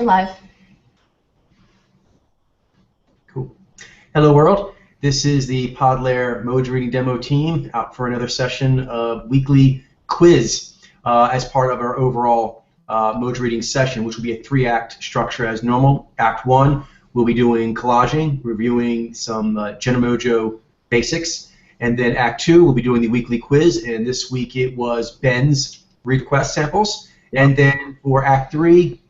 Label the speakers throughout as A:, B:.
A: Live.
B: Cool. Hello, world. This is the PodLayer Mode Reading Demo team out for another session of weekly quiz as part of our overall Mode Reading session, which will be a 3-act structure as normal. Act 1, we'll be doing collaging, reviewing some Genimojo basics, and then Act 2, we'll be doing the weekly quiz, and this week it was Ben's request samples. Yep. And then for Act 3,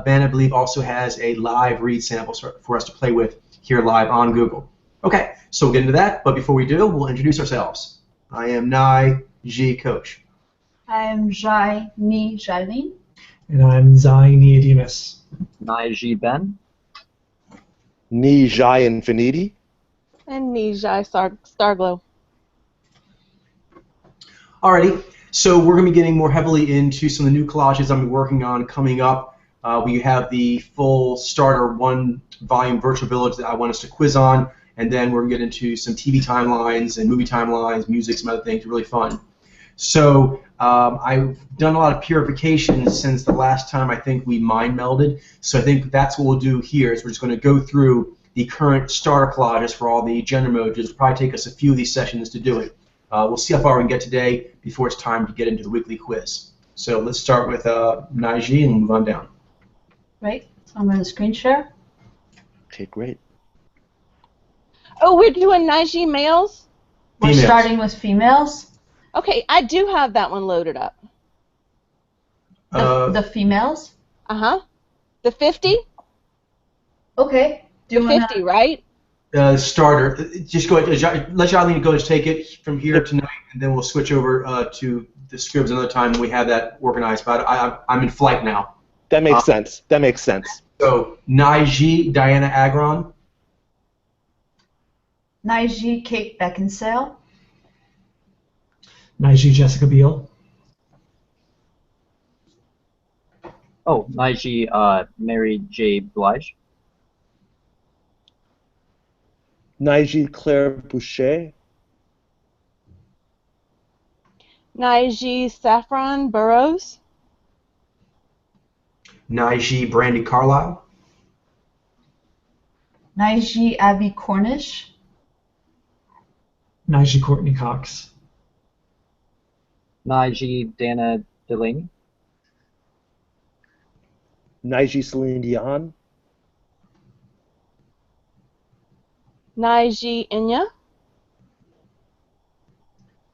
B: Ben, I believe, also has a live read sample for us to play with here live on Google. Okay, so we'll get into that, but before we do, we'll introduce ourselves. I am Nai Ji Coach.
A: I am Jai Ni Jailin.
C: And I'm Zai Nicodemus.
D: Nai Ji Ben.
E: Ni Jai Infinity.
F: And Ni Jai Starglow.
B: Alrighty, so we're going to be getting more heavily into some of the new collages I'm working on coming up. We have the full starter 1-volume virtual village that I want us to quiz on, and then we're going to get into some TV timelines and movie timelines, music, some other things, really fun. So I've done a lot of purification since the last time I think we mind melded, so I think that's what we'll do here is we're just going to go through the current starter collages for all the gender emojis. It'll probably take us a few of these sessions to do it. We'll see how far we can get today before it's time to get into the weekly quiz. So let's start with Naiji and move on down.
A: Right, so I'm going to screen share.
E: Okay, great.
F: Oh, we're doing Naiji males?
A: We're
B: Females.
A: starting with females.
F: Okay, I do have that one loaded up.
A: The females?
F: Uh-huh. The 50?
A: Okay. Do
F: The
A: you wanna...
F: 50, right?
B: Starter. Just go ahead. Let Charlene go and take it from here tonight, and then we'll switch over to the scribs another time when we have that organized. But I'm in flight now.
E: That makes sense. That makes sense.
B: So Naiji Diana Agron.
A: Naiji Kate Beckinsale.
C: Naiji Jessica Biel.
D: Oh, Nai Ji Mary J. Blige.
E: Naiji Claire Boucher.
F: Naiji Saffron Burrows.
B: Naiji Brandy Carlisle.
A: Naiji Abby Cornish.
C: Naiji Courtney Cox.
D: Nai Ji Dana Delaney.
E: Naiji Celine Dion.
F: Naiji Inya.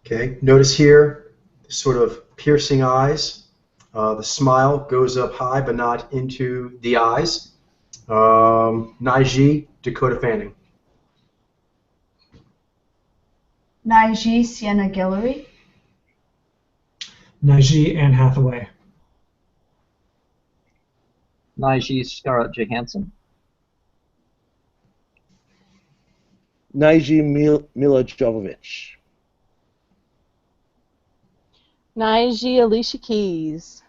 B: Okay. Notice here the sort of piercing eyes. The smile goes up high, but not into the eyes. Naiji Dakota Fanning.
A: Naiji Sienna Guillory.
C: Naiji Anne Hathaway.
D: Nai Ji Scarlett Johansson.
E: Naiji Mila Jovovich.
F: Naiji Alicia Keys.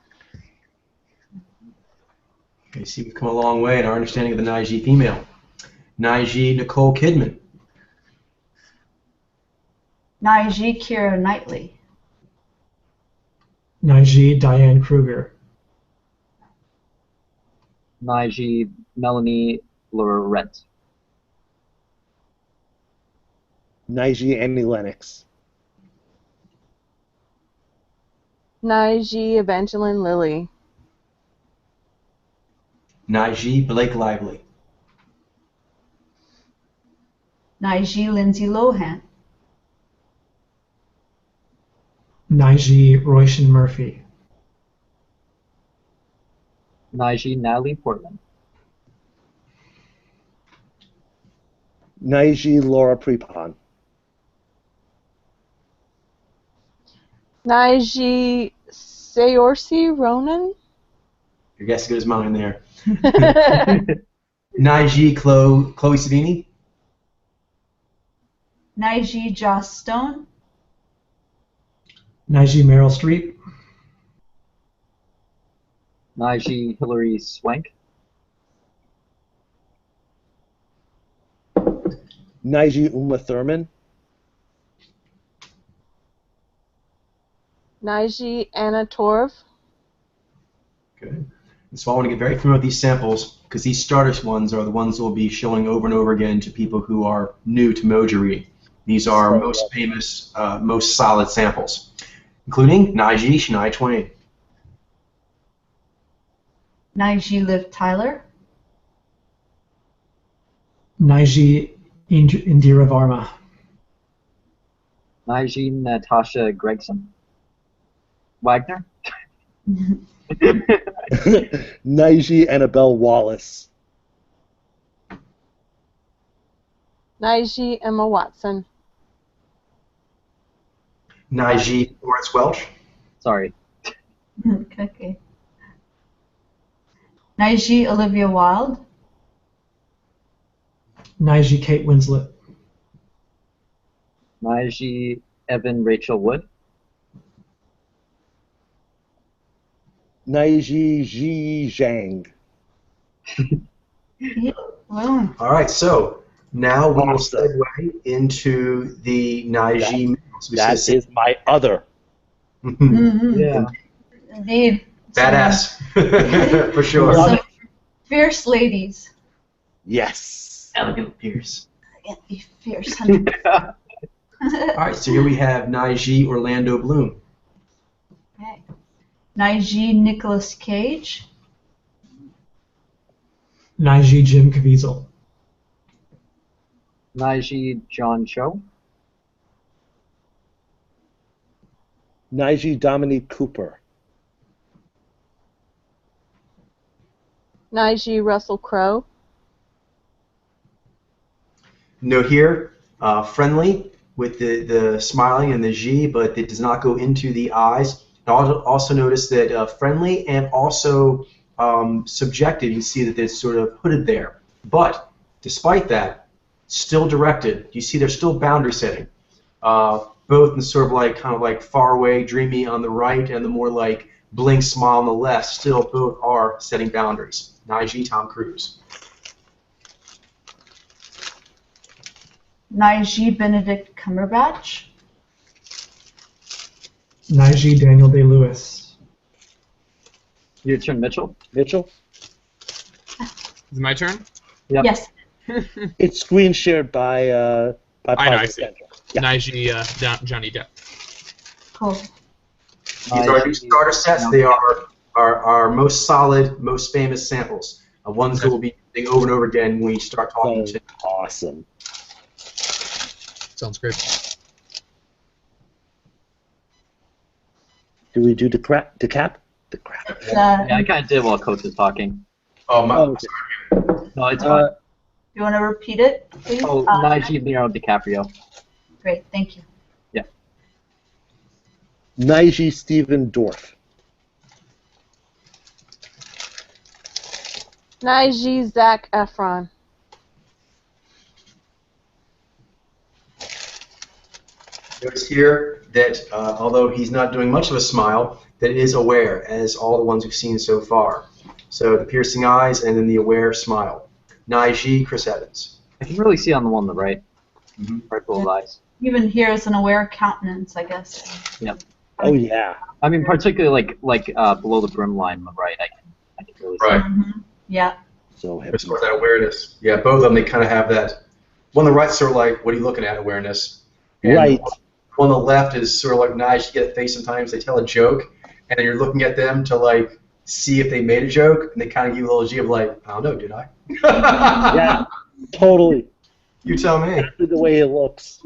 B: You see, we've come a long way in our understanding of the Naiji female. Naiji Nicole Kidman.
A: Naiji Keira Knightley.
C: Naiji Diane Kruger.
D: Nai Ji Melanie Laurent.
E: Naiji Annie Lennox.
F: Naiji Evangeline Lilly.
B: Naiji Blake Lively.
A: Naiji Lindsay Lohan.
C: Naiji Royston Murphy.
D: Nai Ji Natalie Portman.
E: Naiji Laura Prepon.
F: Naiji Saoirse Ronan.
B: Your guess is as good as mine there. Naiji Chloe Savini.
A: Naiji Joss Stone.
C: Naiji Meryl Streep.
D: Nai Ji Hilary Swank.
E: Naiji Uma Thurman.
F: Naiji Anna Torv.
B: Good. So I want to get very familiar with these samples because these starter ones are the ones we'll be showing over and over again to people who are new to Mojo reading. These are most famous, most solid samples, including Naiji Shania Twain,
A: Naiji Liv Tyler,
C: Naiji Indira Varma.
D: Naiji Natasha Gregson. Wagner?
E: Naiji Annabelle Wallace.
F: Naiji Emma Watson.
B: Naiji Lawrence Welch,
D: Sorry.
A: okay. Naiji Olivia Wilde,
C: Naiji Kate Winslet.
D: Naiji Evan Rachel Wood.
E: Naiji Ji Zhang.
A: well,
B: All right, so now we will
E: Awesome.
B: segue into the Naiji males.
E: That is my other.
D: Yeah.
A: Indeed.
B: Badass, for sure.
A: Some fierce ladies.
E: Yes.
B: Elegant Pierce.
A: Can't be fierce, honey.
B: All right, so here we have Naiji Orlando Bloom,
A: Okay. Naiji Nicolas Cage,
C: Naiji Jim Caviezel.
D: Naiji John Cho.
E: Naiji Dominique Cooper.
F: Naiji Russell Crowe.
B: Note here, friendly with the smiling and the G, but it does not go into the eyes. And also notice that friendly and also subjective, you see that it's sort of hooded there. But despite that, still directed. You see there's still boundary setting. Both in sort of like kind of like far away, dreamy on the right, and the more like blink, smile on the left. Still, both are setting boundaries. Naiji Tom Cruise.
A: Naiji Benedict Cumberbatch,
C: Naiji Daniel Day-Lewis.
D: Your turn, Mitchell.
E: Mitchell.
G: Is it my turn?
D: Yep.
A: yes,
E: It's screen shared by
G: I know, I
E: Project
G: see.
E: Central. Yeah.
G: Naiji Johnny Depp.
A: cool.
B: These are new starter sets. They are our most solid, most famous samples. Ones that we'll be using over and over again when we start talking to.
E: Awesome.
G: Sounds great.
E: Do we do the crap? The cap? The crap.
D: Yeah, I kind of did while Coach was talking.
B: Oh my!
E: Oh,
D: No, it's fine.
A: You want to repeat it, please?
D: Oh, Naiji Leonardo DiCaprio.
A: Great, thank you.
E: Naiji Stephen Dorff.
F: Naiji Zac Efron.
B: Notice here that although he's not doing much of a smile, that it is aware, as all the ones we've seen so far. So the piercing eyes and then the aware smile. Naiji Chris Evans.
D: I can really see on the one on the right. Right below his eyes.
A: Even here is an aware countenance, I guess.
D: Yep.
E: Oh yeah.
D: I mean, particularly like below the brim line on the right, I can really see.
B: Right.
A: Yeah.
E: So
B: As far as that awareness. Yeah, both of them, they kind of have that. One on the right sort of like, what are you looking at, awareness. And
E: Right.
B: One on the left is sort of like nice. You get a face sometimes, they tell a joke, and then you're looking at them to like see if they made a joke, and they kind of give you a little G of like, I don't know, did I?
E: Yeah. Totally.
B: You tell me.
E: Exactly the way it looks.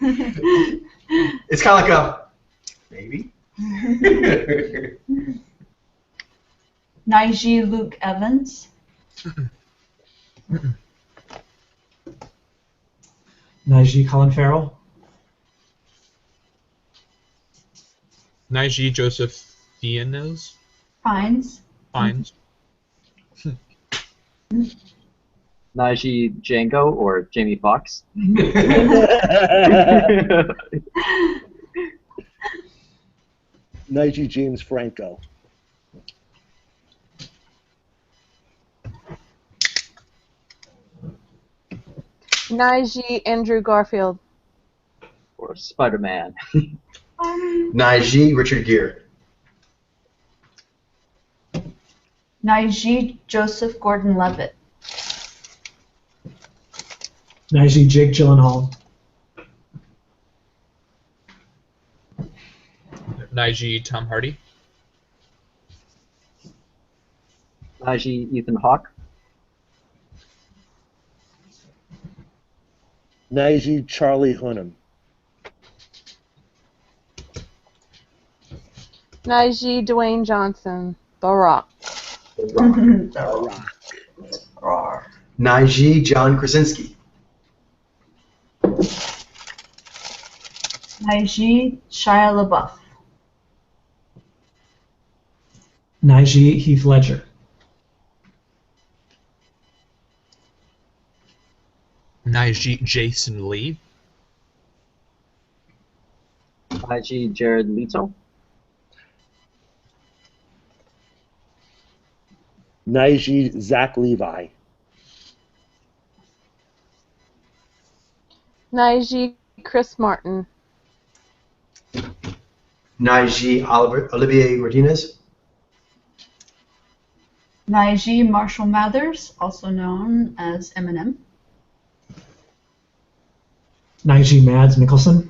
B: It's kind of like a, maybe.
A: Naiji Luke Evans,
C: Naiji Colin Farrell.
G: Naiji Joseph Fiennes.
A: Pines,
G: Fines.
D: Naiji Django or Jamie Foxx.
E: Naiji James Franco.
F: Naiji Andrew Garfield.
D: Or Spider-Man.
B: Naiji Richard Gere.
A: Naiji Joseph Gordon-Levitt.
C: Naiji Jake Gyllenhaal.
G: Naiji Tom Hardy.
D: Naiji Ethan Hawke.
E: Naiji Charlie Hunnam.
F: Naiji Dwayne Johnson. The Rock.
A: Roar.
B: Naiji John Krasinski.
A: Naiji Shia LaBeouf.
C: Naiji Heath Ledger.
G: Naiji Jason Lee.
D: Naiji Jared Leto.
E: Naiji Zach Levi.
F: Naiji Chris Martin.
B: Naiji Olivier Martinez.
A: Naiji Marshall Mathers, also known as Eminem.
C: Naiji Mads Mikkelsen.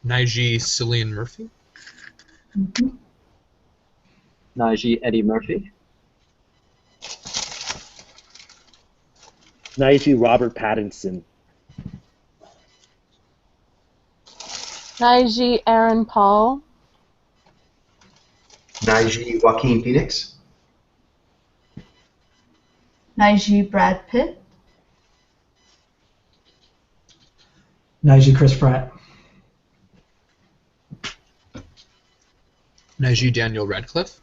G: Naiji Cillian Murphy.
A: Mhm.
D: Naiji Eddie Murphy.
E: Naiji Robert Pattinson.
F: Naiji Aaron Paul.
B: Naiji Joaquin Phoenix.
A: Naiji Brad Pitt.
C: Naiji Chris Pratt.
G: Naiji Daniel Radcliffe.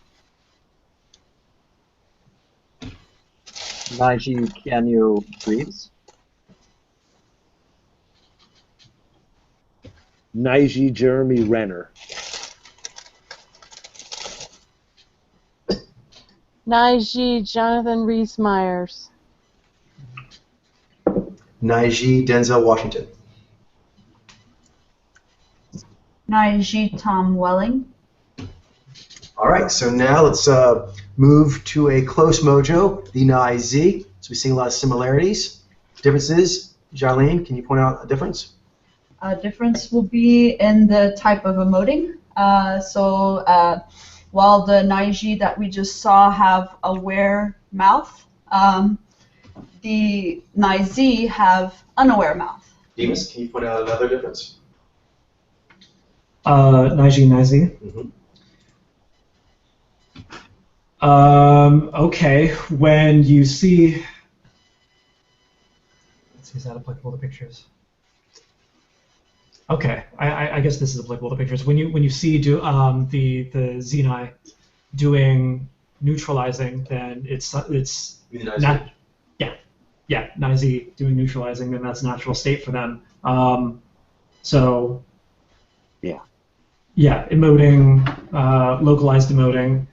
D: Naiji Keanu Reeves.
E: Naiji Jeremy Renner.
F: Naiji Jonathan Rhys Meyers.
B: Naiji Denzel Washington.
A: Naiji Tom Welling.
B: All right, so now let's move to a close mojo, the Naiji. So we see a lot of similarities. Differences, Jarlene, can you point out a difference?
A: A difference will be in the type of emoting. While the Naiji that we just saw have a aware mouth, the Naiji have unaware mouth.
B: Demas, can you point out another difference?
C: Naiji Naiji.
B: Mm-hmm.
C: Okay, when you see... Let's see, is that applicable to pictures? Okay, I guess this is applicable to pictures. When you see the Xeni doing neutralizing, then it's not Naiji doing neutralizing, then that's natural state for them. Emoting, localized emoting.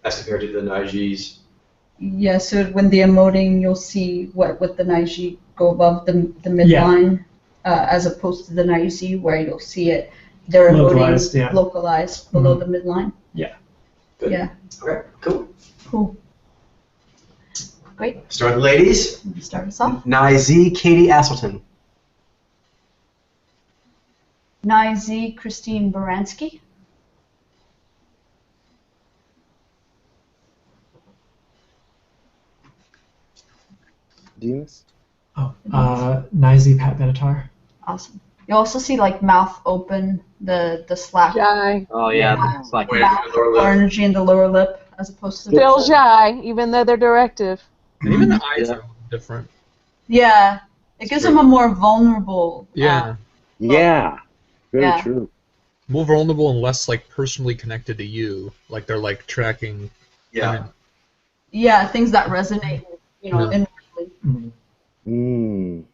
B: As compared to the Naijis.
A: Yeah, so when the emoting, you'll see what with the Naiji go above the midline, as opposed to the Naiji where you'll see it. They're emoting localized below the midline.
C: Yeah.
B: Good.
A: Yeah.
B: Okay, cool.
A: Cool. Great.
B: Start with the ladies.
A: Start us off.
B: Naiji Katie Asselton.
A: Naiji Christine Baranski.
E: Demas?
C: Oh, Naiji Pat Benatar.
A: Awesome. You also see like mouth open, the slack.
F: Shy.
D: Oh yeah, it's like
A: Energy in the lower lip as opposed to
F: Still shy, even though they're directive.
G: And even the eyes are different.
A: Yeah. It gives them a more vulnerable
G: Yeah.
E: Yeah. Very
A: Yeah.
E: true.
G: More vulnerable and less like personally connected to you. Like they're like tracking.
B: Yeah.
A: yeah, things that resonate, inwardly.
E: Mm.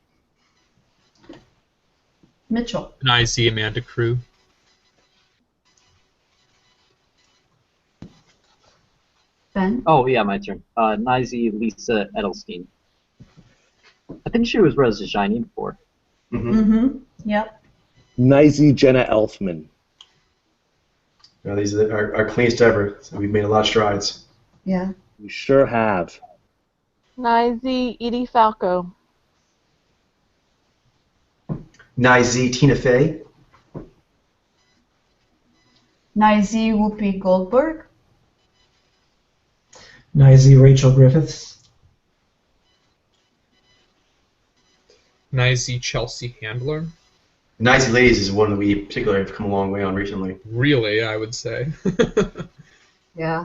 A: Mitchell.
G: And I see Amanda Crew.
A: Ben.
D: Oh yeah, my turn. Naiji Lisa Edelstein. I think she was Rose Shining before.
B: Mm-hmm.
A: Mm-hmm. Yep.
E: Naiji Jenna Elfman.
B: Well, these are our cleanest ever, so we've made a lot of strides.
A: Yeah.
E: We sure have.
F: Nizi Edie Falco.
B: Nizi Tina Fey.
A: Nizi Whoopi Goldberg.
C: Nizi Rachel Griffiths.
G: Nizi Chelsea Handler.
B: Nizi Ladies is one that we particularly have come a long way on recently.
G: Really, I would say.
A: Yeah.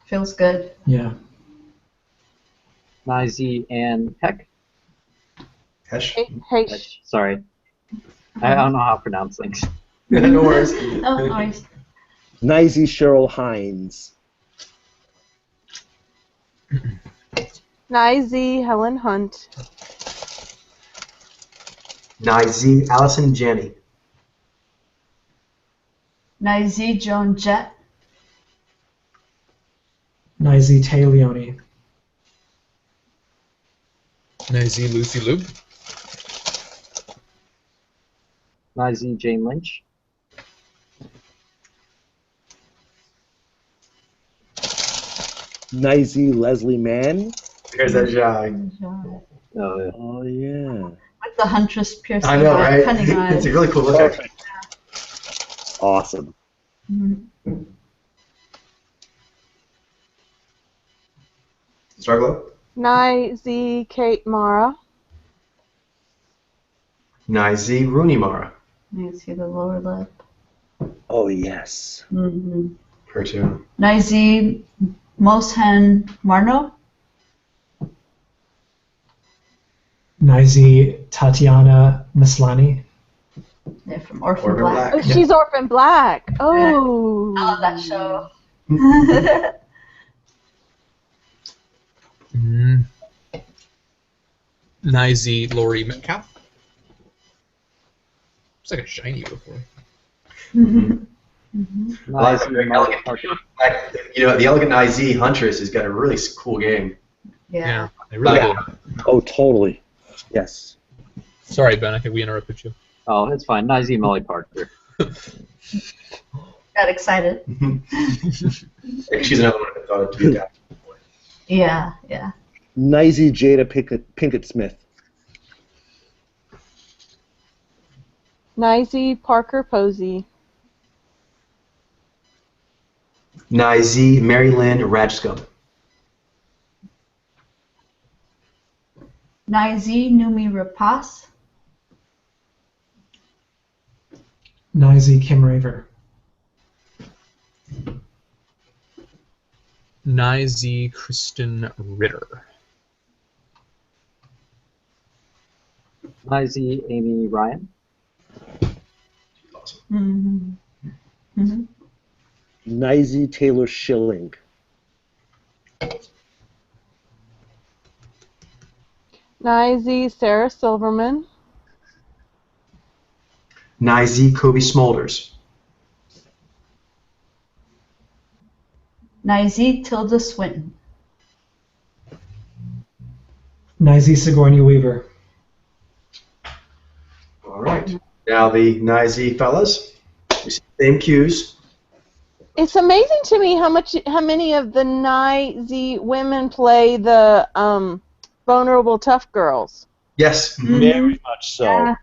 A: Feels good.
C: Yeah.
D: Nizi and Heck.
B: Hesh?
F: Heish.
D: Sorry. I don't know how to pronounce things.
B: No worries.
A: Oh, nice.
E: Nizi Cheryl Hines.
F: Nizi Helen Hunt.
B: Nizi Allison Janney.
A: Nizi Joan Jett.
C: Nizi Tay Leone.
G: Nizi Lucy Loop.
D: Nizi Jane Lynch.
E: Nizi Leslie Mann.
B: There's that Jai.
D: Oh, yeah.
E: Oh, yeah.
A: With the huntress piercing
B: I know,
A: eye,
B: right?
A: cunning eyes.
B: It's a really cool look. Actually.
E: Awesome.
A: Mhm.
B: Struggle.
F: Nizi Kate Mara.
B: Nizi Rooney Mara.
A: You see the lower lip.
E: Oh, yes.
A: Mm-hmm.
B: Her too.
A: Nizi Moshen Marno.
C: Nizi Tatiana Maslany.
A: They're from Orphan
B: Orphan
A: Black.
B: Black.
F: Oh, she's Orphan Black. Oh.
A: I love that show.
G: Nizi Laurie Metcalf. It's like a shiny before.
A: Mhm.
D: Nizi Molly Parker.
B: You know, the Elegant Nizi Huntress has got a really cool game.
A: Yeah.
G: They really
B: Yeah.
G: did.
E: Oh, totally. Yes.
G: Sorry, Ben. I think we interrupted you.
D: Oh, it's fine. Nizi Molly Parker.
A: Got excited.
B: She's another one I thought to be adapted.
A: Yeah, yeah.
E: Nizi Jada Pinkett Smith.
F: Nizi Parker Posey.
B: Nizi Mary Lynn Rajskub.
A: Nizi Numi Rapace.
C: Nizi Kim Raver.
G: Nizi Kristen Ritter.
D: Nizi Amy Ryan.
A: Mm-hmm. Mm-hmm.
E: Nizi Taylor Schilling.
F: Nizi Sarah Silverman.
B: Nizi Kobe Smulders.
A: Nizi Tilda Swinton.
C: Nizi Sigourney Weaver.
B: All right. Now the Nizi fellas. We see the same cues.
F: It's amazing to me how many of the Nizi women play the vulnerable tough girls.
B: Yes.
E: Very much so.
A: Yeah.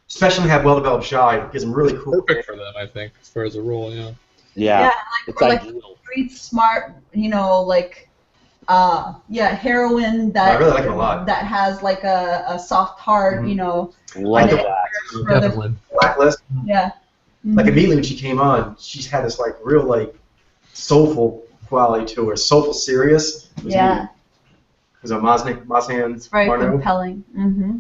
B: Especially have well-developed Shy. Gives them really cool.
G: Perfect for them, I think, as far as a role, yeah.
E: Yeah.
A: Yeah,
E: It's
A: like
E: ideal.
A: street smart, like heroine that
B: I really like it a lot.
A: that has like a soft heart,
B: Mhm.
E: Love
A: And
E: that.
A: for the-
G: Evelyn.
B: Blacklist.
A: yeah.
B: Like immediately when she came on, she's had this like real like soulful quality to her, soulful serious.
A: Yeah,
B: Because of Moshan
A: it's very
B: Marno.
A: compelling. Mm-hmm.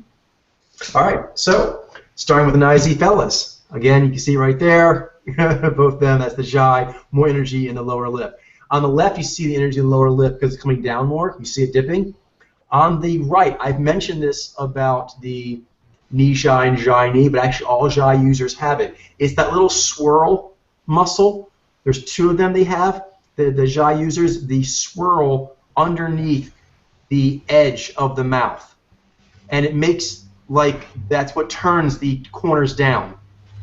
B: All right, so starting with the Nizi fellas. Again, you can see right there, both of them. That's the Jai. More energy in the lower lip. On the left, you see the energy in the lower lip because it's coming down more. You see it dipping. On the right, I've mentioned this about the knee Jai and Jai knee, but actually all Jai users have it. It's that little swirl muscle. There's two of them they have. The Jai users, the swirl underneath the edge of the mouth. And it makes like that's what turns the corners down.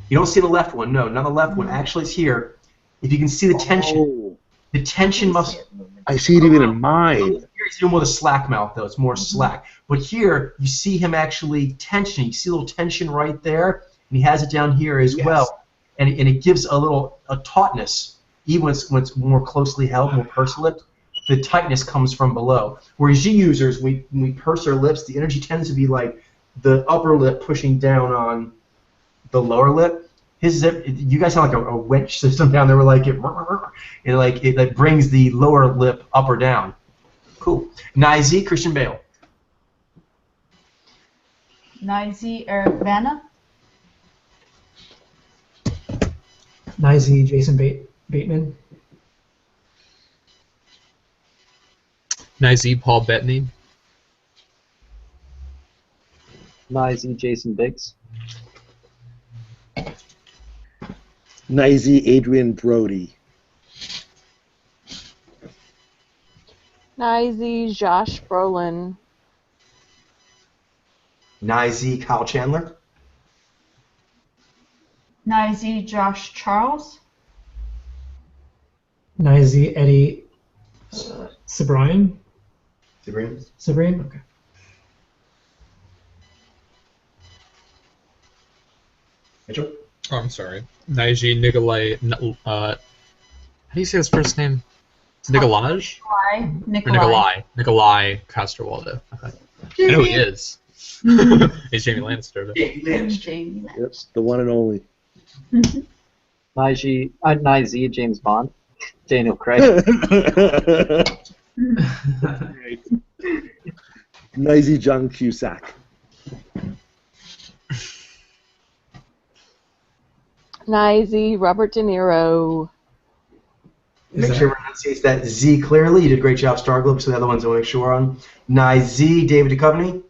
B: You don't see the left one, no, not the left one. Actually, it's here. If you can see the tension, the tension must.
E: I see it even in mine.
B: Here he's doing more the slack mouth, though. It's more slack. But here, you see him actually tensioning. You see a little tension right there, and he has it down here as well. And it gives a tautness, even when it's more closely held, more pursed lipped. The tightness comes from below. Whereas G users, when we purse our lips, the energy tends to be like the upper lip pushing down on the lower lip. You guys sound like a winch system down there, where like it brings the lower lip up or down. Cool. Nizi, Christian Bale.
A: Nizi, Eric Vanna.
C: Nizi, Jason Bateman.
G: Nizi, Paul Bettany.
D: Nizi, Jason Biggs.
E: Nizi, Adrian Brody.
F: Nizi, Josh Brolin.
B: Nizi, Kyle Chandler.
A: Nizi, Josh Charles.
C: Nizi, Eddie Cibrian.
B: Sabrina?
C: Okay.
B: Mitchell?
G: Oh, I'm sorry. Nizi Nikolai. How do you say his first name? Nikolaj? Nikolai Coster-Waldau. Okay. I know he is. He's Jamie Lannister.
A: Jamie Lannister.
E: Yep, the one and only.
D: Nizi, James Bond. Daniel Craig.
E: Nizi, John Cusack.
F: Nizi, Robert De Niro.
B: Make sure everyone sees that Z clearly. You did a great job, Starglobe, so the other ones I want to make sure on. Nizi, David Duchovny.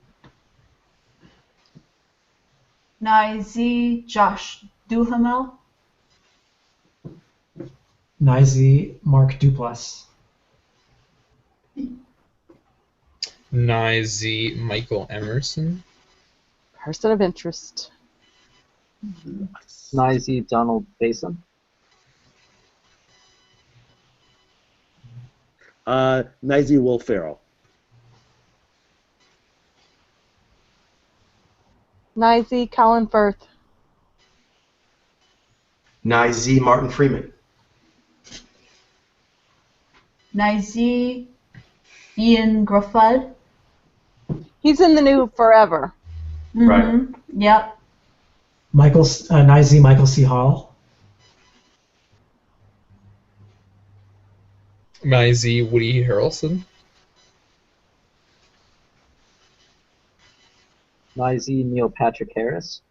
A: Nizi, Josh Duhamel.
C: Nizi, Mark Duplass.
G: Nizi, Michael Emerson.
F: Person of interest.
D: Nizi, Donald Basin.
E: Nizi, Will Ferrell.
F: Nizi, Colin Firth.
B: Nizi, Martin Freeman.
A: Nizi, Ian Gruffudd.
F: He's in the new Forever.
B: Right.
A: Yep.
C: Nizi, Michael C. Hall.
G: Nizi, Woody Harrelson.
D: Nizi, Neil Patrick Harris.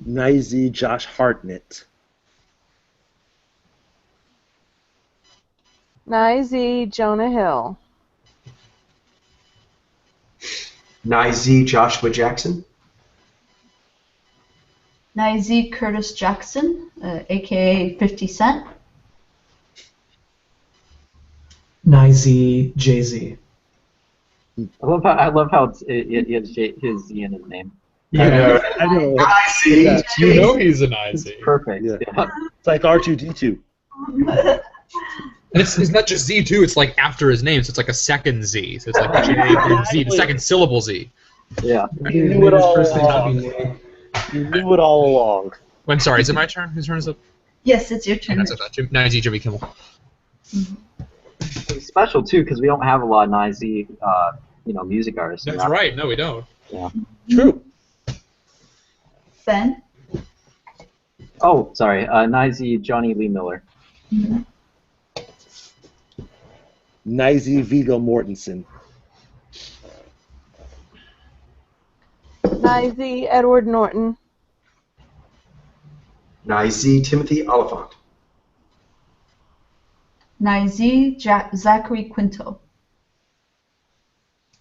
E: Nizi, Josh Hartnett.
F: Nizi, Jonah Hill.
B: Nizi, Joshua Jackson.
A: Nizi, Curtis Jackson, a.k.a. 50 Cent.
C: Nizi, Jay-Z.
D: I love how it has his Z in his name.
G: Yeah,
E: I know.
B: Nizi.
E: Yeah.
G: you know he's a Nizi.
D: Perfect.
E: Yeah.
D: Yeah.
E: It's like R2-D2.
G: And it's not just Z too. It's like after his name, so it's like a second Z. So it's like J and Z, the second syllable Z.
D: Yeah.
E: You knew it all along. You knew it all along.
G: I'm sorry. Is it my turn? Whose turn is it?
A: Yes, it's your turn.
G: That's it. Nizi, Jimmy Kimmel.
D: It's special too because we don't have a lot of Nizi, music artists.
G: That's right. No, we don't.
D: Yeah.
E: True.
A: Ben.
D: Oh, sorry. Nizi, Johnny Lee Miller.
E: Nizi, Viggo Mortensen.
F: Nizi, Edward Norton.
B: Nizi, Timothy Oliphant.
A: Nizi, Zachary Quinto.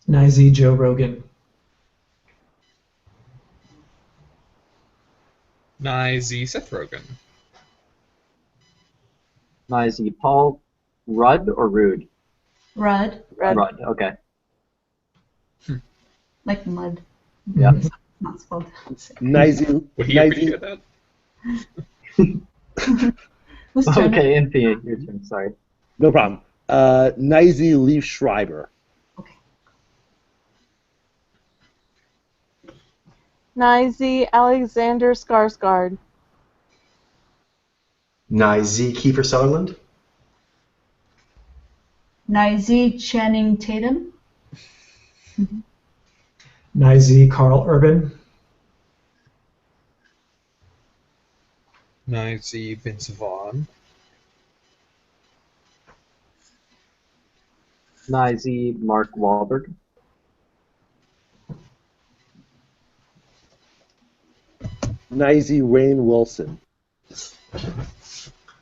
C: Nizi, Joe Rogan.
G: Nizi, Seth Rogen.
D: Nizi, Paul Rudd or Rude?
A: Rudd.
D: Rudd. Okay.
A: Like mud.
D: Yeah.
A: Not spelled dancing.
E: Nizy.
G: Would he appreciate that?
A: Whose turn?
D: Okay, Infinite, your turn. Sorry.
E: No problem. Nizy Leaf Schreiber.
A: Okay.
F: Nizy Alexander Skarsgård.
B: Nizy Kiefer Sutherland.
A: Nizy Channing Tatum.
C: Nizy Carl Urban.
G: Nizy Vince Vaughn.
D: Nizy Mark Wahlberg.
E: Nizy Rainn Wilson.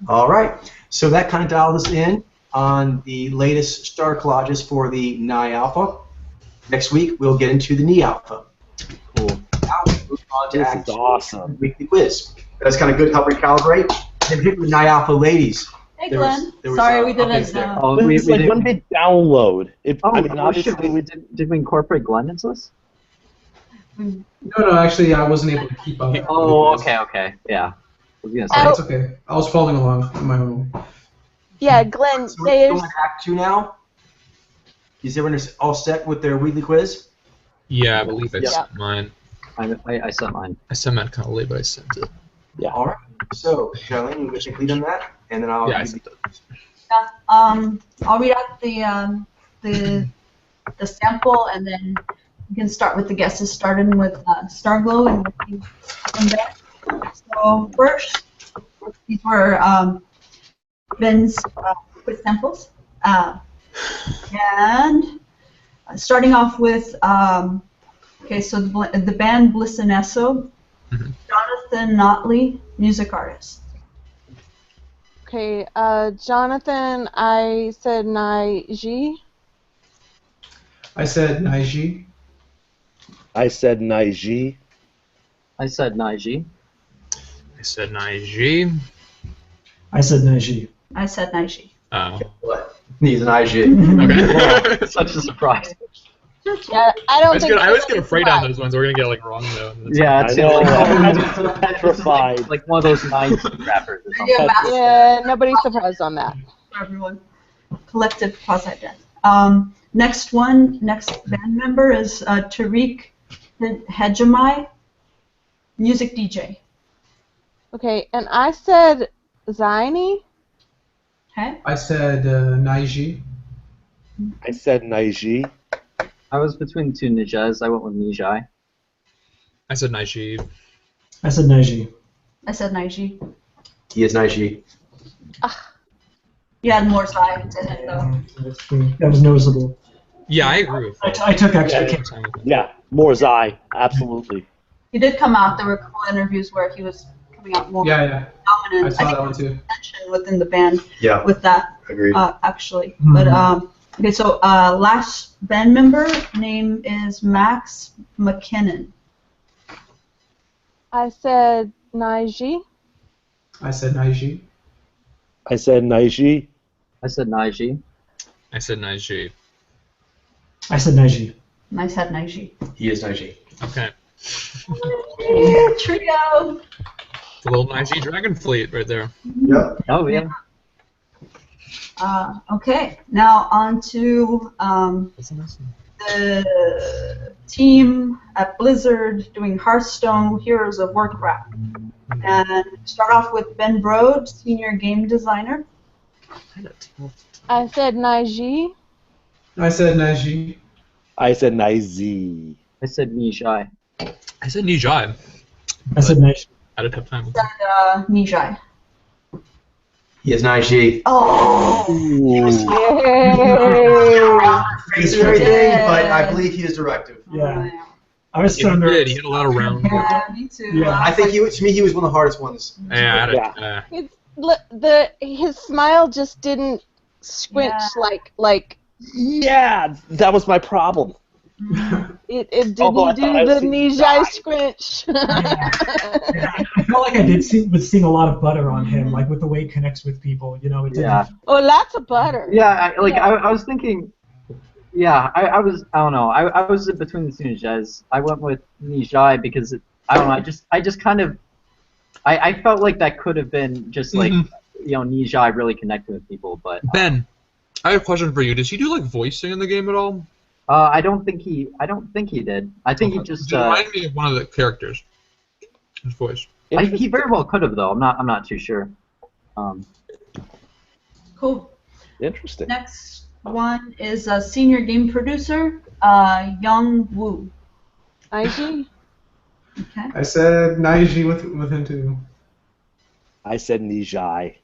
B: All right. So that kind of dialed us in on the latest star collages for the Ni Alpha. Next week, we'll get into the Ni Alpha.
E: Cool.
B: Now we move on to
E: This is
B: actual
E: awesome.
B: weekly quiz. That's kind of good, help recalibrate. And particularly Ni Alpha ladies.
A: Hey,
B: There was-
A: Glenn.
B: there was,
A: Sorry, we
B: updates
A: didn't.
B: there.
D: Oh,
E: It
D: we
E: was like
D: did.
E: one big download.
D: Oh,
E: Obviously,
D: did we incorporate Glenn into this?
H: No, actually, I wasn't able to keep up.
D: Oh, okay, yeah. I was gonna say.
H: That's okay. I was following along on my own.
F: Yeah, Glenn,
B: So we're going
F: there's...
B: to Act 2 now. Is everyone all set with their weekly quiz?
G: Yeah, I believe I
F: Yeah.
G: sent mine.
D: I sent mine.
G: I sent mine kind of late, but I sent it.
E: Yeah.
B: All right. So, Charlene, you wish to lead on that, and then I'll
G: Yeah, I
B: give
G: sent
B: you
G: it.
A: I'll read out the sample, and then you can start with the guesses, starting with Starglow and working from there. So first, these were Ben's quiz samples, and starting off with okay, so the band Bliss and Esso, Jonathan Notley, music artist.
F: Okay, Jonathan, I said Niji.
H: I said Naiji.
E: I said Nizy.
D: I said Naiji.
G: I said Naiji.
C: I said Nizy.
A: I said Naiji.
G: Oh.
B: what? He's an IG.
G: Okay.
D: Such a surprise.
F: Yeah, I don't think...
G: I always get
F: anybody's
G: afraid on
F: surprised.
G: those ones. We're gonna get like wrong though.
D: Yeah, it's
E: I know.
D: like,
E: Petrified.
D: like one of those 90s rappers or something.
A: Yeah,
F: Yeah, nobody's surprised on that.
A: for everyone. Collective quasi-death. Next band member is Tariq Hejamai, music DJ.
F: Okay, and I said Zaini.
A: Okay.
H: I said Naiji.
E: I said Nizy.
D: I was between two Nijas. I went with Nijai.
G: I said Naiji.
C: I said Nizy.
A: I said Naiji.
B: He is an IG.
A: You had more sides in it though.
C: That was noticeable.
G: Yeah, I agree with that.
C: I took extra
E: Yeah.
C: care.
E: Yeah, more Zai. Absolutely.
A: He did come out. There were a couple interviews where he was coming out more
H: Yeah. I
A: dominant.
H: saw
A: think
H: that one too.
A: mentioned within the band
B: Yeah,
A: with that
B: agreed.
A: actually. But okay, so last band member name is Max McKinnon.
F: I said Niji.
H: I said Naiji.
E: I said Nizy.
D: I said Naiji.
G: I said Naiji.
C: I said Nizy.
A: And I said Naiji.
B: He is an IG.
G: Okay.
A: Trio.
G: The little Naiji Dragon Fleet right there.
B: Yep.
D: Oh, yeah.
A: Okay, now on to
G: That's nice.
A: the team at Blizzard doing Hearthstone Heroes of Warcraft. And start off with Ben Brode, senior game designer.
F: I said Niji.
H: I said Naiji.
E: I said Nizy.
D: I said Nijai.
G: I said Nijai.
C: I said Nizy.
G: I had a tough time.
A: And Nijai.
B: He is an IG.
A: Oh!
E: Ooh.
B: He's everything, but I believe he is directive.
C: Yeah. I was
G: Yeah,
C: so
G: he
C: nervous.
G: did. He had a lot of rounds.
A: Yeah, me too.
C: Yeah.
B: I think to me he was one of the hardest ones.
G: Yeah, I had
E: Yeah.
F: His smile just didn't squinch
A: Yeah.
F: like
E: Yeah, that was my problem.
F: it didn't
E: Although I
F: do
E: thought I
F: the
E: was seeing
F: Nijai
E: die.
F: squinch.
C: I felt like I was seeing a lot of butter on him, like with the way he connects with people. You know, it didn't.
D: Yeah.
F: Oh, lots of butter.
D: Yeah, I was thinking, Yeah, I don't know. I was between the two Nijais. I went with Nijai because I don't know. I just kind of I felt like that could have been just like Nijai really connecting with people, but
G: Ben, I have a question for you. Does he do like voicing in the game at all?
D: I don't think he did. I think he just
G: It reminded me of one of the characters. His voice.
D: he very well could have though. I'm not too sure.
A: Cool.
E: Interesting.
A: Next one is a senior game producer, Young Woo.
F: IG?
A: Okay.
H: I said Naiji with him too.
E: I said Nijai.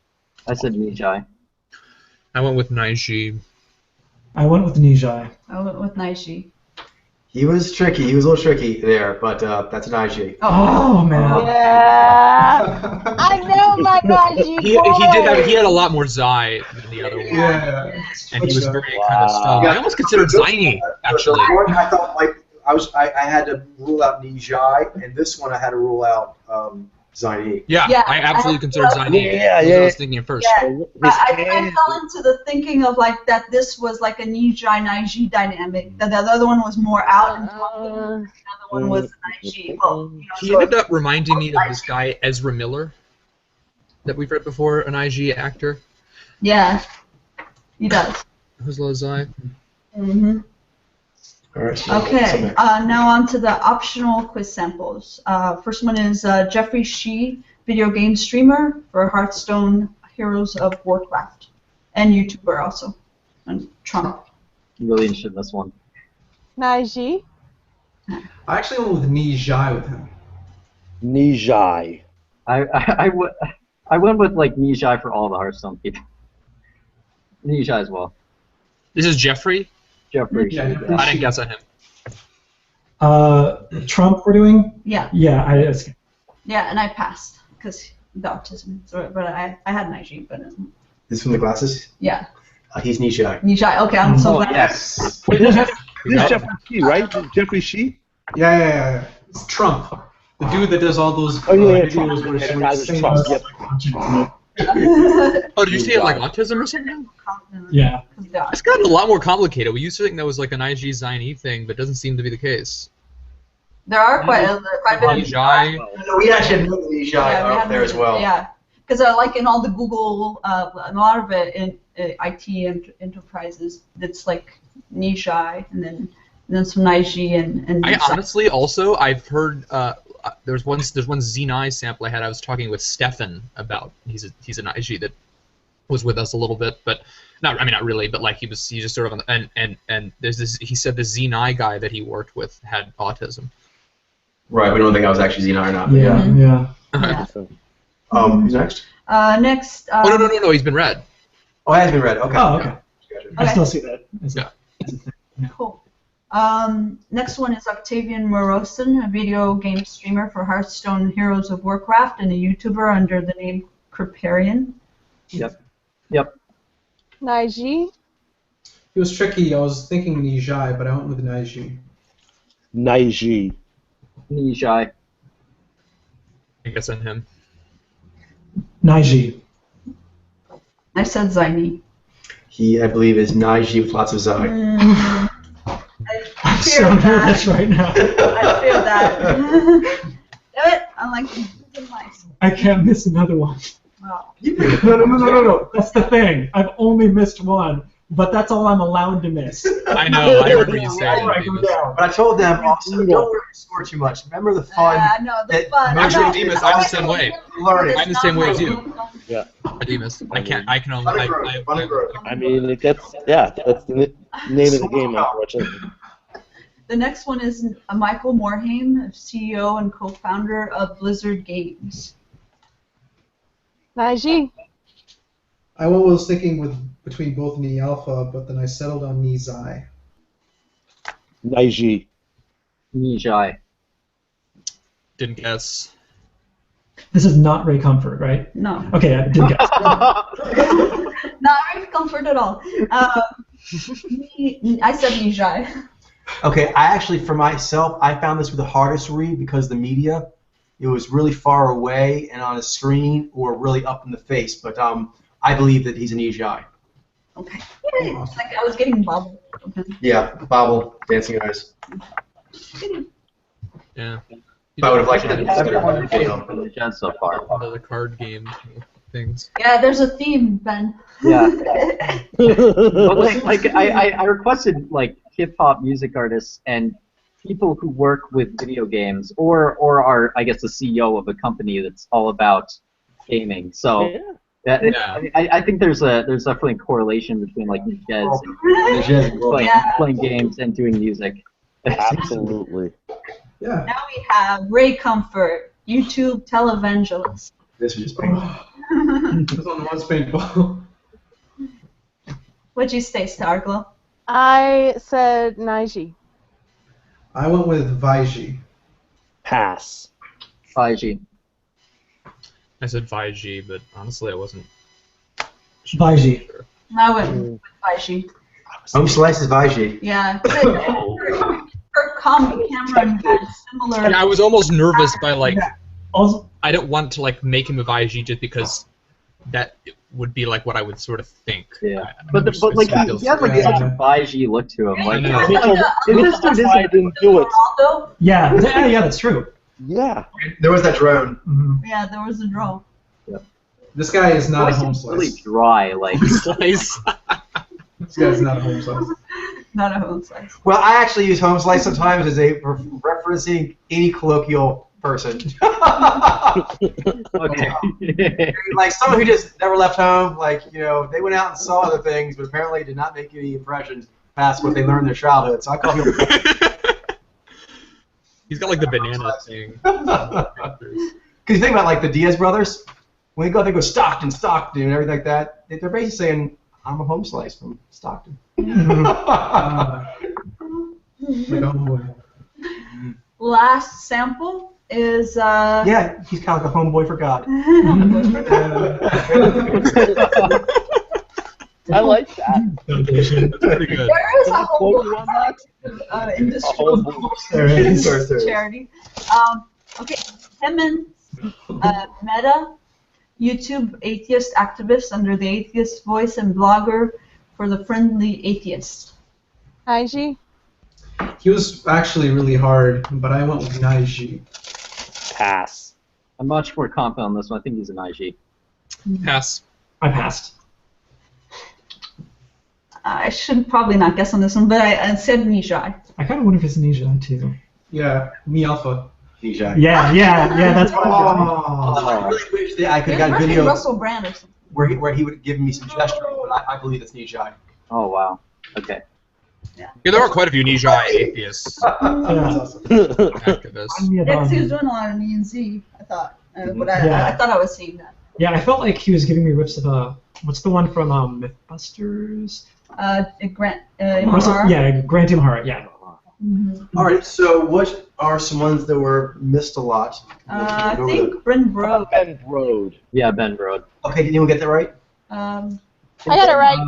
D: I said Nijai.
G: I went with Naiji.
C: I went with Nijai.
A: I went with Naiji.
B: He was tricky. He was a little tricky there, but that's an IG.
C: Oh man.
F: Yeah. I know my IG.
G: He had a lot more Zai than the other one.
H: Yeah.
G: And he was very kind of stubborn.
E: Wow.
G: I almost considered Ziny, actually.
B: The one I thought like I had to rule out Nijai, and this one I had to rule out Ziny.
G: Yeah,
A: Yeah,
G: I absolutely considered Ziny.
E: Yeah,
G: That's what I was thinking at first.
A: Yeah. I fell into the thinking of like that this was like a Nijai Naiji dynamic. That the other one was more out and talking. The other one was Naiji. Well,
G: He ended up reminding me of this guy Ezra Miller that we've read before, an IG actor.
A: Yeah, he does.
G: Who's low Zai?
A: Mm-hmm.
B: All right. So
A: Okay, now on to the optional quiz samples. First one is Jeffrey Shee, video game streamer for Hearthstone Heroes of Warcraft, and YouTuber also, and Trump.
D: I'm really interested in this one.
F: Naiji?
H: I actually went with Nijai with him.
E: Nijai.
D: I went with like Nijai for all the Hearthstone people. Nijai as well.
G: This is Jeffrey?
D: Jeffrey.
H: Yeah, Jeffrey.
G: I didn't guess on him.
C: Trump we're doing?
A: Yeah,
C: Yeah,
A: yeah, and I passed because the autism. So, but I had Naiji, but
B: this from the glasses.
A: yeah,
B: He's Nijai.
A: Nijai. Okay, I'm so
D: Oh
A: glad.
D: yes.
E: Wait, this is Jeffrey Shee, right? Jeffrey Shee?
H: Yeah. It's Trump, the dude that does all those
E: Oh, yeah,
H: videos where
E: Trump.
H: he
E: That was
H: sings.
E: Trump, yep.
G: Oh, did you say he had like autism or something?
C: Yeah.
G: It's gotten a lot more complicated. We used to think that was like an IG Ziny thing, but it doesn't seem to be the case.
A: There are quite a bit of
G: Nijai.
B: No, we actually have another Nijai up there as well.
A: Yeah, because like in all the Google, a lot of it in IT enterprises, it's like Nijai and then some Naiji and.
G: I honestly also I've heard there's one Zenai sample I had. I was talking with Stefan about. He's an IG that was with us a little bit, but not really, but like he just sort of on the, and there's this. He said the Zenai guy that he worked with had autism.
B: Right. We don't think I was actually Zenai or not.
C: Yeah.
A: Yeah.
B: Who's next?
A: Next.
G: Oh no! He's been read.
B: Oh, it has been read. Okay.
C: Oh, okay. I
A: Okay.
C: still see that.
G: Yeah.
A: Cool. Next one is Octavian Morosin, a video game streamer for Hearthstone Heroes of Warcraft and a YouTuber under the name Kriparian.
D: Yep.
F: Naiji?
H: It was tricky. I was thinking Nijai, but I went with Naiji.
E: Naiji.
D: Nijai.
G: I guess on him.
C: Naiji.
A: I said Ziny.
B: He, I believe, is Naiji with lots of Zai.
C: I'm so nervous right now.
A: I feel that. Damn it! I'm like, it's nice.
C: I can't miss another one.
A: Wow.
C: No. That's the thing. I've only missed one, but that's all I'm allowed to miss.
G: I know. I remember you saying
C: Write them down.
B: But I told them also, don't worry to score too much. Remember the fun.
A: No, the
B: that
A: fun.
G: Actually,
A: No,
G: Demas,
A: it's
G: I'm the
A: always
G: same way.
B: learning.
G: I'm the same way as you.
E: Yeah.
G: Demas. I can only.
B: Fun and growth. Fun and growth.
E: I mean, that's the name of the game, unfortunately.
A: The next one is Michael Morhaime, CEO and co-founder of Blizzard Games.
F: Naiji?
H: I was thinking between both Ni Alpha, but then I settled on Nizai.
E: Naiji.
D: Nijai.
G: Didn't guess.
C: This is not Ray Comfort, right?
A: No,
C: Okay, I didn't guess.
A: not very comfort at all. I said Nijai.
B: Okay, I actually, for myself, I found this with the hardest read because the media, it was really far away and on a screen or really up in the face. But I believe that he's an Nijai.
A: Okay. It's like I was getting bubbled.
B: Yeah, Bobble, Dancing Eyes.
G: Yeah.
B: I would have liked to
D: Everyone
B: have
D: favorite from the Jazz so far.
G: The card game things.
A: Yeah, there's a theme, Ben.
D: Yeah. But like I requested like hip hop music artists and people who work with video games or are I guess the CEO of a company that's all about gaming. So I think there's definitely a correlation between like jazz and playing games and doing music.
E: Absolutely.
H: Yeah.
A: Now we have Ray Comfort, YouTube televangelist.
B: This was just painful.
H: This one was painful.
A: What'd you say, Starglow?
F: I said Naiji.
H: I went with Vaiji.
E: Pass.
D: 5G.
G: I said 5G, but honestly, I wasn't.
C: Vaiji.
G: Sure.
A: I went with Vaiji.
B: Home Slice is Vaiji.
A: Yeah. Her Cameron had similar.
G: And I was almost nervous by like.
C: Also,
G: I don't want to like make him a 5G just because that would be like what I would sort of think.
D: Yeah. But like he has like such a 5G look to him. Like
E: That's why I didn't do it.
A: Ronaldo?
C: yeah, that's true.
E: Yeah.
B: There was that drone.
C: Mhm.
A: Yeah, there was a drone.
H: This guy is not a home
D: really
H: slice.
D: dry. Like
G: Slice.
H: This guy's not a home slice.
A: Not a home slice.
B: Well, I actually use Home Slice sometimes as a referencing any colloquial person.
D: okay.
B: Like someone who just never left home, like, you know, they went out and saw other things, but apparently did not make any impressions past what they learned in their childhood. So I call him.
G: He's got like the banana thing.
B: Because you think about like the Diaz brothers, when they go Stockton, Stockton, and everything like that, they're basically saying, "I'm a home slice from Stockton."
H: Like a homeboy.
A: Last sample is
B: Yeah, he's kind of like a homeboy for God.
E: I like that.
G: That's pretty good.
A: There is a
E: Quote
A: whole
E: you on that?
A: industry
C: There is.
A: charity. Okay, him and Meta, YouTube atheist activist under the atheist voice and blogger for the friendly atheist.
F: Naiji.
H: He was actually really hard, but I went with Naiji.
E: Pass.
D: I'm much more confident on this one. I think he's an IG.
G: Pass.
C: I passed.
A: I should probably not guess on this one, but I said Nijai.
C: I kind of wonder if it's Nisha too.
H: Yeah, me alpha.
B: DJ.
C: Yeah, that's what I'm doing.
B: I really wish that I could have got a
A: Might be
B: video
A: Russell Brand or something.
B: where he would give me suggestions, but I believe it's Nijai.
D: Oh wow. Okay.
G: Yeah, there are quite a few Nijai atheists
C: Yeah.
G: activists.
A: Yeah, because he was doing a lot of E and Z, I thought. But
C: Yeah.
A: I thought I was seeing that.
C: Yeah, I felt like he was giving me whips of what's the one from Mythbusters?
A: Grant
C: Russell-
A: Imahara.
C: yeah, Grant Imahara, yeah.
A: Mm-hmm.
B: All right, so what are some ones that were missed a lot?
A: I think Bryn Bro.
E: Ben Road.
D: Yeah, Ben Road.
B: Okay, did anyone get that right?
F: I got it right.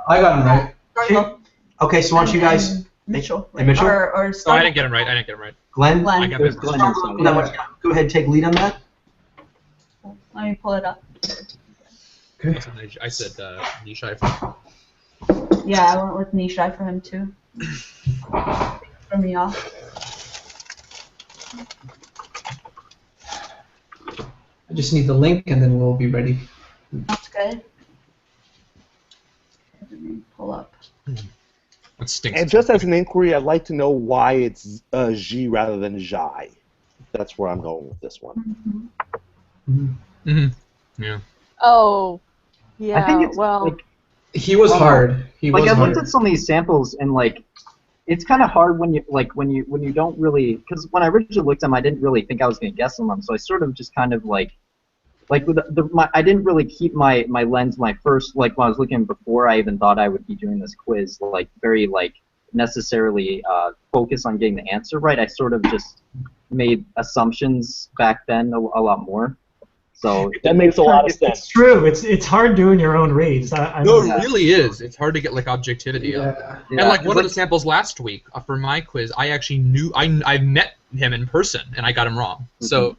H: I got him right.
A: Garlo
B: Okay, so why don't you guys,
A: Mitchell.
B: And Mitchell?
A: Or
G: Oh, I
A: Stark.
G: didn't get him right. I didn't get him right.
B: Glenn?
A: Glenn.
G: I got
D: There's
G: it.
D: Glenn also.
B: Now, why don't you go ahead and take lead on that.
A: Let me pull it up.
H: Okay.
G: I said Nijai for
A: Yeah, I went with Nishai for him too. Throw me off.
H: I just need the link and then we'll be ready.
A: That's good. Let me pull up.
G: That stinks.
E: And just as an inquiry, I'd like to know why it's G rather than Jai. That's where I'm going with this one.
G: Mm-hmm. Yeah.
F: Oh. Yeah.
D: I think it's
F: well.
D: like
H: He was hard. He was
D: I
H: hard.
D: looked at some of these samples and like it's kind of hard when you don't really because when I originally looked at them I didn't really think I was gonna guess on them, so I sort of just kind of like with I didn't really keep my lens my first like when I was looking before I even thought I would be doing this quiz like very like necessarily focus on getting the answer right. I sort of just made assumptions back then a lot more. So
E: That makes a lot of
C: It's
E: sense.
C: true. It's hard doing your own reads.
G: No, it really is. It's hard to get like objectivity.
H: Yeah.
G: And like one of the samples last week for my quiz, I actually knew I met him in person and I got him wrong. So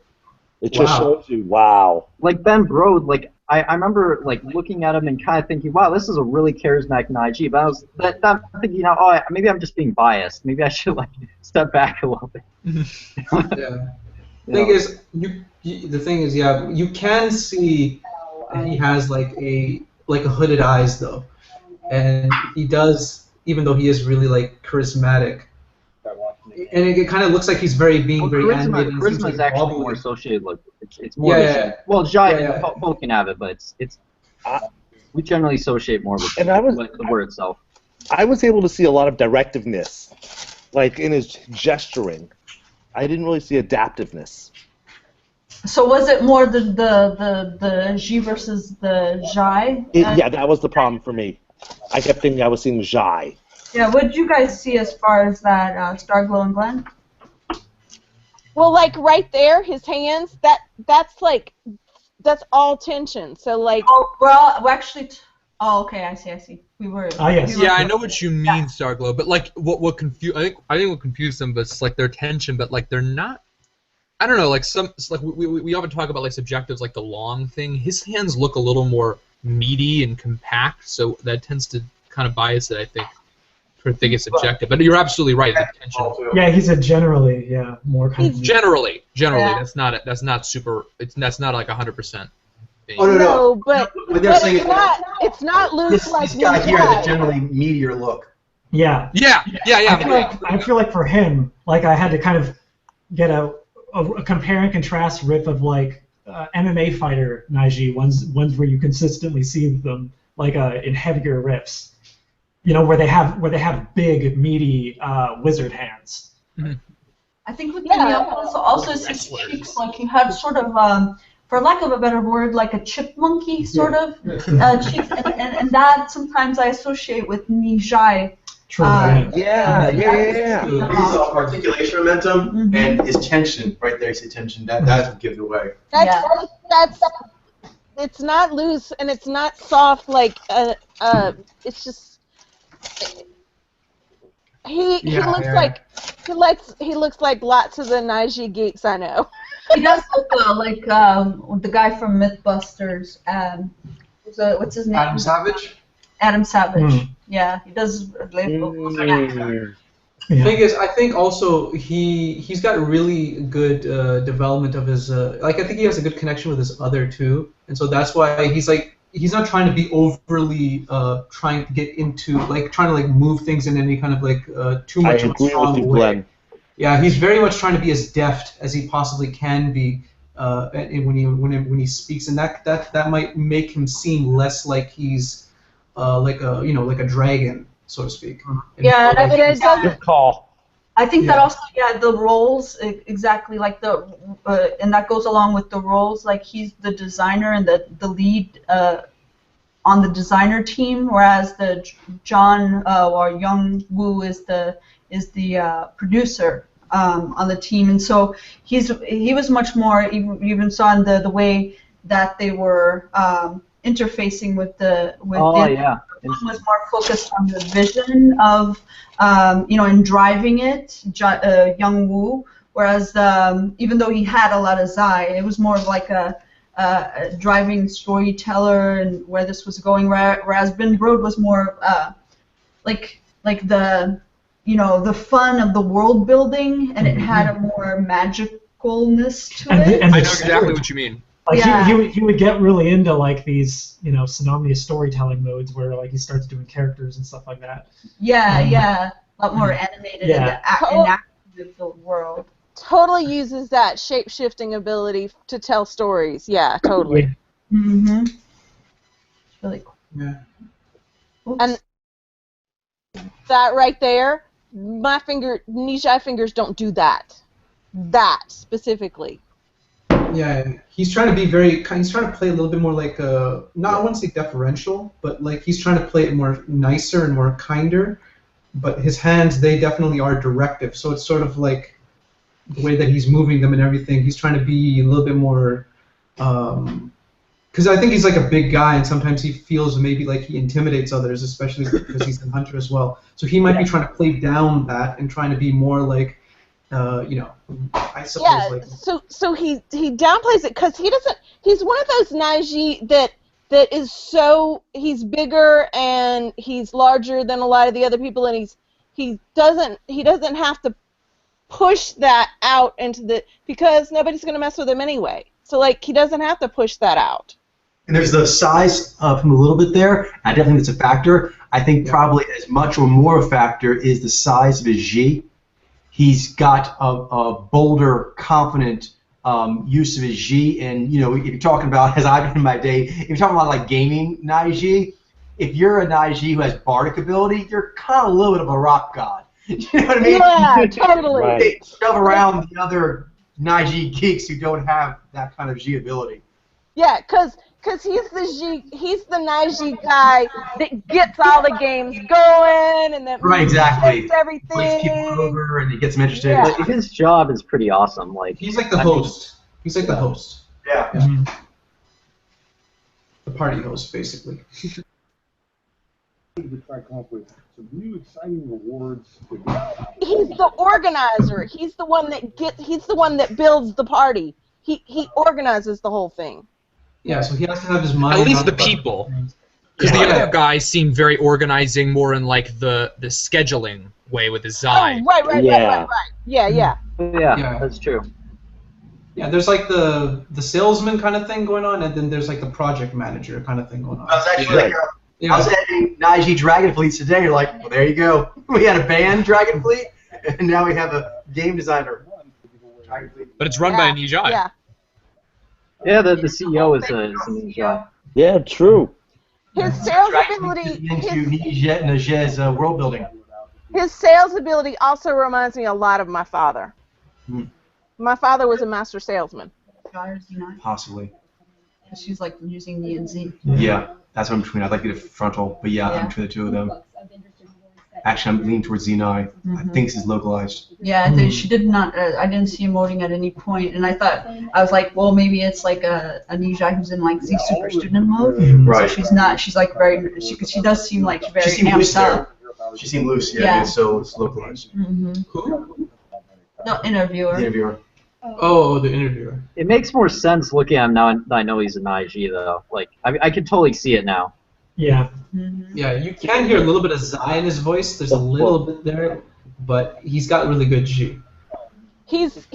E: It just
H: Wow.
E: shows you, wow.
D: like Ben Brode, like I remember like looking at him and kind of thinking, wow, this is a really charismatic Naiji. But I'm thinking, maybe I'm just being biased. Maybe I should like step back a little bit.
I: Yeah. The thing is, yeah, you can see that he has like a hooded eyes though, and he does, even though he is really like charismatic. And it kind of looks like he's very animated.
D: Charisma is actually more associated with it's more. Well, Jai both can have it, but it's we generally associate more with the word itself.
E: I was able to see a lot of directiveness, like in his gesturing. I didn't really see adaptiveness.
A: So was it more the Ji versus the Jai?
E: Yeah, that was the problem for me. I kept thinking I was seeing Jai.
A: Yeah, what did you guys see as far as that Starglow and Glenn?
F: Well, like right there, his hands, that's all tension. So like.
A: Oh, well, actually. Oh, okay, I see. We were.
C: Ah, yes.
G: Yeah, I know what you mean, Starglow. But like, what confuse? I think what confused them, but it's like their tension, but like they're not. I don't know, like we often talk about like subjectives, like the long thing. His hands look a little more meaty and compact, so that tends to kind of bias it, I think. I think it's subjective, but you're absolutely right. The tension.
C: Yeah, he said generally, more kind of.
G: Generally, that's not super. That's not like 100%.
B: Oh no,
F: but it's not loose like
B: this guy here has a generally meteor look.
C: Yeah.
G: Yeah.
C: I feel like for him, like I had to kind of get a compare and contrast riff of like MMA fighter Naiji, ones where you consistently see them like in heavier riffs. You know, where they have big, meaty wizard hands.
G: Mm-hmm.
A: I think with also his cheeks, like he had sort of, for lack of a better word, like a chipmunky sort of cheeks, and that sometimes I associate with Nijai.
C: True.
E: Yeah.
B: His articulation momentum and his tension right there. His tension that would give it away.
F: That's it's not loose and it's not soft like it's just. He looks like lots of the Naiji geeks I know.
A: He does look like the guy from MythBusters. What's his name?
I: Adam Savage.
A: Adam Savage. Yeah, he does.
I: The thing is, I think also he's got really good development of his I think he has a good connection with his other too, and so that's why he's not trying to be overly trying to get into trying to move things in any kind of too much of a strong way. Glenn. Yeah, he's very much trying to be as deft as he possibly can be when he speaks, and that might make him seem less like he's like a dragon, so to speak.
A: Yeah, but it does.
E: Good call.
A: I think that also, the roles exactly like and that goes along with the roles. Like he's the designer and the lead on the designer team, whereas the John or Young Woo is the producer on the team, and so he was much more. You even saw in the way that they were interfacing with One was more focused on the vision of, and driving it, Young Woo, whereas even though he had a lot of Zai, it was more of like a driving storyteller and where this was going, whereas Ben Brode was more like the fun of the world building, and it had a more magicalness to it.
G: I know exactly what you mean.
C: Like he would get really into like these synonymous storytelling modes where like he starts doing characters and stuff like that.
A: A lot more animated and active the world.
F: Totally uses that shape-shifting ability to tell stories. Yeah, totally.
A: Mm-hmm. Really cool.
I: Yeah.
A: Oops.
F: And that right there, Nijai fingers don't do that. That specifically.
I: Yeah, he's trying to be he's trying to play a little bit more like I wouldn't say deferential, but like he's trying to play it more nicer and more kinder. But his hands, they definitely are directive. So it's sort of like the way that he's moving them and everything. He's trying to be a little bit more, because I think he's like a big guy, and sometimes he feels maybe like he intimidates others, especially because he's a hunter as well. So he might be trying to play down that and trying to be more like. I suppose.
F: Yeah. So he downplays it because he's one of those Naiji that is so, he's bigger and he's larger than a lot of the other people, and he doesn't have to push that out into the, because nobody's going to mess with him anyway. So like he doesn't have to push that out.
B: And there's the size of him a little bit there. I definitely think it's a factor. I think probably as much or more a factor is the size of his G. He's got a bolder, confident use of his G, and you know, if you're talking about, as I've been in my day, if you're talking about like gaming Naiji, if you're a Naiji who has bardic ability, you're kind of a little bit of a rock god. You know what I mean?
F: Yeah, totally.
E: Right.
B: Shove around the other Naiji geeks who don't have that kind of G ability.
F: Yeah, because he's the Naiji guy that gets all the games going and that
B: exactly.
F: makes everything.
B: Puts people over and he gets them interested.
F: Yeah.
D: But his job is pretty awesome. Like
I: He's like the host. He's like the host.
B: Yeah.
I: The party host, basically.
J: To try to come up with some new exciting rewards.
F: He's the organizer. He's the one that builds the party. He organizes the whole thing.
I: Yeah, so he has to have his mind.
G: At least
I: on
G: the people. Because the other guy seemed very organizing, more in like the scheduling way with his Zai.
F: Oh, right. Yeah.
D: yeah,
I: Yeah.
D: that's true.
I: Yeah, there's like the salesman kind of thing going on, and then there's like the project manager kind of thing going on.
B: I was actually like, I was editing Naiji Dragon Fleets today. You're like, well, there you go. We had a band Dragon Fleet, and now we have a game designer.
G: But it's run by a Nijai.
F: Yeah.
D: Yeah, the CEO is a Ninja.
E: Yeah, true.
F: His sales
B: Dragon
F: ability.
B: Fleet into Najet's world building.
F: His sales ability also reminds me a lot of my father. My father was a master salesman.
B: Possibly.
A: She's like using the and Z.
B: Yeah, that's what I'm between. I'd like to get a frontal, but yeah, I'm between the two of them. Actually, I'm leaning towards Zenai. I think this is localized.
A: Yeah, she did not. I didn't see emoting at any point, and I was like, well, maybe it's like a Nijai who's in like Z super student mode.
B: Right.
A: So she's not. She's like very. She does seem like very amped up.
B: She seemed loose, yeah. So it's localized.
I: Who?
A: No, interviewer.
B: The interviewer.
I: Oh, the interviewer.
D: It makes more sense looking at him now that I know he's a Naiji, though. Like, I can totally see it now.
C: Yeah.
I: Yeah, you can hear a little bit of Zai in his voice. There's a little bit there, but he's got really good G.
F: He's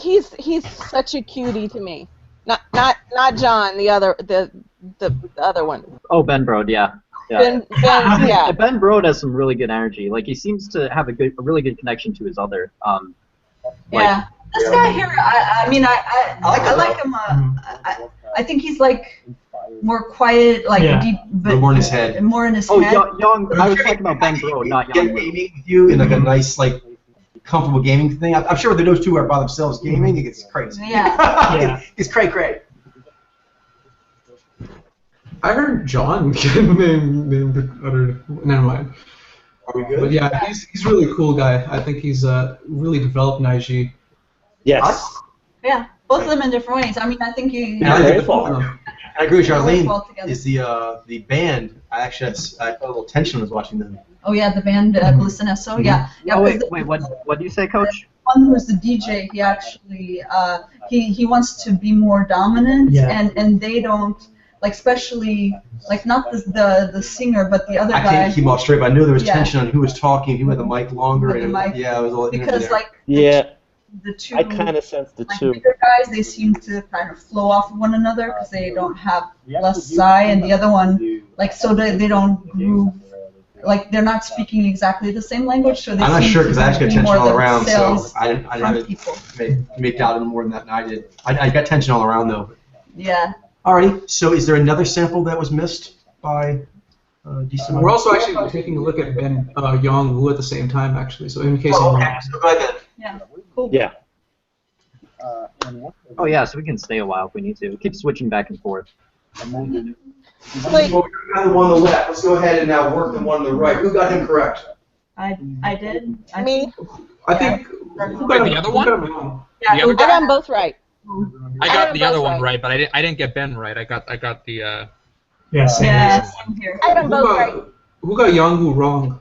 F: such a cutie to me. Not John, the other one.
D: Oh, Ben Brode, yeah.
F: Ben, yeah.
D: Ben Brode has some really good energy. Like, he seems to have a really good connection to his other.
A: Yeah. This guy here, I mean, I like him. I think he's like more quiet, like deep, but
B: more in his head.
A: More in his
D: head. Young. I was talking about Ben Brode, not Young.
B: Gaming with you in like a nice, like, comfortable gaming thing. I'm sure that those two are by themselves gaming. It gets crazy.
A: Yeah.
B: It's cray.
I: I heard John named other. Never mind.
B: Are we good?
I: But yeah, he's really a cool guy. I think he's really developed Naiji.
E: Yes.
A: Yeah, both of them in different ways. I mean, I think you.
B: I agree with Charlene. Is the band? I actually had a little tension when I was watching them.
A: Oh yeah, the band Glisten-Esso. Yeah.
D: Oh wait, what do you say, Coach?
A: One who's the DJ, he actually he wants to be more dominant, and they don't. Like, especially, like, not the singer, but the other guy.
B: I can't keep them all straight, but I knew there was tension on who was talking, who had the mic longer.
A: It was
B: a little
A: because, like, the two,
E: I kind of sense the two.
A: bigger guys, they seem to kind of flow off of one another because they don't have less Zai, and the other one, like, so they don't groove. Like, they're not speaking exactly the same language, so they
B: I'm not sure because I actually got tension all around, so I didn't have it make out any more than that, and I did. I got tension all around, though.
A: Yeah.
B: Alrighty, so is there another sample that was missed by DC?
I: We're also actually taking a look at Ben Yong Wu at the same time, actually. So in case.
B: So go ahead then.
A: Yeah. Cool.
E: Yeah.
D: Oh yeah, so we can stay a while if we need to. Keep switching back and forth.
B: Well, we got the one on the left. Let's go ahead and now work the one on the right. Who got him correct?
A: I did.
F: Me.
I: I think.
G: Wait, the other one?
A: Yeah,
G: the other
F: I got them both right.
G: I got the other one right, but I didn't get Ben right. I got the.
C: Yeah, same
A: here.
F: I got them both right.
I: Who got Yang Wu wrong?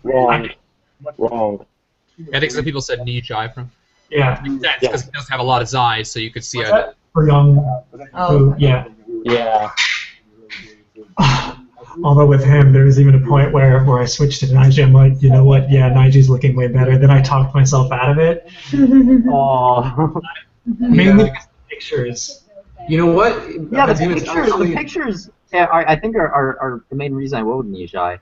E: Wrong.
G: I think some people said Nijai from.
C: Yeah.
G: Because he doesn't have a lot of Zai, so you could see it.
C: for Young.
A: Oh.
C: Yeah.
E: Yeah.
C: Although with him, there was even a point where I switched to Naiji. I'm like, you know what? Yeah, Naiji's looking way better. Then I talked myself out of it.
D: Oh.
C: Mainly because of the pictures.
I: You know what?
D: Yeah, the
I: Hazima's
D: pictures.
I: actually-
D: The pictures. I think are the main reason I went with Nijai.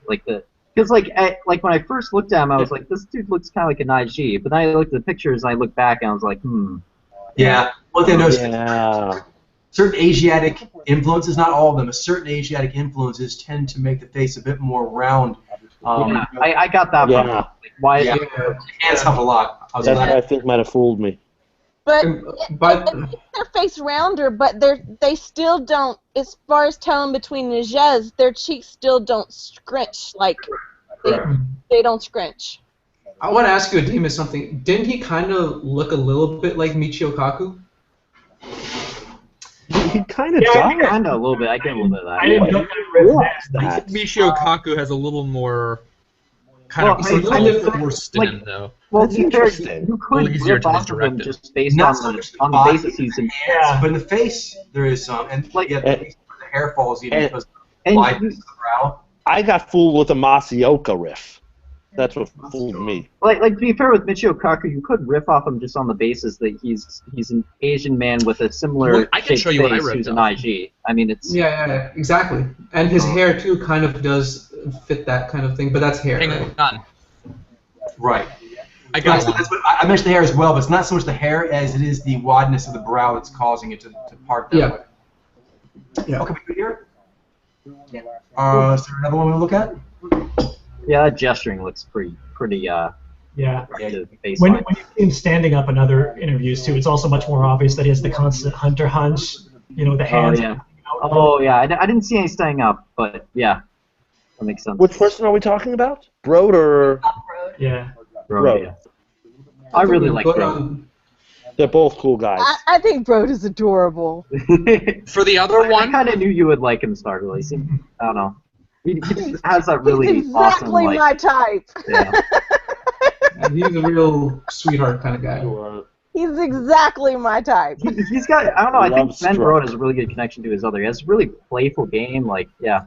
D: Because like when I first looked at him, I was like, this dude looks kind of like a Naiji. But then I looked at the pictures and I looked back and I was like,
B: Yeah. One thing I noticed,
E: Yeah.
B: certain Asiatic influences, not all of them, but certain Asiatic influences tend to make the face a bit more round.
D: yeah, I got that.
E: Yeah.
D: From like, why?
B: Yeah. Hands help a lot.
E: That's what I think might have fooled me.
F: But
I: But
F: it makes their face rounder, but they still don't, as far as telling between Nijez, their cheeks still don't scrunch like they don't scrunch.
I: I want to ask you, Adema, something. Didn't he kind of look a little bit like Michio Kaku?
E: He kind of
C: Yeah,
E: does.
D: Kind of a little bit. I get a little bit of that.
C: I didn't know
E: That.
G: Michio Kaku has a little more kind of
D: Well,
G: he's a
D: I
G: little
D: mean,
G: forced
D: like-
G: in though.
D: Well,
E: That's
D: to be fair,
E: interesting.
D: you
G: Well,
D: could
G: easier
D: rip
G: to
D: off of him
G: misdirect it.
D: just based
B: Not
D: on
B: so much the
D: the
B: body,
D: basis he's in.
C: Yeah.
B: But in the face, there is some. And
D: Like-
B: yeah, the hair falls even because of the
D: And
B: wideness of the brow.
E: I got fooled with the Masioka riff. That's what fooled me.
D: like to be fair with Michio Kaku, you could riff off him just on the basis that he's an Asian man with a similar
G: Look, I can
D: shaped
G: show you what I
D: face
G: ripped
D: who's an
G: off.
D: IG. I mean, it's
I: Yeah, exactly. And his hair too kind of does fit that kind of thing, but that's hair.
G: Hang
I: Right?
G: on.
B: Right.
G: I got one.
B: That's what, I mentioned the hair as well, but it's not so much the hair as it is the wideness of the brow that's causing it to part that
I: Yeah.
B: way.
I: Yeah.
B: Okay, we good here? Is there another one we look at?
D: yeah, that gesturing looks pretty
C: Yeah.
D: to the face
C: When
D: line.
C: you see him standing up in other interviews too, it's also much more obvious that he has the constant hunter hunch. You know, the hands.
D: yeah. Oh yeah, I didn't see any staying up, but yeah, that makes sense.
E: Which person are we talking about? Broad or
C: Yeah.
D: Bro,
E: Bro.
D: yeah. I really like
I: But,
D: Bro.
E: they're both cool guys.
F: I think Brode is adorable.
G: For the other
D: I
G: one,
D: kind of knew you would like him, Stargirl. He seemed, I don't know. He has that really
F: He's exactly
D: awesome, like,
F: my type.
D: yeah.
I: he's a real sweetheart kind of guy.
F: He's exactly my type.
D: He's got, I don't know, I think
E: Love
D: Ben
E: struck.
D: Brode has a really good connection to his other. He has a really playful game, like, yeah.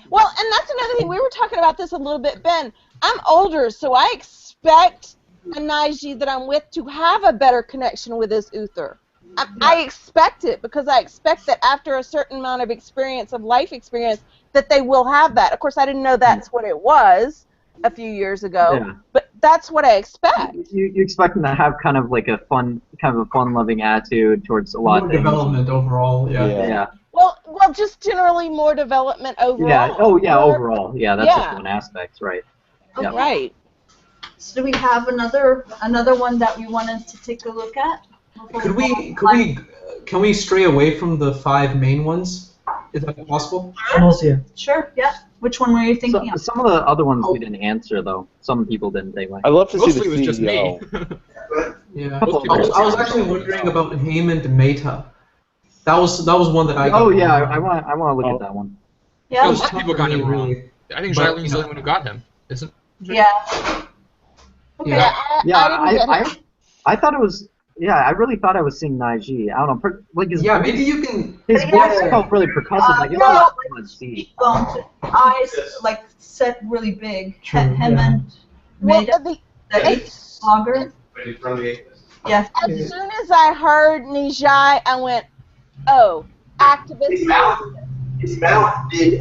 F: Well, and that's another thing. We were talking about this a little bit, Ben. I'm older, so I expect a Naiji that I'm with to have a better connection with his Uther. I expect it because I expect that after a certain amount of experience, of life experience, that they will have that. Of course, I didn't know that's what it was a few years ago,
D: Yeah.
F: but that's what I expect.
D: You expect him to have kind of like a fun-loving attitude towards a lot
I: More
D: of things.
I: development overall, yeah.
E: Yeah.
D: Yeah.
F: Well, just generally more development overall.
D: Yeah. Oh, yeah.
F: More-
D: Overall, yeah. That's
F: Yeah.
D: just one aspect, right? Yeah.
F: Right.
A: So do we have another one that we wanted to take a look at?
I: Can we stray away from the 5 main ones? Is that possible?
A: Sure, yeah. Which one were you thinking of?
D: Some of the other ones we didn't answer though. Some people didn't. They went.
E: I'd love to see
G: mostly
E: the
G: it was just me.
E: CEO.
I: Yeah.
D: Couple
I: I
D: of
I: was actually wondering about Heyman and Meta. That was one that I got.
D: Oh yeah, I want to look at that one.
A: Yeah.
G: A lot of people got him wrong.
I: Really.
G: I think
I: But,
G: Xiaoling's the only one who got him, isn't?
A: Yeah. Okay.
I: Yeah.
D: Yeah,
F: I didn't get it.
D: I thought it was. Yeah, I really thought I was seeing Naiji. I don't know, like his
I: Yeah, maybe you can.
D: his
A: Yeah.
D: voice felt really percussive. Like it
A: No,
D: was let's see.
A: Cheekbones, eyes like set really big.
C: True,
A: Him
C: yeah.
A: and
F: Well,
A: Maida, the eighth blogger. Yeah.
F: as soon as I heard Nijai, I went, oh, activist.
B: His mouth did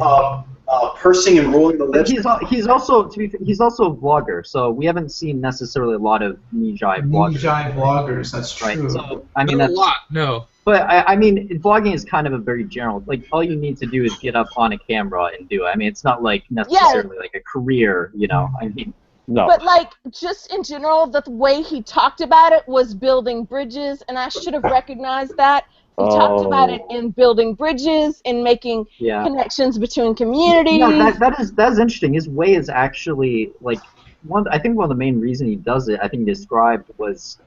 B: pursing and rolling the
D: But
B: lips.
D: he's also he's also a vlogger, so we haven't seen necessarily a lot of Nijai vloggers.
I: Nijai vloggers, that's
D: Right.
I: true.
D: So I mean
G: Not a
D: that's.
G: lot, no.
D: But I mean, vlogging is kind of a very general. Like all you need to do is get up on a camera and do it. I mean, it's not like necessarily like a career, you know. I mean,
E: No.
F: But like, just in general, the way he talked about it was building bridges, and I should have recognized that. He talked about it in building bridges, in making
D: yeah.
F: connections between communities.
D: No, that is interesting. His way is actually like I think one of the main reasons he does it, I think he described was,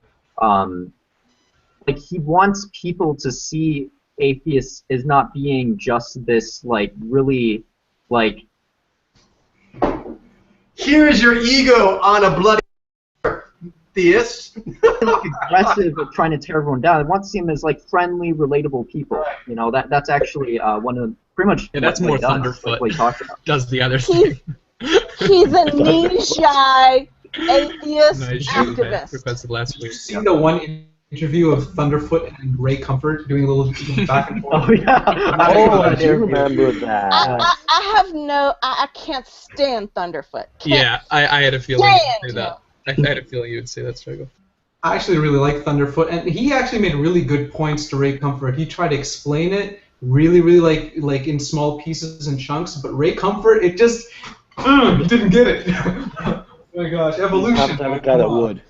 D: like he wants people to see atheists as not being just this like really like.
B: Here's your ego on a bloody. theists.
D: like aggressive of trying to tear everyone down. It wants to seem as like friendly, relatable people. You know, that's actually one of the, pretty much.
G: Yeah, that's
D: what
G: more
D: he does,
G: Thunderfoot.
D: like what he talks about.
G: Does the other thing.
F: He's a knee-shy atheist
G: Nice
F: activist.
G: requested last
I: Did you
G: week.
I: see the one interview of Thunderfoot and Ray Comfort doing a little back and forth?
D: Oh yeah.
E: Oh, I do remember that.
F: I have no. I can't stand Thunderfoot.
G: Yeah, I had a feeling
F: Stand
G: you'd say that. I had a feeling you would say that, Struggle.
I: I actually really like Thunderfoot, and he actually made really good points to Ray Comfort. He tried to explain it really, really like in small pieces and chunks, but Ray Comfort, it just didn't get it. Oh my gosh, evolution.
E: You have to have a guy that would.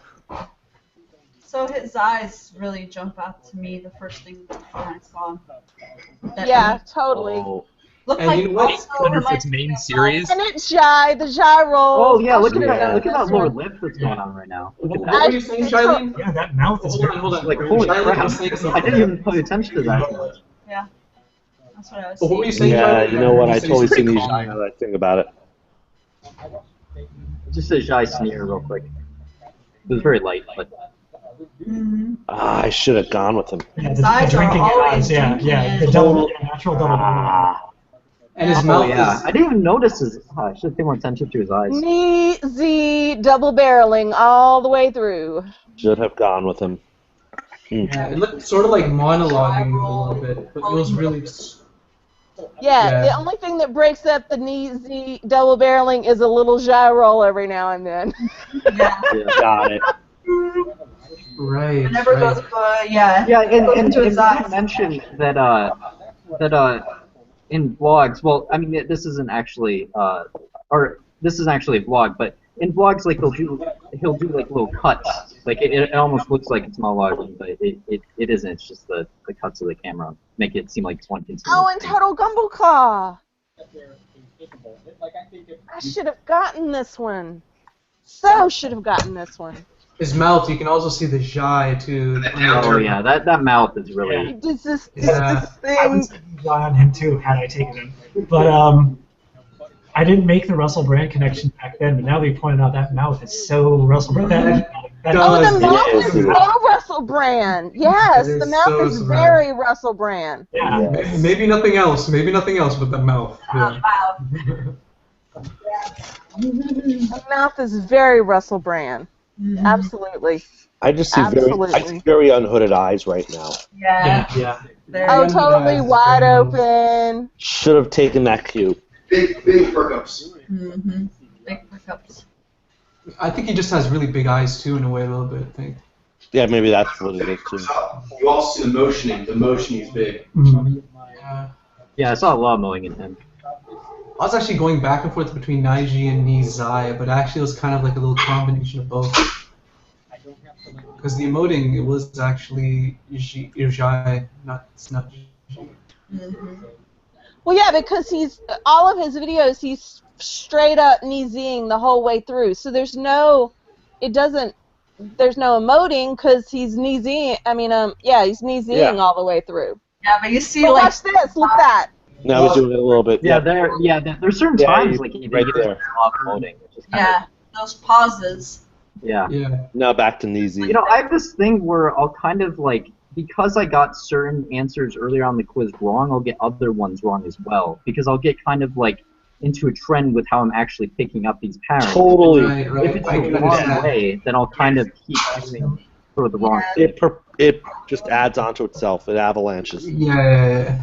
A: So his eyes really jump out to me the first thing when I saw him.
F: Yeah, totally.
E: Oh.
A: Look
I: And
A: like
I: you know what?
A: also
G: Thunderfoot's
A: reminds me
G: main
A: of,
G: series.
F: And it's shy, the gyro.
D: Oh yeah, look at
E: Yeah.
D: that! Look at that
F: That's
D: lower
F: right.
D: lip that's going on right now. Look at
I: What
D: that.
I: were you saying, Charlene?
C: Yeah, that mouth is
I: Hold on.
D: Like holy
I: Charlene
D: crap!
I: was saying something.
D: I didn't even pay attention to that.
A: Yeah, that's what I was
I: What were you
A: saying.
I: saying,
E: Yeah,
I: Charlene?
E: you know what? I
I: You said
E: totally
I: he's
E: see
I: pretty
E: these
I: calm.
E: now that I think about it.
D: Just a shy sneer real quick. It was very light, but
A: Mm-hmm.
E: I should have gone with him.
C: Yeah,
A: His eyes are
C: drinking
A: always
C: eyes, yeah,
A: drinking
C: yeah, the
A: in.
C: double, natural double.
E: Ah,
I: And his
F: Yeah.
D: oh
I: mouth
D: yeah,
I: is.
D: I didn't even notice his. Oh, I should pay more attention to his eyes.
F: Knee Z double barreling all the way through.
E: should have gone with him.
I: Yeah, it looked sort of like monologuing a little bit, but it was really.
F: Yeah,
I: Yeah.
F: the only thing that breaks up the knee Z double barreling is a little gyro every now and then.
A: Yeah.
E: Yeah, got it.
I: Right.
A: It never
I: right.
A: goes, yeah.
F: Yeah,
A: it goes
F: and
A: into his
F: you
A: eyes.
D: mentioned that in vlogs, well, I mean this isn't actually or this isn't actually a vlog, but in vlogs like he'll do like little cuts, like it almost looks like it's monologuing, but it isn't. It's just the cuts of the camera make it seem like it's one continuous
F: Oh, and
D: thing.
F: Total Gumbo Claw! I should have gotten this one. So should have gotten this one.
I: His mouth, you can also see the shy too.
D: Oh yeah, that mouth is really.
F: This is
I: Yeah.
F: this
C: I would
F: thing.
C: rely on him too had I taken him, but I didn't make the Russell Brand connection back then. But now that you pointed out, that mouth is so Russell Brand.
F: Oh, the mouth
E: Yes,
F: is
E: it is.
F: so Russell Brand. Yes,
I: It
F: the
I: is
F: mouth
I: so
F: is
I: Brand.
F: very Russell Brand.
C: Yeah.
E: Yes.
I: Maybe nothing else. Maybe nothing else but the mouth. Yeah.
F: The mouth is very Russell Brand.
A: Mhm.
F: Absolutely.
E: I just see
F: Absolutely.
E: very unhooded eyes right now.
A: Yeah.
C: Yeah.
A: There
F: Oh,
A: you go.
F: totally wide open.
E: Should have taken that cue.
B: Big perk ups.
A: Mm-hmm. Big pickups.
I: I think he just has really big eyes too, in a way, a little bit. I think.
E: Yeah, maybe that's what it is too.
B: You also see the motioning. The motioning is big.
C: Mhm.
I: Yeah.
D: Yeah, I saw a lot of mowing in him.
I: I was actually going back and forth between Naiji and Nizai, but actually it was kind of like a little combination of both. Because the emoting, it was actually Irjai, not Ji.
A: Mm-hmm.
F: Well, yeah, because all of his videos, he's straight up kneeing the whole way through. So there's no emoting because he's kneeing. I mean, he's kneeing all the way through.
A: Yeah, but you see,
F: But
A: like,
F: watch this. Look at that.
E: Now we're doing it a little bit.
D: Yeah, there's certain
E: Yeah,
D: times like
E: right there.
D: a lot of emoting. Which is kind
A: yeah, those pauses.
D: Yeah.
I: Yeah.
E: Now back to Neezy.
D: You know, I have this thing where I'll kind of like, because I got certain answers earlier on the quiz wrong, I'll get other ones wrong as well. Because I'll get kind of like into a trend with how I'm actually picking up these patterns.
E: Totally.
I: Right, right.
D: If it's
I: I
D: the
I: can
D: wrong
I: understand.
D: way, then I'll kind of keep doing sort of the wrong thing.
E: It just adds onto itself. It avalanches.
I: Yeah.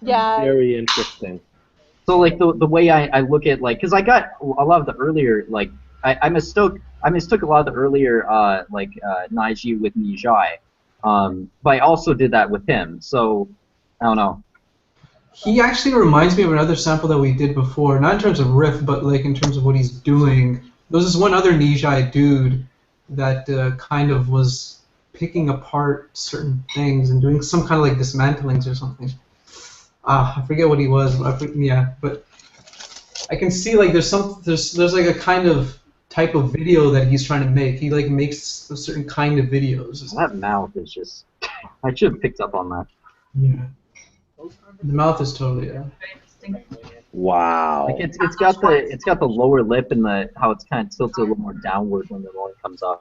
F: Yeah.
E: Very interesting.
D: So like the way I look at like, because I got a lot of the earlier like I mistook a lot of the earlier Naiji with Nijai, but I also did that with him. So I don't know.
I: He actually reminds me of another sample that we did before, not in terms of riff, but like in terms of what he's doing. There was this one other Nijai dude that kind of was picking apart certain things and doing some kind of like dismantlings or something. I forget what he was. But I can see like there's like a kind of type of video that he's trying to make. He like makes a certain kind of videos.
D: That mouth is just. I should have picked up on that.
C: Yeah.
I: The mouth is totally
A: Very interesting.
E: Wow.
D: Like it's got the lower lip and how it's kind of tilted a little more downward when the rolling comes off.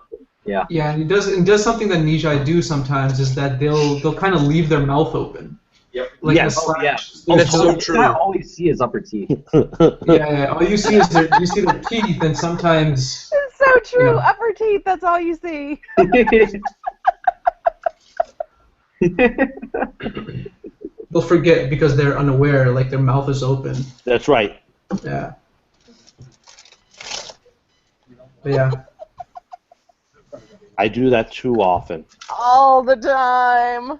D: Yeah.
I: Yeah, and it does something that Nijai do sometimes is that they'll kind of leave their mouth open.
B: Yep.
I: Like
E: Yes.
I: the
D: Oh, yeah.
G: That's so
D: That's
G: true.
D: not all you see is upper teeth.
I: Yeah. All you see is you see their teeth, and sometimes.
F: It's so true.
I: You know.
F: Upper teeth. That's all you see.
I: They'll forget because they're unaware, like their mouth is open.
E: That's right.
I: Yeah. But yeah.
E: I do that too often.
F: All the time.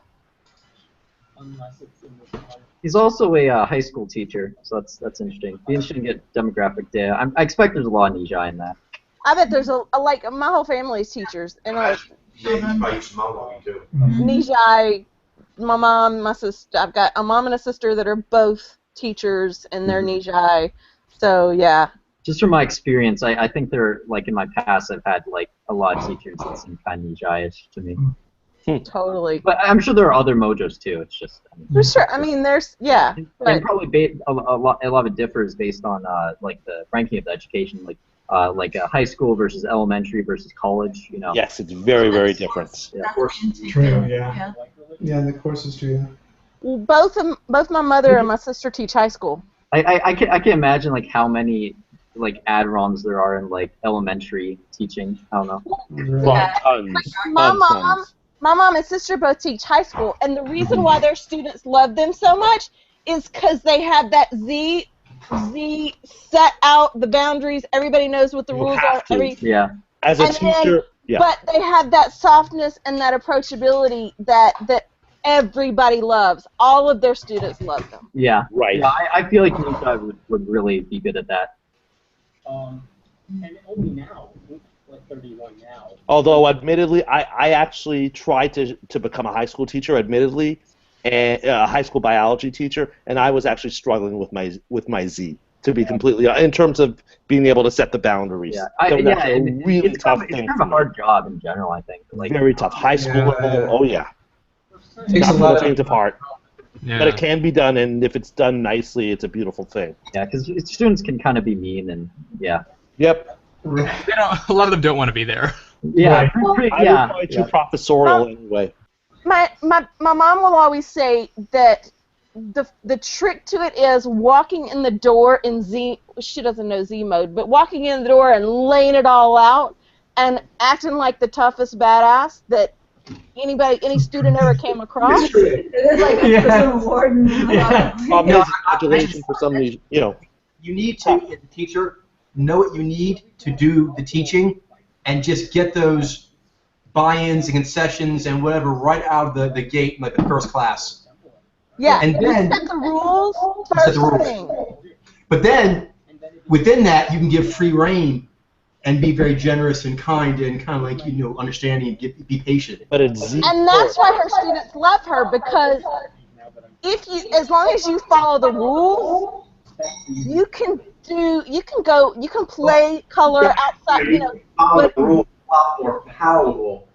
D: He's also a high school teacher, so that's interesting. Be interesting to get demographic data. I expect there's a lot of Nijai in that.
F: I bet there's like my whole family's teachers, and
B: Yeah, he's probably used to monologuing too.
F: Nijai, my mom, my sister. I've got a mom and a sister that are both teachers, and they're Nijai. So yeah.
D: Just from my experience, I think they're like in my past I've had like a lot of teachers that seem kind of Nijai-ish to me.
F: Totally.
D: But I'm sure there are other mojos too. It's just.
F: For sure. I mean, there's
D: And probably a lot of it differs based on like the ranking of the education, like high school versus elementary versus college. You know.
E: Yes, it's very, very different.
D: Yeah.
C: True. Yeah.
H: Yeah, and the courses too. Yeah.
F: Well, both my mother and my sister teach high school.
D: I can imagine like how many like ad-roms there are in like elementary teaching. I don't know.
E: Well, tons.
F: My mom and sister both teach high school, and the reason why their students love them so much is because they have that Z set out the boundaries. Everybody knows what the
E: You
F: rules
E: have
F: are.
E: to.
D: Yeah.
E: As a teacher, yeah.
F: But they have that softness and that approachability that everybody loves. All of their students love them.
D: Yeah.
E: Right.
D: Yeah, I feel like Nijai would really be good at that.
J: And only now, like 31 now.
E: Although, admittedly, I actually tried to become a high school teacher, admittedly, and a high school biology teacher, and I was actually struggling with my Z, to be completely in terms of being able to set the boundaries.
D: Yeah,
E: It's really tough
D: it's
E: thing.
D: kind of a hard job in general, I think. Like,
E: Very tough. High school level, oh yeah.
I: Takes
E: Not
I: a lot
E: for the
I: of
E: faint of heart.
G: Yeah.
E: But it can be done, and if it's done nicely, it's a beautiful thing.
D: yeah, because students can kind of be mean and yeah.
E: Yep.
G: They don't, a lot of them don't want to be there.
D: Yeah.
E: I was too professorial anyway.
F: My mom will always say that the trick to it is walking in the door in Z. She doesn't know Z mode, but walking in the door and laying it all out and acting like the toughest badass that any student ever came across.
A: It is like a prison warden.
E: Problem is, modulation for some reason,
B: You need to, as a teacher, know what you need to do the teaching, and just get those buy-ins and concessions and whatever right out of the gate, in like the first class.
F: Yeah,
B: And then
F: set the rules
B: set
F: first
B: the rules.
F: thing.
B: But then, within that, you can give free rein and be very generous and kind and kind of like understanding and be patient.
E: But it's Z.
F: And that's why her students love her, because as long as you follow the rules, you can play color outside.
B: Follow the rules a lot more palatable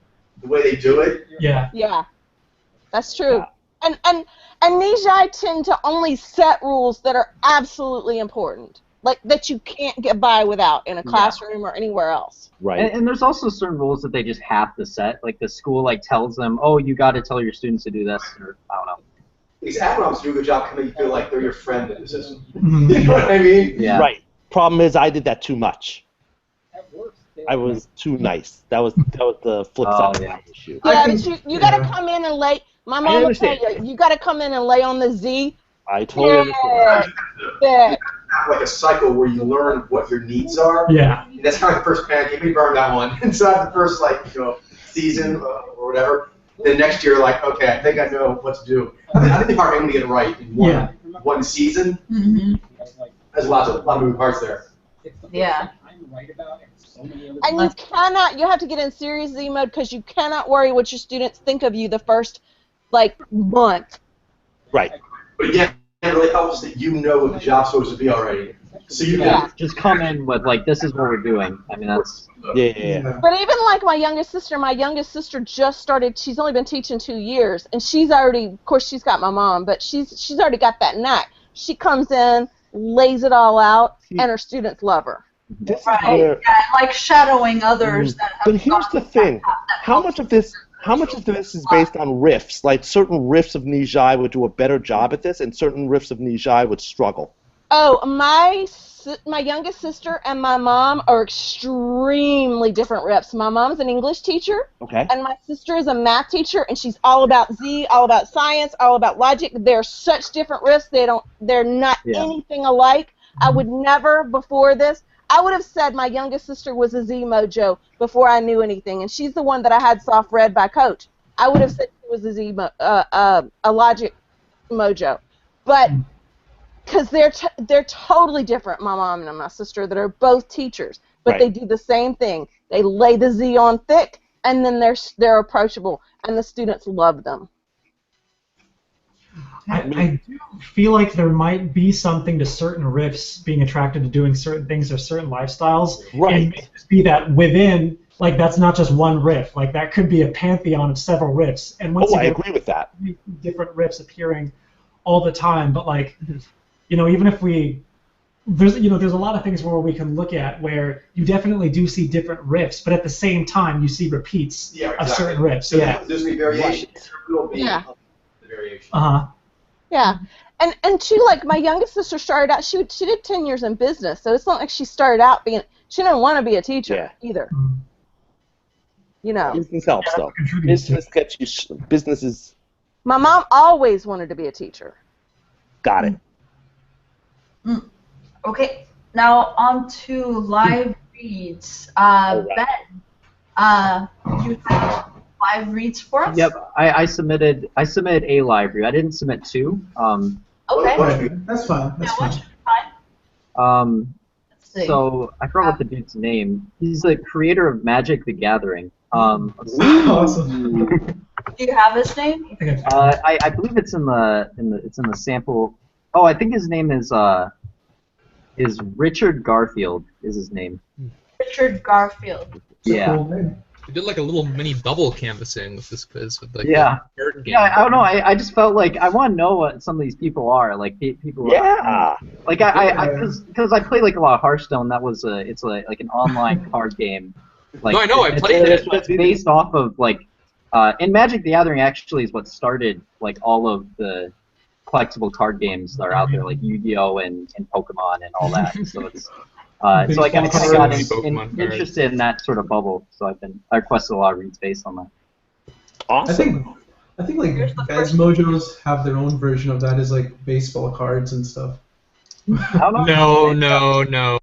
B: the way they do it.
C: Yeah.
F: Yeah, that's true. And Nijai tend to only set rules that are absolutely important, like that you can't get by without in a classroom or anywhere else.
E: Right.
D: And there's also certain rules that they just have to set. Like the school tells them, oh, you got to tell your students to do this, or I don't know.
B: These admirals do a good job coming. You feel like they're your friend in the system. You know what I mean?
D: Yeah.
E: Right. Problem is, I did that too much. I was too nice. That was the flip side of the issue.
F: Yeah, but you got to come in and lay. My mom will tell you got to come in and lay on the Z.
E: I totally understand.
F: Yeah.
B: Like a cycle where you learn what your needs are.
C: Yeah.
B: And that's kind of the first pancake. We burned that one. And so after the first season or whatever, then next year okay, I think I know what to do. I think the hard thing to get it right in one season.
A: Mm-hmm.
B: There's a lot of moving parts there.
A: Yeah.
F: And you have to get in serious Z mode because you cannot worry what your students think of you the first month.
E: Right.
B: But again, it really helps that you know what the job's supposed to be already. So you can
D: just come in with this is what we're doing. I mean that's
E: yeah.
F: But even my youngest sister just started. She's only been teaching 2 years, and she's already, of course, she's got my mom, but she's already got that knack. She comes in, lays it all out, and her students love her.
E: This is
A: Right.
E: where.
A: Yeah, like shadowing others. That have
E: But here's the thing: how much of this is based on riffs? Like certain riffs of Nijai would do a better job at this, and certain riffs of Nijai would struggle.
F: Oh, my youngest sister and my mom are extremely different riffs. My mom's an English teacher,
E: Okay.
F: and my sister is a math teacher, and she's all about Z, all about science, all about logic. They're such different riffs. They're not anything alike. I would never, before this, I would have said my youngest sister was a Z mojo before I knew anything, and she's the one that I had soft read by Coach. I would have said she was a logic mojo, but because they're totally different, my mom and my sister, that are both teachers, but they do the same thing. They lay the Z on thick, and then they're approachable, and the students love them.
C: I do feel like there might be something to certain riffs being attracted to doing certain things or certain lifestyles.
E: Right.
C: And it may just be that within, like, that's not just one riff. Like, that could be a pantheon of several riffs. And once
E: I agree with that.
C: Different riffs appearing all the time. But, like, you know, even if there's a lot of things where we can look at where you definitely do see different riffs, but at the same time you see repeats of certain riffs.
B: So there's going to be variations. There will be the variation.
F: Yeah, and she, like, my youngest sister started out. She did 10 years in business, so it's not like she started out being. She didn't want to be a teacher either. You know.
E: Business helps though. Business gets you. Business is.
F: My mom always wanted to be a teacher.
E: Got it.
A: Okay, now on to live reads. Ben, you have live reads for us?
D: Yep, I submitted a live read. I didn't submit two.
A: Okay.
H: That's fine. That's fine.
A: Let's see.
D: So I forgot what the dude's name. He's the creator of Magic: The Gathering.
H: Awesome.
A: Do you have his name?
D: I believe it's in the sample. Oh, I think his name is Richard Garfield. Is his name?
A: Richard Garfield.
D: Yeah.
H: Cool.
G: We did like a little mini bubble canvassing with this quiz with like
D: card game. Yeah, I don't know. I just felt like I want to know what some of these people are. Like people.
E: Yeah.
D: Like because I play like a lot of Hearthstone. That was it's like an online card game. Like,
G: no, I know. I played it.
D: It's based off of like, and Magic: The Gathering actually is what started like all of the collectible card games that are out there, like Yu-Gi-Oh and Pokemon and all that. So it's so I kind of got interested in that sort of bubble. So I requested a lot of reads based on that.
E: Awesome.
H: I think like guys mojos have their own version of that, is like baseball cards and stuff.
G: No.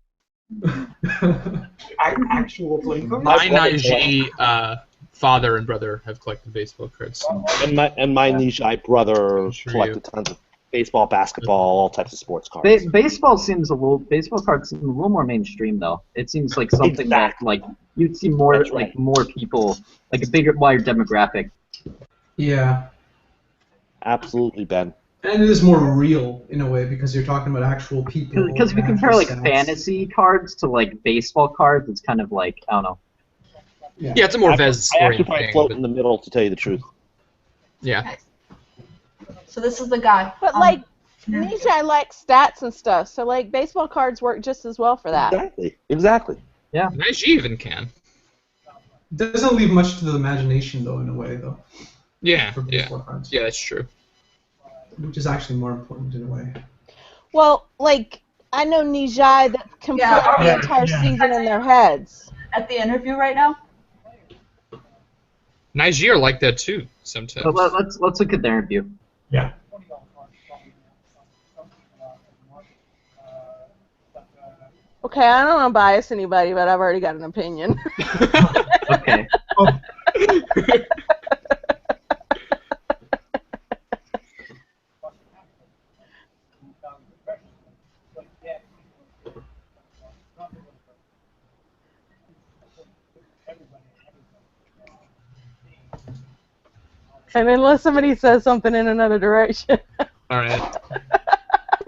C: Actual playing cards?
G: My Niji father and brother have collected baseball cards.
E: And my Nijai brother collected tons of baseball, basketball, all types of sports cards.
D: Baseball cards seem a little more mainstream though. It seems like something that like you'd see more more people, like a wider demographic.
H: Yeah.
E: Absolutely, Ben.
H: And it is more real in a way because you're talking about actual people.
D: Because if you compare like fantasy cards to like baseball cards, it's kind of like I don't know.
G: Yeah, it's a more Vez
E: I actually probably float in the middle, to tell you the truth.
G: Yeah.
A: So this is the guy.
F: But like Nijai likes stats and stuff, so like baseball cards work just as well for that.
E: Exactly.
D: Yeah.
G: Niji even can.
H: It doesn't leave much to the imagination though, in a way though.
G: Yeah.
H: For baseball cards.
G: Yeah, that's true.
H: Which is actually more important in a way.
F: Well, like I know Nijai that can play the entire season in their heads.
A: At the interview right now?
G: Niji are like that too sometimes.
D: So let's look at their interview.
C: Yeah.
F: Okay, I don't want to bias anybody, but I've already got an opinion.
D: Okay.
F: And unless somebody says something in another direction.
G: All right.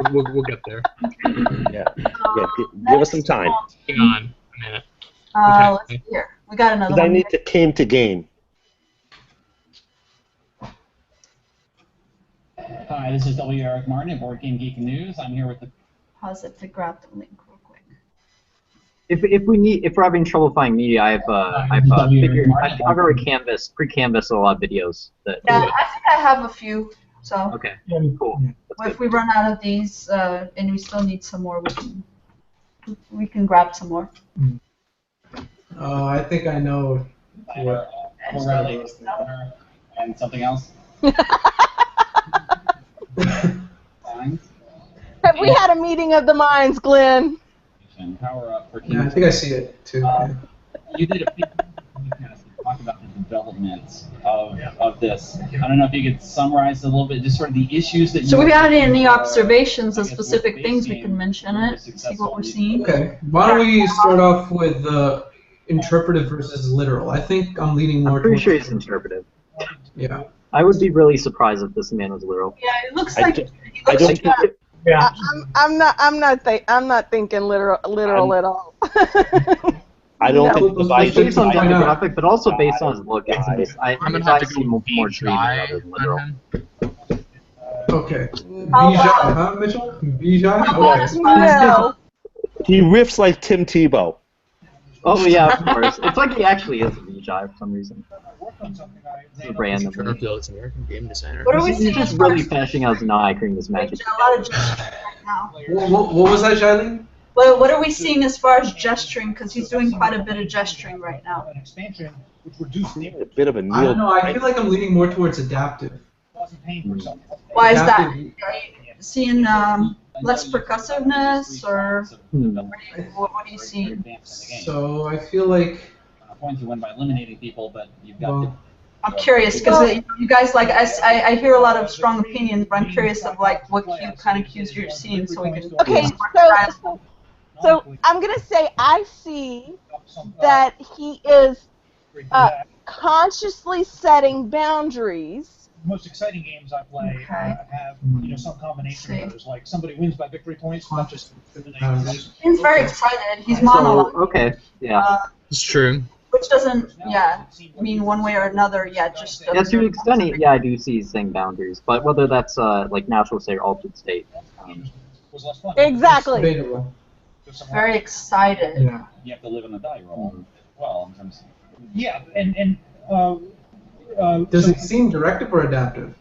G: We'll get there.
E: Yeah. Give us some time.
G: Hang on a minute.
A: Let's see here. We got another one.
E: I need to came to game.
K: Hi, this is W. Eric Martin at Board Game Geek News. I'm here with the.
A: Pause it to grab the link real quick.
D: If we're having trouble finding media, I've already pre-canvassed a lot of videos.
A: Yeah, I think I have a few. So
D: Okay,
C: Yeah,
D: cool.
A: well, if we run out of these and we still need some more, we can grab some more.
H: Oh, I think I know what.
K: O'Reilly, and something else.
F: Have we had a meeting of the minds, Glenn?
K: Power up for
H: Yeah, I think I see it too.
K: You did a podcast to talk about the development of this. I don't know if you could summarize a little bit, just sort of the issues that.
A: So, if we have any observations of specific things, we can mention it. See what we're seeing.
I: Okay. Why don't we start off with interpretive versus literal? I think I'm leaning more.
D: I'm pretty
I: towards
D: sure it's interpretive.
I: Yeah.
D: I would be really surprised if this man was literal.
A: Yeah, it looks like.
C: Yeah.
F: I'm not thinking literal at all.
E: I don't think the
D: It's based on
I: Why not?
D: demographic, but also based on his look. I'm
G: gonna have to go
D: more
G: with
D: dreamy
G: Bijai
D: rather than literal.
G: on him.
H: Okay. Bijai, huh, Mitchell? Bijai? Okay.
F: No.
E: he riffs like Tim Tebow.
D: Oh yeah, of course. It's like he actually is a Bijai for some reason. It's random.
G: Turner Field, American game designer.
A: What are we
D: He's
A: seeing?
D: just really finishing out his eye, creating this magic.
A: A lot of gesturing right now.
I: What was that, Shailene?
A: Well, what are we seeing as far as gesturing? Because he's doing quite a bit of gesturing right now.
J: An expansion which reduced the
E: A bit of a
I: I
E: Neil.
I: don't know. I feel like I'm leaning more towards adaptive.
J: wasn't paying for something.
A: Why is that? Are
I: Adaptive.
A: you seeing less percussiveness, or what do you see?
I: So I feel like.
K: Points you win by eliminating people, but you've got
I: Well,
A: I'm curious because you guys like I hear a lot of strong opinions, but I'm curious of like what kind of cues you're seeing, so we can.
F: Okay, so I'm gonna say I see that he is consciously setting boundaries.
J: Most exciting games I play
A: Okay.
J: have some combination of those, like somebody wins by victory points, not just eliminating.
A: He's very excited. He's
D: So
A: monologuing,
D: okay, yeah.
G: It's true.
A: which doesn't mean one way or another. Yeah, just.
D: Yeah, to an extent, yeah, I do see setting boundaries, but whether that's like natural state or altered state.
J: Was less fun.
F: Exactly.
I: Debatable.
A: Very excited.
I: Yeah.
K: You have to live in the die roll as well. In terms
J: Yeah, and
H: Does it seem directive or adaptive?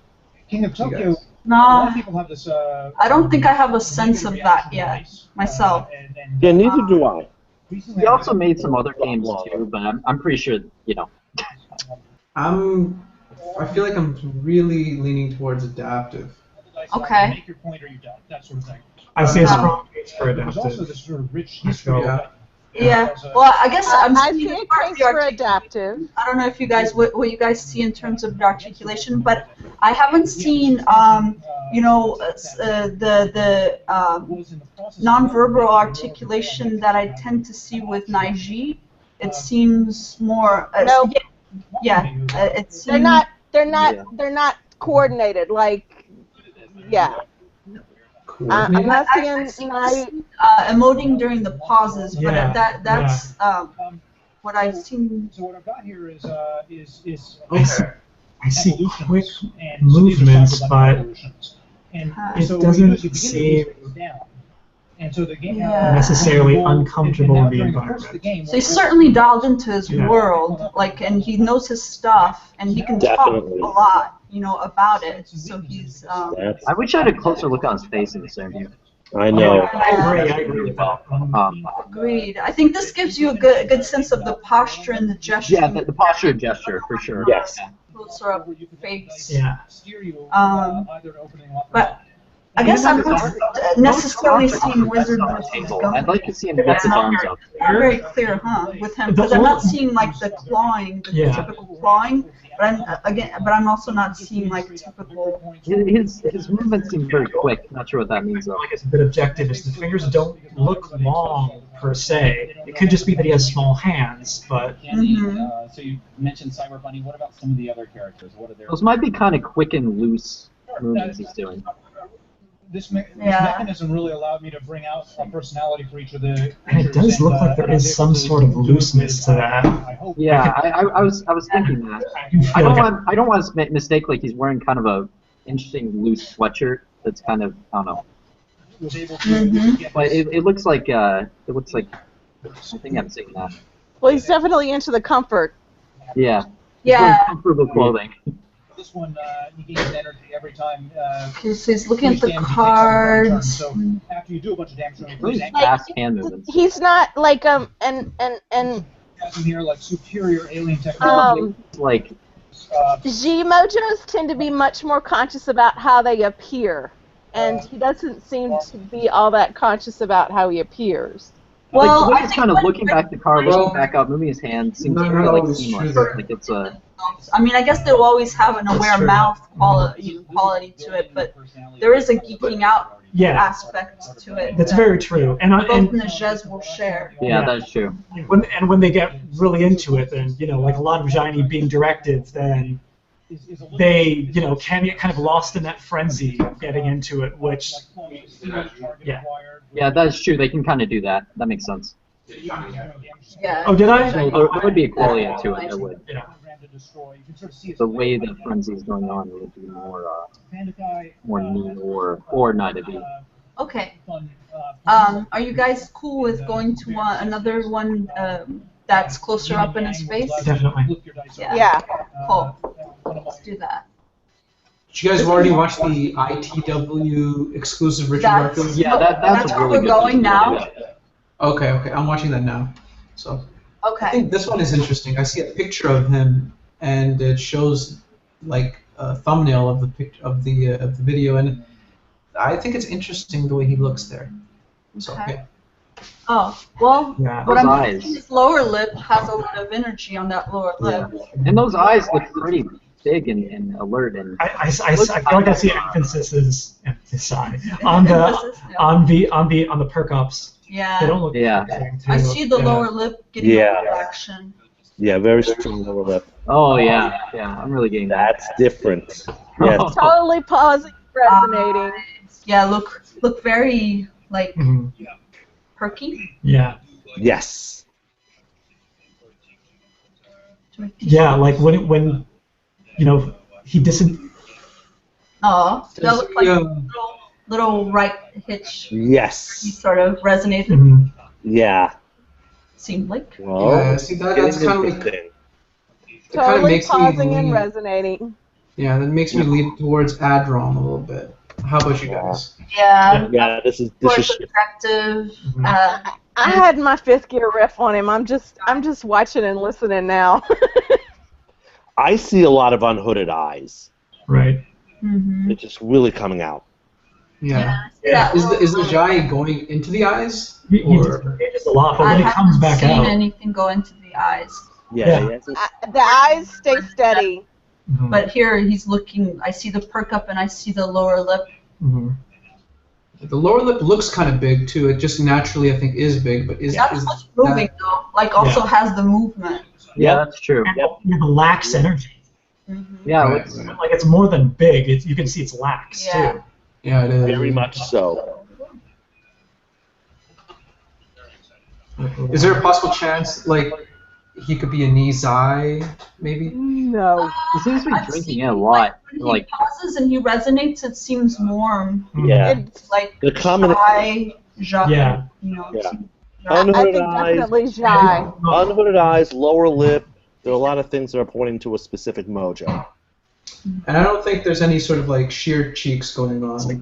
J: King of
H: to you
J: Tokyo.
H: guys?
J: A lot of
A: No,
J: people have this.
A: I don't think I have a sense of that yet myself.
E: Yeah, neither do I.
D: He also made some other games too, but I'm pretty sure,
H: I feel like I'm really leaning towards adaptive.
A: Okay.
J: Make your point or you don't. That sort of thing.
C: I see a strong case for
J: There's also
C: adaptive.
J: this sort of rich
C: Let's
J: history.
C: go.
J: of it.
A: Yeah. Well, I guess I'm
F: I
A: seeing
F: see a
A: it part of
F: case
A: the
F: for
A: articulation.
F: adaptive.
A: I don't know if you guys what you guys see in terms of the articulation, but I haven't seen the nonverbal articulation that I tend to see with Naiji. It seems more.
F: No.
A: It seems.
F: They're not coordinated. Like, yeah. I'm not seeing
A: emoting during the pauses, but
C: Yeah,
A: that's what I've seen.
J: So what I've got here is
C: Okay. I see quick
J: and
C: movements, but
J: and
C: it
J: so
C: doesn't
J: what you do is you begin to
C: seem
J: pace those down. And so the game
C: necessarily uncomfortable in the
J: during course of
C: environment.
J: game,
A: So he's certainly dialed into his
C: Yeah.
A: world, and he knows his stuff, and he can
E: Definitely.
A: talk a lot, about it. So he's.
D: I wish I had a closer look on his face in this interview.
E: I know.
C: I agree with that.
A: Agreed. I think this gives you a good sense of the posture and the gesture.
D: Yeah, the posture and gesture, for sure.
E: Yes.
A: Closer up face.
C: Yeah.
A: But I guess I'm not necessarily seeing wizard versus gum.
D: I'd like to see him get the arms up.
A: Not very clear, huh, with him, because I'm not seeing like the clawing, the typical clawing. But I'm also not seeing like typical.
D: His movements seem very quick. Not sure what that means though.
C: I guess a bit objective is the fingers don't look long per se. It could just be that he has small hands, but.
K: So you mentioned Cyber Bunny. What about some of the other characters? What are their?
D: Those might be kind of quick and loose movements he's doing.
J: This mechanism really allowed me to bring out a personality for each of the.
C: And it does look like there is some sort of looseness to that.
D: Yeah, I was thinking that. I don't want to mistake like he's wearing kind of a interesting loose sweatshirt that's kind of I don't know. But it looks like I think I'm seeing that.
F: Well, he's definitely into the comfort.
D: Yeah.
A: Yeah.
D: Comfortable clothing.
L: This one, he gains energy every time.
A: He's looking at the cards.
L: So after you do a bunch of damage,
D: Really fast hand movements.
F: He's not like and
L: here like superior alien technology.
D: Like
F: G-Mojos tend to be much more conscious about how they appear, and he doesn't seem to be all that conscious about how he appears.
A: Well,
D: like, he's kind of looking back the car, looking back up, moving his hand, seems very like seamless. Like it's a.
A: I mean, I guess they'll always have an aware mouth quality to it, but there is a geeking out aspect to it.
C: That's very true. And
A: both Najez will share.
D: Yeah, that's true.
C: When they get really into it, then like a lot of Johnny being directives, then they can get kind of lost in that frenzy of getting into it, which
D: yeah, that's true. They can kind of do that. That makes sense.
A: Yeah.
C: Oh, did I?
D: So there would be a quality to it. There would.
C: Yeah.
D: The way the frenzy is going on would be more neat or not to be.
A: Okay. Are you guys cool with going to another one that's closer up in his face?
C: Definitely.
F: Yeah.
A: Cool. Let's do that.
I: Did you guys already watch the ITW exclusive Richard Garfield?
D: Yeah, that's a
A: where
D: really
A: we're
D: good
A: going
D: thing.
A: now.
I: Okay, I'm watching that now. So
A: Okay.
I: I think this one is interesting. I see a picture of him, and it shows like a thumbnail of the video, and I think it's interesting the way he looks there. So
A: Okay. Oh, well,
C: Yeah.
A: what
D: Those
A: I'm
D: eyes.
A: thinking, his lower lip has a lot of energy on that lower lip.
D: And those eyes look pretty big and alert and.
C: I feel like I see emphasis on the perk ups.
A: Yeah.
C: They don't look.
D: Yeah.
A: I see the lower lip getting more action.
E: Yeah, very strong lower lip.
D: Oh yeah, I'm really getting that.
E: That's different. Yes.
F: Totally pausing, resonating.
A: Yeah, look very like
C: Mhm.
A: perky.
C: Yeah.
E: Yes.
C: Yeah, like when he doesn't.
A: Oh, that
I: Does
A: looked like
I: he,
A: a little right hitch. He
E: Yes.
A: sort of resonated.
C: Mhm.
E: Yeah.
A: Seemed like.
E: Well,
I: Yeah, see, that's
E: getting
I: kind of like
E: interesting.
I: it kind of
F: Totally
I: makes me
F: pausing and
I: lean.
F: resonating.
I: Yeah, that makes me lean towards Adron a little bit. How about you guys?
A: Yeah.
E: Yeah, this is
A: More subtractive.
F: I had my fifth gear riff on him. I'm just watching and listening now.
E: I see a lot of unhooded eyes.
C: Right.
A: Mm-hmm.
E: It's just really coming out.
I: Yeah.
A: Yeah.
I: Is the Jai going into the eyes?
C: He
I: Or
C: changes a lot, but
A: I
C: when he
A: haven't
C: comes back
A: seen
C: out.
A: anything go into the eyes.
E: Yeah.
C: Yeah.
E: he hasn't-
F: The eyes stay steady.
C: Mhm.
A: But here he's looking. I see the perk up and I see the lower lip.
C: Mhm.
I: the lower lip looks kind of big too. It just naturally I think is big, but is
A: That's what's moving though. Like also has the movement.
D: Yeah, that's true.
C: And you have a lax energy.
A: Mm-hmm.
D: Yeah,
I: Right.
C: Like it's more than big. You can see it's lax
A: Yeah.
C: too.
I: Yeah, it is.
E: Very much so.
I: Is there a possible chance like he could be a Nizai maybe?
F: No.
D: he seems to be
A: I've
D: drinking
A: seen,
D: it a lot.
A: When
D: Like,
A: he pauses and he resonates, it seems warm.
E: Yeah.
F: It's,
A: Like
E: The common-
A: shy,
C: Yeah.
A: you know.
E: Yeah.
F: I
E: Unhooded
F: think
E: eyes.
F: definitely shy.
E: Unhooded eyes, lower lip. There are a lot of things that are pointing to a specific mojo.
I: And I don't think there's any sort of like sheared cheeks going on.
D: like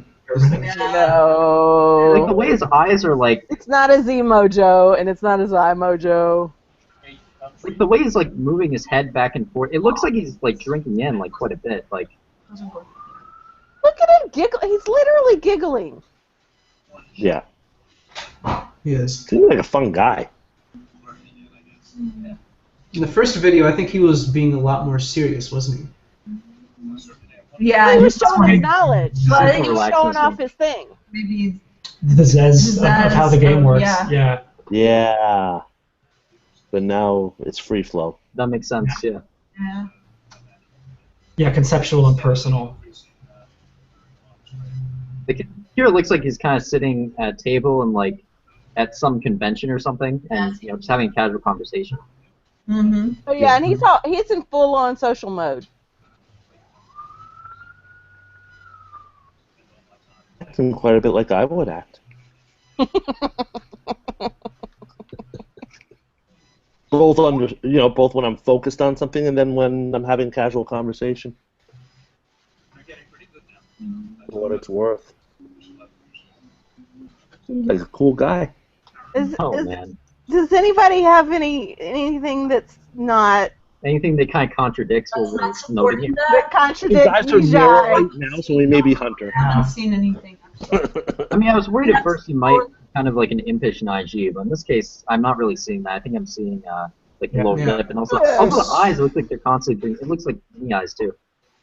F: No.
D: the way his eyes are like
F: It's not a Z mojo, and it's not a Zai mojo.
D: the way he's like moving his head back and forth. It looks like he's like drinking in like quite a bit. Like
F: Look at him giggle. He's literally giggling.
E: Yeah.
I: He is.
E: Seems like a fun guy.
I: In the first video, I think he was being a lot more serious, wasn't he?
A: Yeah,
F: He was
A: he's
F: showing his knowledge.
A: But
F: He was
D: relaxed
F: showing
D: and
F: off
D: stuff.
F: his thing.
A: maybe
C: The zez of how the game works.
A: yeah.
E: Yeah. But now it's free flow.
D: that makes sense. Yeah.
A: Yeah.
C: Yeah, conceptual and personal.
D: Like, here it looks like he's kind of sitting at a table and like at some convention or something, and just having a casual conversation.
A: Mm-hmm.
F: Oh yeah, and he's in full on social mode.
E: Acting quite a bit like I would act. Both both when I'm focused on something and then when I'm having casual conversation.
L: You're getting pretty good now.
E: For what it's worth. Seems like a cool guy.
D: Man.
F: Does anybody have anything that's not
D: Anything that kind of contradicts what we're noting here?
F: that contradicts
E: You guys are near
F: Nijai?
E: right now, so we may be Hunter.
A: I haven't seen anything.
D: I mean, I was worried at first he might kind of like an impish in IG, but in this case, I'm not really seeing that. I think I'm seeing like the lower lip, and also the eyes look like they're constantly. It looks like me eyes too.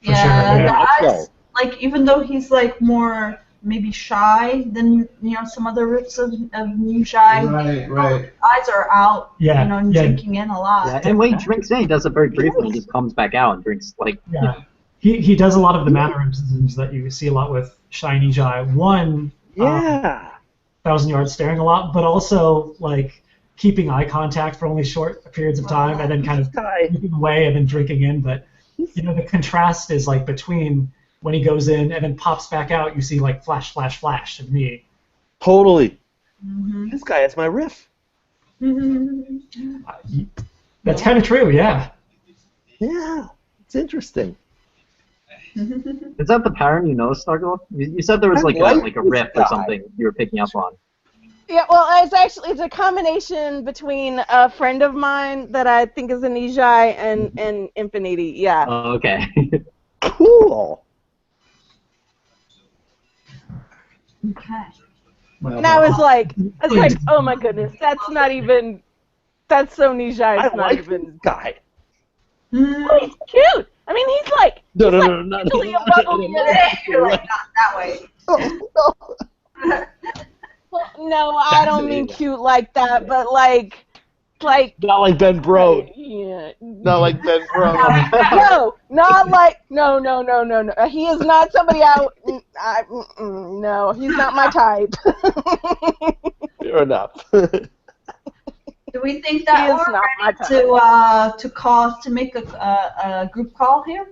A: Yeah,
E: Yeah,
A: the eyes, like even though he's like more maybe shy than some other riffs of Nijai.
H: Right.
A: Eyes are out,
C: Yeah,
A: and
C: yeah.
A: drinking in a lot.
D: Yeah, and when he drinks in, he does it very briefly. He just comes back out and drinks like.
C: Yeah. He does a lot of the mannerisms that you see a lot with Shy Nijai. One, 1,000 yards staring a lot, but also like keeping eye contact for only short periods of time, and then kind of moving away and then drinking in. But the contrast is like between when he goes in and then pops back out. You see like flash, flash, flash of me.
E: Totally.
A: Mm-hmm.
E: This guy is my riff.
C: That's kind of true, yeah.
E: Yeah, it's interesting.
D: Is that the pattern you noticed, Stargirl? You said there was like a riff or something you were picking up on.
F: Yeah, well, it's a combination between a friend of mine that I think is a Nijai and Infinity. Yeah.
D: Oh, okay.
E: Cool.
A: Okay.
F: And I was like, oh my goodness, that's so Nijai. It's not even.
E: This guy.
F: Oh, he's cute. I mean, he's like.
E: No,
F: Really above
A: You're like, not that way.
F: No, I don't mean cute like that, but like.
E: Not like Ben Brode.
F: Yeah.
E: Not like Ben Brode.
F: No, not like. No. He is not somebody no, he's not my type.
E: Fair enough.
A: Do we think that we're ready to make a group call here?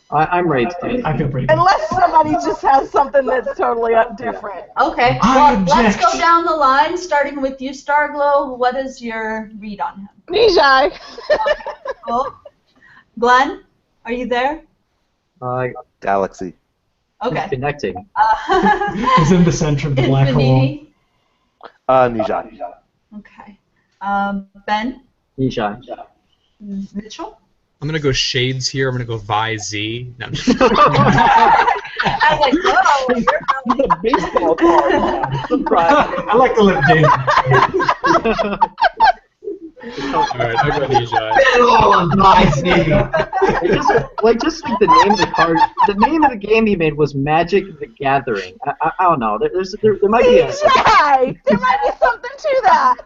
D: I'm ready to.
C: I feel pretty good.
F: Unless somebody just has something that's totally different.
A: Okay. Well, let's go down the line, starting with you, Starglow. What is your read on him?
F: Nijai.
A: Okay, cool. Glenn, are you there?
E: Galaxy.
A: Okay.
D: Connecting.
C: He's in the center of the black hole.
E: Nijai.
A: Okay. Ben?
D: Nijai.
A: Mitchell?
G: I'm gonna go shades here. I'm gonna go Vi Z. No, I'm just
A: I was like, whoa, you're
E: a baseball card.
C: I like the lip ding.
G: Alright, I'll go Nijai.
D: Just like the name of the card, the name of the game he made was Magic the Gathering. I don't know. There might be
F: Nijai! There might be something to that.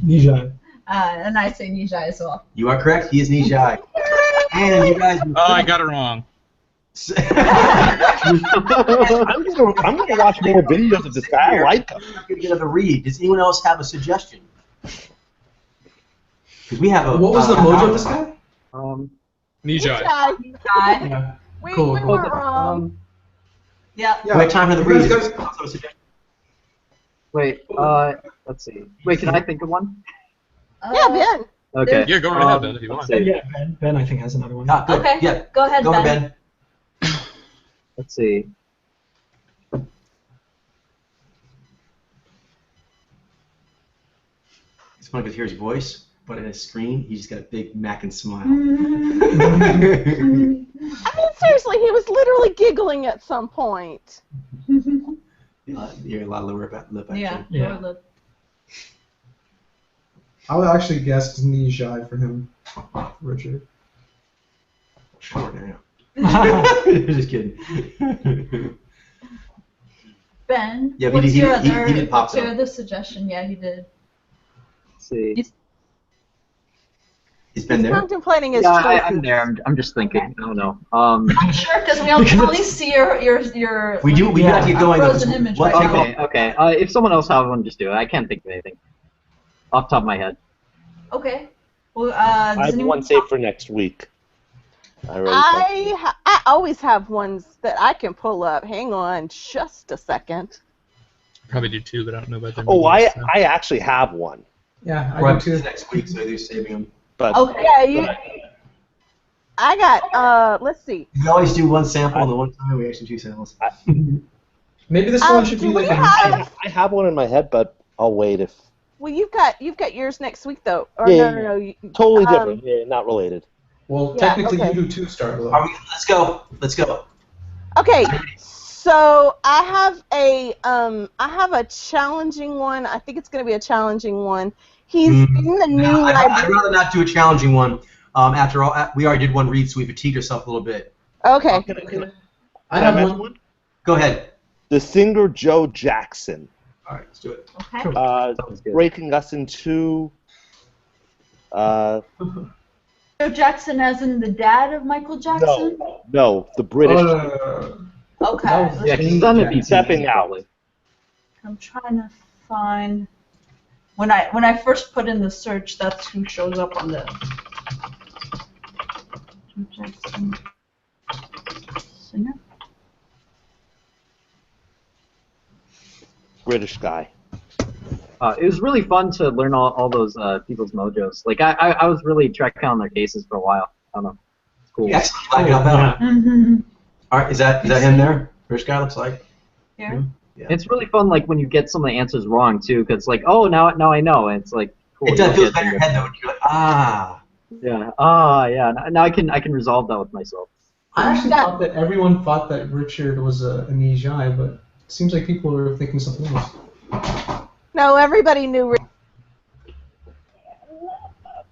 C: Nijai.
A: And I say Nijai as well.
B: You are correct. He is Nijai. And you guys.
G: Oh, I got it wrong.
E: I'm gonna watch more videos of this guy. I like him.
B: I'm not gonna get another read. Does anyone else have a suggestion? Because we have a.
H: What was the mojo of this guy?
G: Nijai.
A: Nijai.
C: Yeah.
F: We
C: Cool.
F: weren't wrong.
A: Yeah.
B: We have time for the read.
H: Guys,
D: Wait, let's see. Wait, can I think of one?
F: Yeah, Ben.
D: Okay.
G: Yeah, go right ahead, Ben, if you want.
D: Let's see.
C: Yeah, Ben, I think, has another one.
B: Ah, good.
A: Okay.
B: Yeah.
A: Go ahead,
B: Go
A: Ben.
B: Ben.
D: Let's see.
B: It's funny to hear his voice, but in his screen, he's just got a big mackin' smile.
F: I mean, seriously, he was literally giggling at some point.
B: You're a lot lower lip actually.
A: Yeah.
C: Yeah.
A: lower lip.
H: I would actually guess Nijai for him, Richard.
B: Sure now. Just kidding.
A: Ben,
B: Yeah,
A: what's
B: he
A: your
B: did
A: other,
B: pop
A: what's your
B: up.
A: other suggestion? Yeah, he did.
D: Let's see.
B: He's been there.
F: Contemplating his
D: Yeah,
F: choices.
D: I'm there. I'm just thinking. I don't know.
A: Sure, because we only see your.
B: We do have to get going.
A: Frozen image
B: What
A: right
B: take
A: now.
D: Okay. If someone else has one, just do it. I can't think of anything off the top of my head.
A: Okay. Well,
E: I
A: does
E: have
A: anyone
E: one saved for next week. I
F: I always have ones that I can pull up. Hang on just a second.
G: Probably do too, but I don't know about them.
E: Oh, I actually have one.
H: Yeah, I
B: We'll
H: do
B: have
H: too.
B: next week, so they're saving them.
E: But
A: Okay.
F: Yeah, I got. Let's see.
B: We always do one sample, and the one time we actually do samples.
H: Maybe this one should
F: do
H: be
F: we
H: like a
F: have-
E: I have one in my head, but I'll wait if.
F: Well, you've got yours next week though. Or
E: Yeah,
F: no.
E: Totally different. Yeah, not related.
H: Well,
F: Yeah,
H: technically
F: okay.
H: you do too, Starglow.
B: Let's go. Let's go.
F: Okay, so I have a challenging one. I think it's going to be a challenging one. He's in the new library.
B: I'd rather not do a challenging one. After all, we already did one read, so we fatigued ourselves a little bit.
F: Okay.
H: I have one.
B: Go ahead.
E: The singer Joe Jackson.
B: All right, let's do it.
A: Okay.
E: Breaking us into.
A: Joe Jackson, as in the dad of Michael Jackson?
E: No, the British.
A: Okay.
D: Yeah, he's on the
E: stepping out.
A: I'm trying to find. When I first put in the search, that's who shows up on the. Joe Jackson. Singer?
E: British guy.
D: It was really fun to learn all those people's mojos. Like I was really tracking on their cases for a while. I don't know. It's cool.
B: Yes, I can help out.
A: Mm-hmm.
B: All right, is that him there? British guy looks like.
A: Here.
B: Yeah.
D: It's really fun, like when you get some of the answers wrong too, because like, oh, now I know. And it's like cool.
B: It does feel better in your head though. When you're like, ah.
D: Yeah. Yeah. Now I can resolve that with myself.
H: I actually thought that everyone thought that Richard was a Nijai, but it seems like people were thinking something else.
F: No, everybody knew.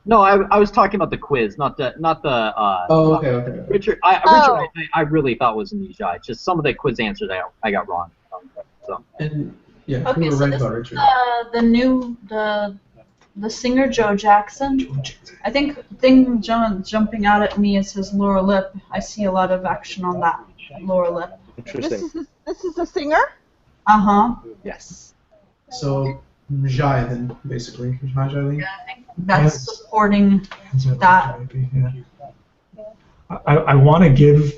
D: No, I was talking about the quiz, not the.
H: Oh, okay.
D: Richard, I really thought was an Nijai. It's just some of the quiz answers I got wrong. So.
H: And yeah,
A: Okay,
H: we were
A: so
H: right
A: this
H: about
A: is
H: Richard.
A: the singer Joe Jackson. I think the thing jumping out at me is his lower lip. I see a lot of action on that lower lip.
E: Interesting.
F: This is a singer?
A: Uh-huh.
E: Yes.
H: So Jai then, basically. Jai Lee?
A: That's supporting that.
C: I want to give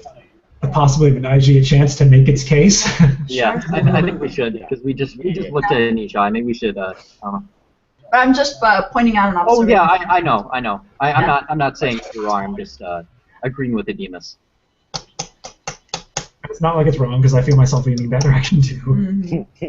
C: the possibility of an IG a chance to make its case.
D: Yeah, I think we should, because we just looked at an Nijai. Maybe we should.
A: But I'm just pointing out an observation.
D: Oh yeah, I know. I'm not saying you're wrong. I'm just agreeing with Edimus.
C: It's not like it's wrong because I feel myself leaning that direction too.
A: Mm-hmm.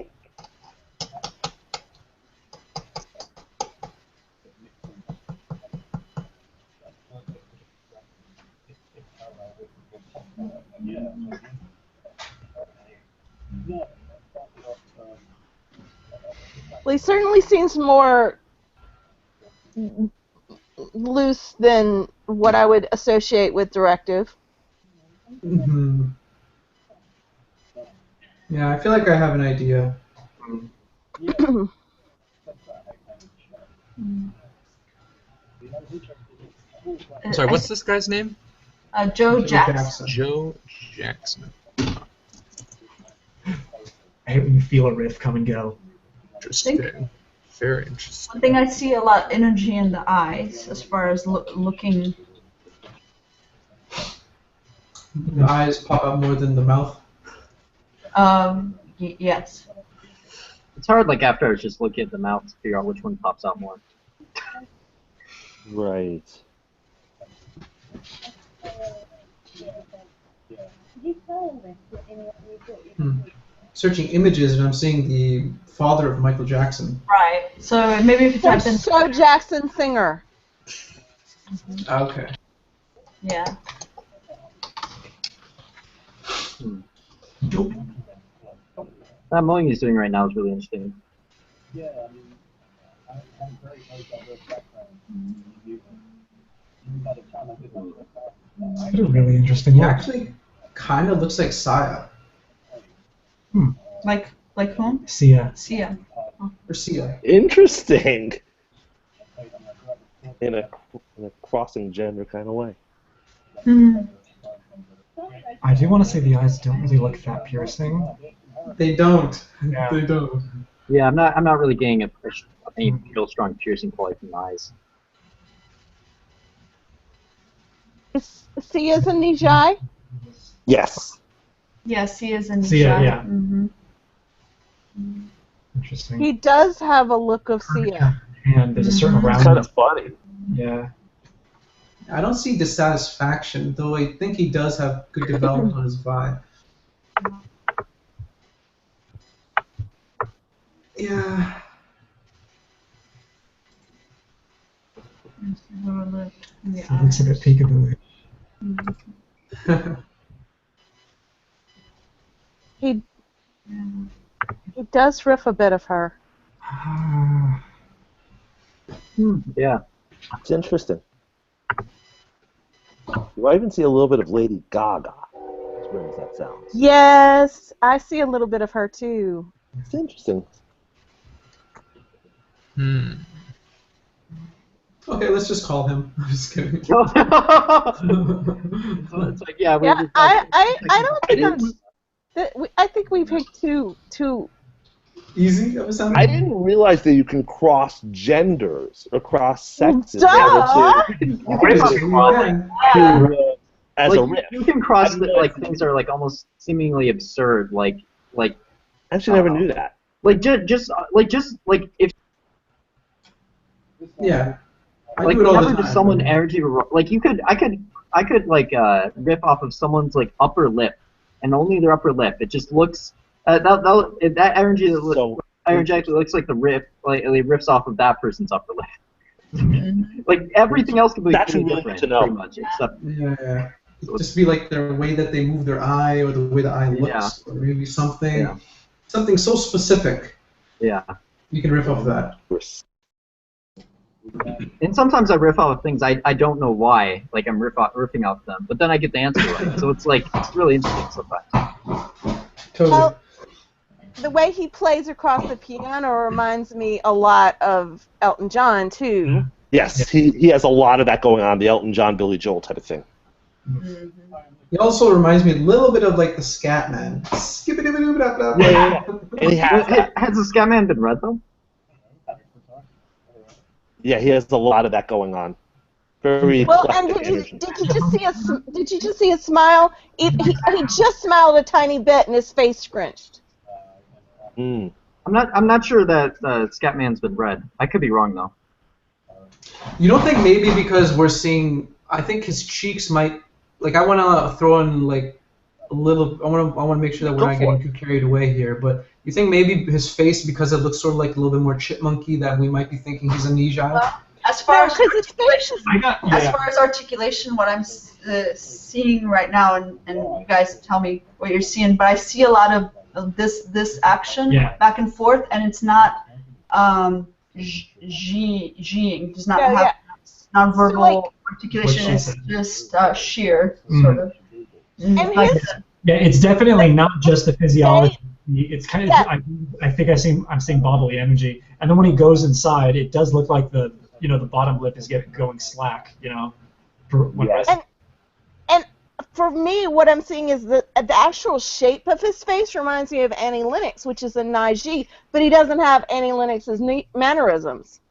F: Well, he certainly seems more loose than what I would associate with directive.
H: Mm-hmm. Yeah, I feel like I have an idea.
G: I'm sorry, what's this guy's name?
A: Joe Jackson.
G: Joe Jackson.
C: I hate when you feel a riff come and go.
G: Interesting. Very interesting.
A: One thing I see a lot energy in the eyes as far as looking.
H: The eyes pop out more than the mouth.
A: Yes.
D: It's hard, like after I was just looking at the mouth to figure out which one pops out more.
E: Right.
H: Searching images and I'm seeing the father of Michael Jackson.
A: Right. So maybe if you type in.
F: Joe Jackson singer.
H: Okay.
A: Yeah.
D: That mowing he's doing right now is really interesting.
J: Yeah, I mean, I'm very close to this background.
C: It's really interesting.
H: He
C: Yeah.
H: actually kind of looks like Saya.
A: Like whom?
C: Sia.
A: Sia.
H: Or Sia.
E: Interesting. In a crossing gender kind of way.
A: Hmm.
C: I do want to say the eyes don't really look that piercing.
H: They don't.
C: Yeah.
H: They don't.
D: Yeah, I'm not really getting any real strong piercing quality from the eyes.
F: Is Sia's a Nijai?
E: Yes.
A: Yes, he is in
C: Sia,
A: Nijai.
C: yeah.
A: Mm-hmm.
C: Interesting.
F: He does have a look of Sia.
C: And there's a certain
E: It's
C: roundness.
E: kind of funny.
C: Yeah.
I: I don't see dissatisfaction, though I think he does have good development on his vibe. Yeah.
C: It looks a bit peekaboo.
F: He does riff a bit of her.
D: Yeah.
E: It's interesting. You might even see a little bit of Lady Gaga, as weird as that sounds.
F: Yes, I see a little bit of her too.
E: It's interesting.
I: Okay, let's just call him. I'm just kidding.
D: It's like, yeah,
F: I don't think I think we picked two.
I: Easy of a sound?
E: I didn't realize that you can cross genders or cross sexes.
F: Duh!
E: As a riff.
D: You can cross like things that are like almost seemingly absurd, like.
E: I actually never knew that.
D: Just if.
I: Yeah.
D: Like whenever just someone energy, like I could like riff off of someone's like upper lip, and only their upper lip. It just looks that energy actually looks like the riff, like it riffs off of that person's upper lip. Like everything else could be
E: really
D: different,
E: to know.
D: pretty much, except
I: Yeah. Just be like the way that they move their eye, or the way the eye looks, or maybe something so specific.
D: Yeah.
I: You can riff off that.
D: And sometimes I riff off of things I don't know why, like I'm riffing off them, but then I get the answer right. So it's like it's really interesting sometimes.
I: Totally.
F: Well, the way he plays across the piano reminds me a lot of Elton John too.
E: Yes, he has a lot of that going on, the Elton John, Billy Joel type of thing.
I: Mm-hmm. He also reminds me a little bit of like the Scatman.
E: Yeah. And he has
D: the Scatman been read though?
E: Yeah, he has a lot of that going on. Very
F: well, and did you just see a smile? He just smiled a tiny bit, and his face scrunched.
E: Mm.
D: I'm not sure that Scatman's been read. I could be wrong though.
I: You don't think maybe because we're seeing? I think his cheeks might. Like I want to throw in like a little. I want to make sure that we're not getting too carried away here. But you think maybe his face, because it looks sort of like a little bit more chipmunky, that we might be thinking he's amnesia?
A: Well, as far as articulation, what I'm seeing right now, and you guys tell me what you're seeing, but I see a lot of this action back and forth, and it's not G'ing, does not have nonverbal
F: so, like,
A: articulation. It's just sheer sort of.
C: Yeah, it's definitely not just the physiology. It's kind of. I think I'm seeing bodily energy, and then when he goes inside, it does look like the bottom lip is going slack.
F: And for me, what I'm seeing is the actual shape of his face reminds me of Annie Lennox, which is a Naiji, but he doesn't have Annie Lennox's mannerisms.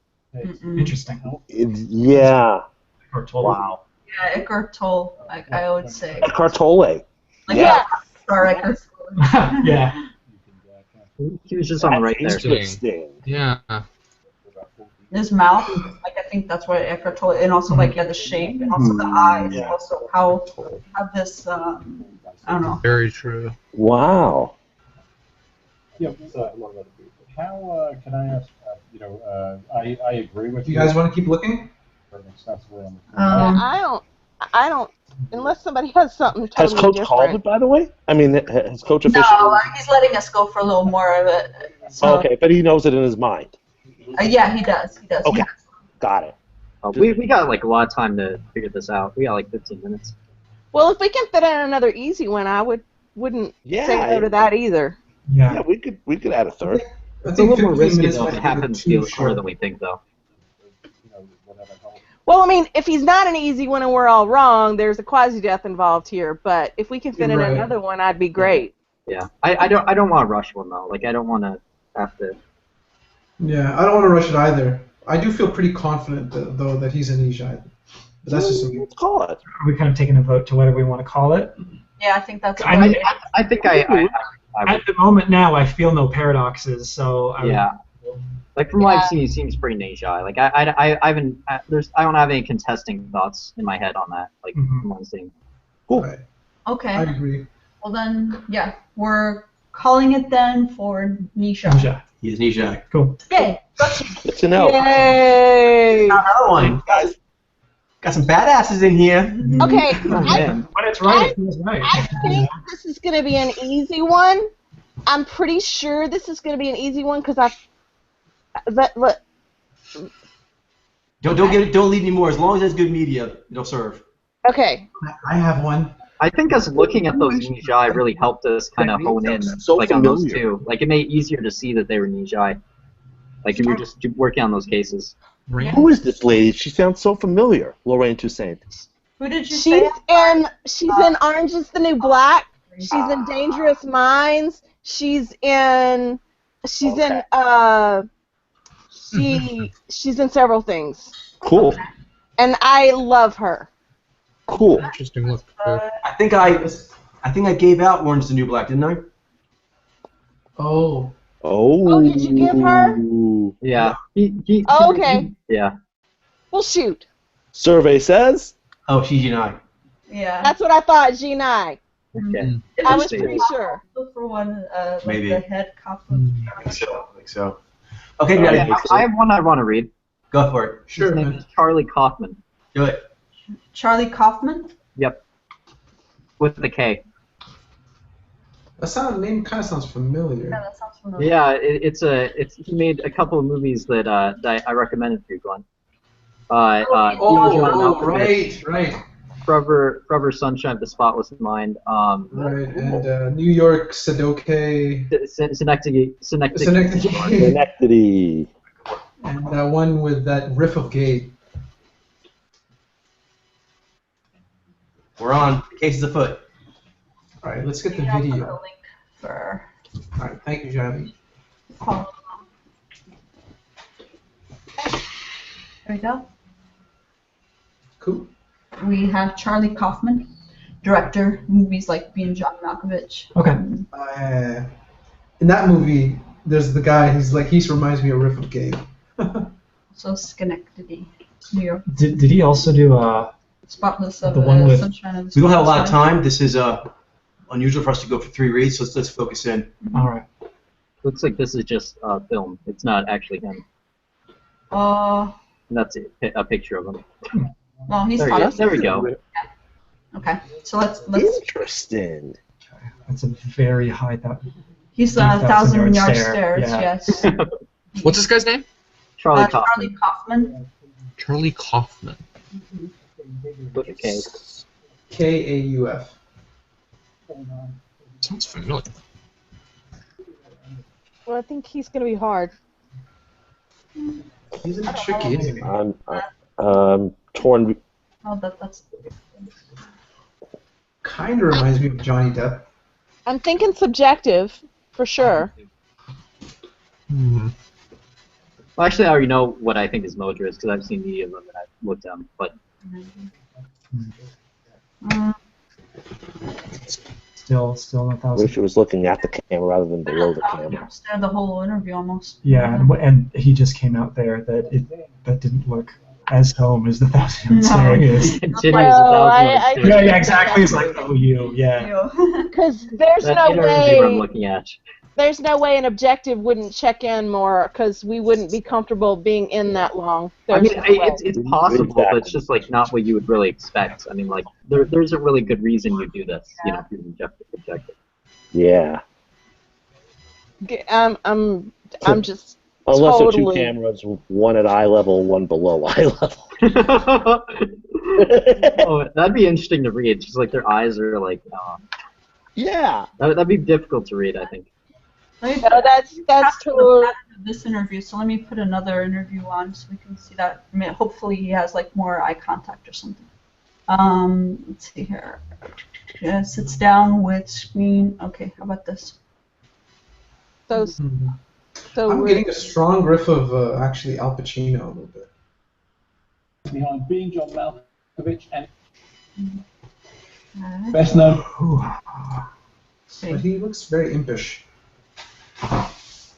C: Interesting.
E: Yeah.
A: Wow. Yeah, Eckhart Tolle, I would say.
E: Eckhart Tolle.
A: Like, Eckhart Tolle.
C: Yeah.
D: He was just on the right there.
E: Interesting.
G: Yeah.
A: His mouth, like I think that's what Eckhart Tolle, and also like the shape, and also the eyes, also how this I don't know.
G: Very true.
E: Wow.
J: Yeah. How can I ask? I agree with you.
I: You guys want to keep looking?
F: I don't. Unless somebody has something totally
E: Has Coach
F: different.
E: called it, by the way? I mean, has Coach officially?
A: No, he's letting us go for a little more of it. So.
E: Okay, but he knows it in his mind.
A: Yeah, he does. He does.
E: Okay, got it.
D: We got like a lot of time to figure this out. We got like 15 minutes.
F: Well, if we can fit in another easy one, I wouldn't say no to that either.
E: Yeah, we could add a third.
D: It's a little more risky though if it happens to be shorter than we think though.
F: Well, I mean, if he's not an easy one and we're all wrong, there's a quasi-death involved here. But if we can fit in another one, I'd be great.
D: Yeah, I don't want to rush one though. Like I don't want to have to.
I: Yeah, I don't want to rush it either. I do feel pretty confident though that he's an Ejai. But that's just
E: Let's call it.
C: Are we kind of taking a vote to whether we want to call it?
A: Yeah, I think that's.
D: I think I
C: At the moment now, I feel no paradoxes, so
D: yeah. Like from what I've seen, he seems pretty Neji. Like I haven't. I don't have any contesting thoughts in my head on that. Like from what I'm seeing.
E: Cool.
H: Right.
A: Okay.
H: I agree.
A: Well then, yeah, we're calling it then for Nisha.
C: Nisha.
B: He is Nijai.
C: Cool.
A: Yay!
E: Good to know.
F: Yay!
B: Another one, guys. Got some badasses in here.
F: Okay.
C: Oh, man. When it's right, it feels right.
F: I think this is going to be an easy one. I'm pretty sure this is going to be an easy one because look.
B: Don't leave any more. As long as there's good media, it'll serve.
F: Okay.
H: I have one.
D: I think us looking at those Neji really helped us kind of hone in on those two. Like it made it easier to see that they were Neji. Like if you're just working on those cases.
E: Who is this lady? She sounds so familiar. Lorraine Toussaint.
A: Who did you say?
F: She's in Orange is the New Black. She's in Dangerous Minds. She's in several things.
E: Cool.
F: And I love her.
E: Cool.
G: Interesting look.
B: I think I gave out Orange is the New Black, didn't I?
H: Oh.
F: Oh, did you give her?
D: Yeah.
F: Okay.
D: Yeah.
F: Well, shoot.
E: Survey says.
B: Oh, she's Unai.
A: Yeah.
F: That's what I thought, G9.
D: Okay.
F: I was pretty sure.
A: Look for one, like
B: Maybe.
A: the head couplet.
B: I think so. Okay,
D: I have one I want to read.
B: Go for it.
H: Sure.
D: His name is Charlie Kaufman.
B: Do it.
A: Charlie Kaufman?
D: Yep. With the K.
H: That name kind of sounds familiar.
A: Yeah, that sounds familiar.
D: Yeah, he made a couple of movies that I recommended for you, Glenn.
H: Right.
D: Forever Sunshine of the Spotless Mind.
H: Right, and New York Sudoku.
E: Synecdoche.
H: And that one with that riff of gay.
B: We're on. The case is afoot.
H: All right, let's get the
A: Yeah, I'll put
H: video.
A: a link for.
H: All right, thank you, Javi.
A: There we go.
H: Cool.
A: We have Charlie Kaufman, director, movies like Being John Malkovich.
C: Okay.
H: In that movie, there's the guy. He reminds me of Riff of Gay.
A: So Schenectady, New York.
C: Did he also do
A: Spotless of
C: the one with?
A: Sunshine of the
B: We don't have a lot of
A: Spotless
B: time. This is unusual for us to go for 3 reads, so let's focus in.
C: All right.
D: Looks like this is just film. It's not actually him.
A: Mind.
D: And that's a picture of him.
A: Well, he's
D: There we go.
A: Yeah. Okay, so let's.
E: Interesting.
C: That's a very high.
A: He's a 1,000-yard stairs.
C: Yeah.
A: Yes.
G: What's this guy's name?
D: Charlie
A: Charlie Kaufman.
G: Charlie Kaufman.
D: With a K.
H: Kauf.
G: Sounds familiar.
F: Well, I think he's going to be hard.
H: He's a bit tricky, isn't he?
E: I'm torn.
A: Oh, that's.
H: Kind of reminds me of Johnny Depp.
F: I'm thinking subjective, for sure.
D: Well, actually, I already know what I think his Modra is because I've seen media of them and I've looked at them. But
C: Still 1,000.
E: Wish it was looking at the camera rather than below the camera.
A: The whole interview almost.
C: Yeah, and he just came out there that didn't look as home as the 1,000-yard staring is. Yeah, exactly. It's like, oh, yeah.
F: Because there's
D: that
F: no
D: interview I'm
F: way.
D: looking at.
F: There's no way an objective wouldn't check in more because we wouldn't be comfortable being in that long.
D: I
F: There's
D: mean,
F: no way.
D: it's possible, but it's just like not what you would really expect. I mean, like there's a really good reason you do this. You know, if you're objective.
E: Yeah.
F: I'm just
E: Unless
F: totally.
E: they're 2 cameras, one at eye level, one below eye level.
D: Oh, that'd be interesting to read. Just like their eyes are like.
E: Yeah.
D: That'd be difficult to read, I think.
F: No, that's totally.
A: This interview, so let me put another interview on so we can see that. I mean, hopefully he has like more eye contact or something. Let's see here. Yeah, sits down with screen. Okay, how about this?
F: So
H: I'm getting a strong riff of actually Al Pacino a little bit.
K: Behind Being John Malkovich and best known.
H: But he looks very impish.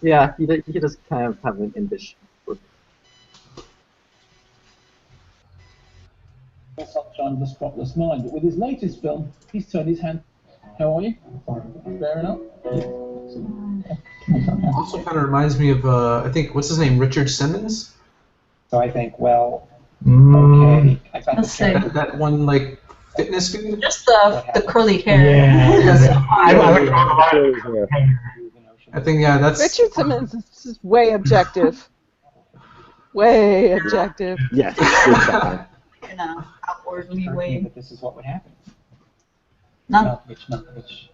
D: Yeah, he does kind of have an impish look.
K: Sunshine of a Spotless Mind. But with his latest film, he's turned his hand. How are you? Fair enough.
H: Also kind of reminds me of, I think, what's his name, Richard Simmons?
M: So I think, well, okay, I got the
A: Let's
H: That one, like, fitness dude?
A: Just the curly hair.
C: Yeah.
H: I think, yeah, that's...
F: Richard Simmons is just way objective. Way objective.
E: Yes.
A: In a outwardly way.
M: that this is what would happen.
A: No.
M: Malkovich.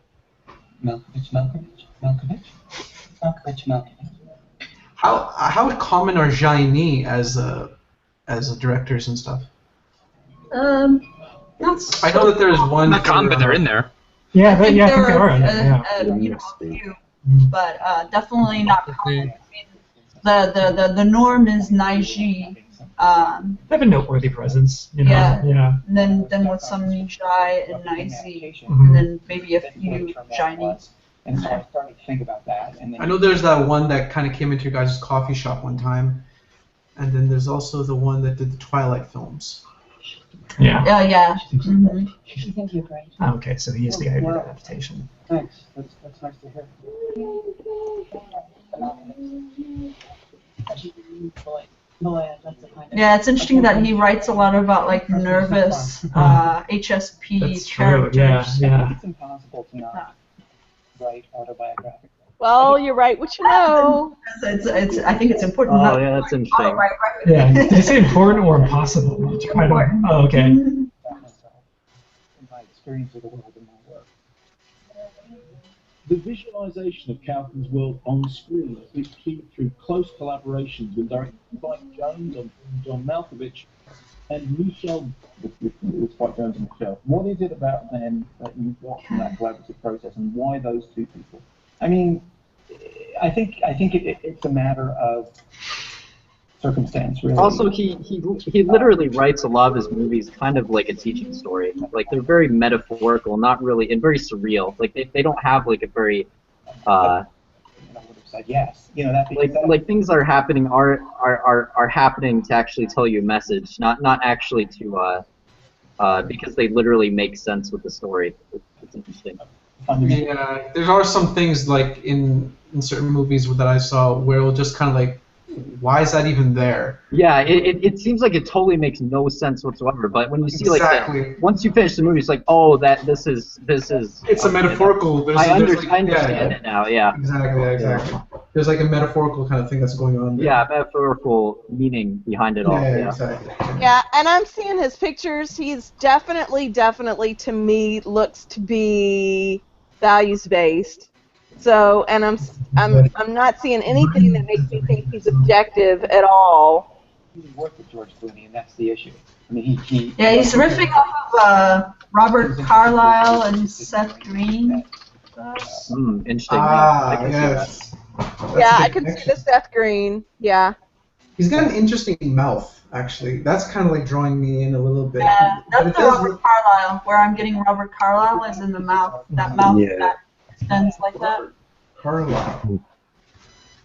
H: How common are Jaini as directors and stuff?
A: Not so.
H: I know that there's one.
G: Not common, but they're in there.
C: Yeah,
A: I think
C: I think they are in there. Yeah.
A: a few, but definitely not common. I mean, the norm is Naiji.
C: They have a noteworthy presence, you know.
A: Yeah. And then with some Nijai and Naizi,
C: Mhm.
A: and then maybe a few Chinese.
M: And so I started to think about that. And then
H: I know there's that one that kind of came into your guys' coffee shop one time, and then there's also the one that did the Twilight films.
C: Yeah.
A: Yeah. Mm-hmm.
M: I think you're great.
C: Okay, so he is the guy who did adaptation.
M: Thanks. That's nice to hear.
A: Yeah, it's interesting that he writes a lot about like nervous HSP
C: That's true.
A: characters.
C: Yeah.
M: It's impossible to not write autobiographical.
F: Well, you're right what you know.
A: It's I think it's important.
D: Oh,
A: not
D: yeah, that's interesting.
A: right.
C: Yeah. Did you say important or impossible? I don't. Oh, okay.
M: About myself and my experience of the world in my work.
N: The visualization of Calkin's world on screen is achieved through close collaborations with directors like Jones and John Malkovich and Michelle, with Spike Jones and Michelle. What is it about them that you got from that collaborative process, and why those two people?
M: I mean, I think it's a matter of circumstance, really.
D: Also, he literally writes a lot of his movies kind of like a teaching story. Like, they're very metaphorical, not really, and very surreal. Like, they don't have like a very
M: I would have said yes. You know, that being said,
D: like things that are happening are happening to actually tell you a message, not actually to because they literally make sense with the story. It's interesting.
H: Yeah, there are some things like in certain movies that I saw where it'll just kind of like, why is that even there?
D: Yeah, it seems like it totally makes no sense whatsoever. But when you see
H: Exactly.
D: like that, once you finish the movie, it's like, oh, this is.
H: It's a metaphorical.
D: I understand it now. Yeah.
H: Exactly. There's like a metaphorical kind of thing that's going on there.
D: Yeah, metaphorical meaning behind it all. Yeah.
H: Exactly.
F: Yeah, and I'm seeing his pictures. He's definitely to me looks to be values based. So, and I'm not seeing anything that makes me think he's objective at all.
M: he worked with George Clooney, and that's the issue. I mean, he
A: Yeah, he's riffing off of Robert Carlyle and Seth Green.
D: Interesting.
H: Yes.
F: Yeah, I can see the Seth Green. Yeah.
H: He's got an interesting mouth, actually. That's kind of like drawing me in a little bit.
A: Yeah,
H: But
A: that's
H: it
A: the
H: does
A: Robert Carlyle. Where I'm getting Robert Carlyle is in the mouth. That mouth that extends like that.
H: Carlyle.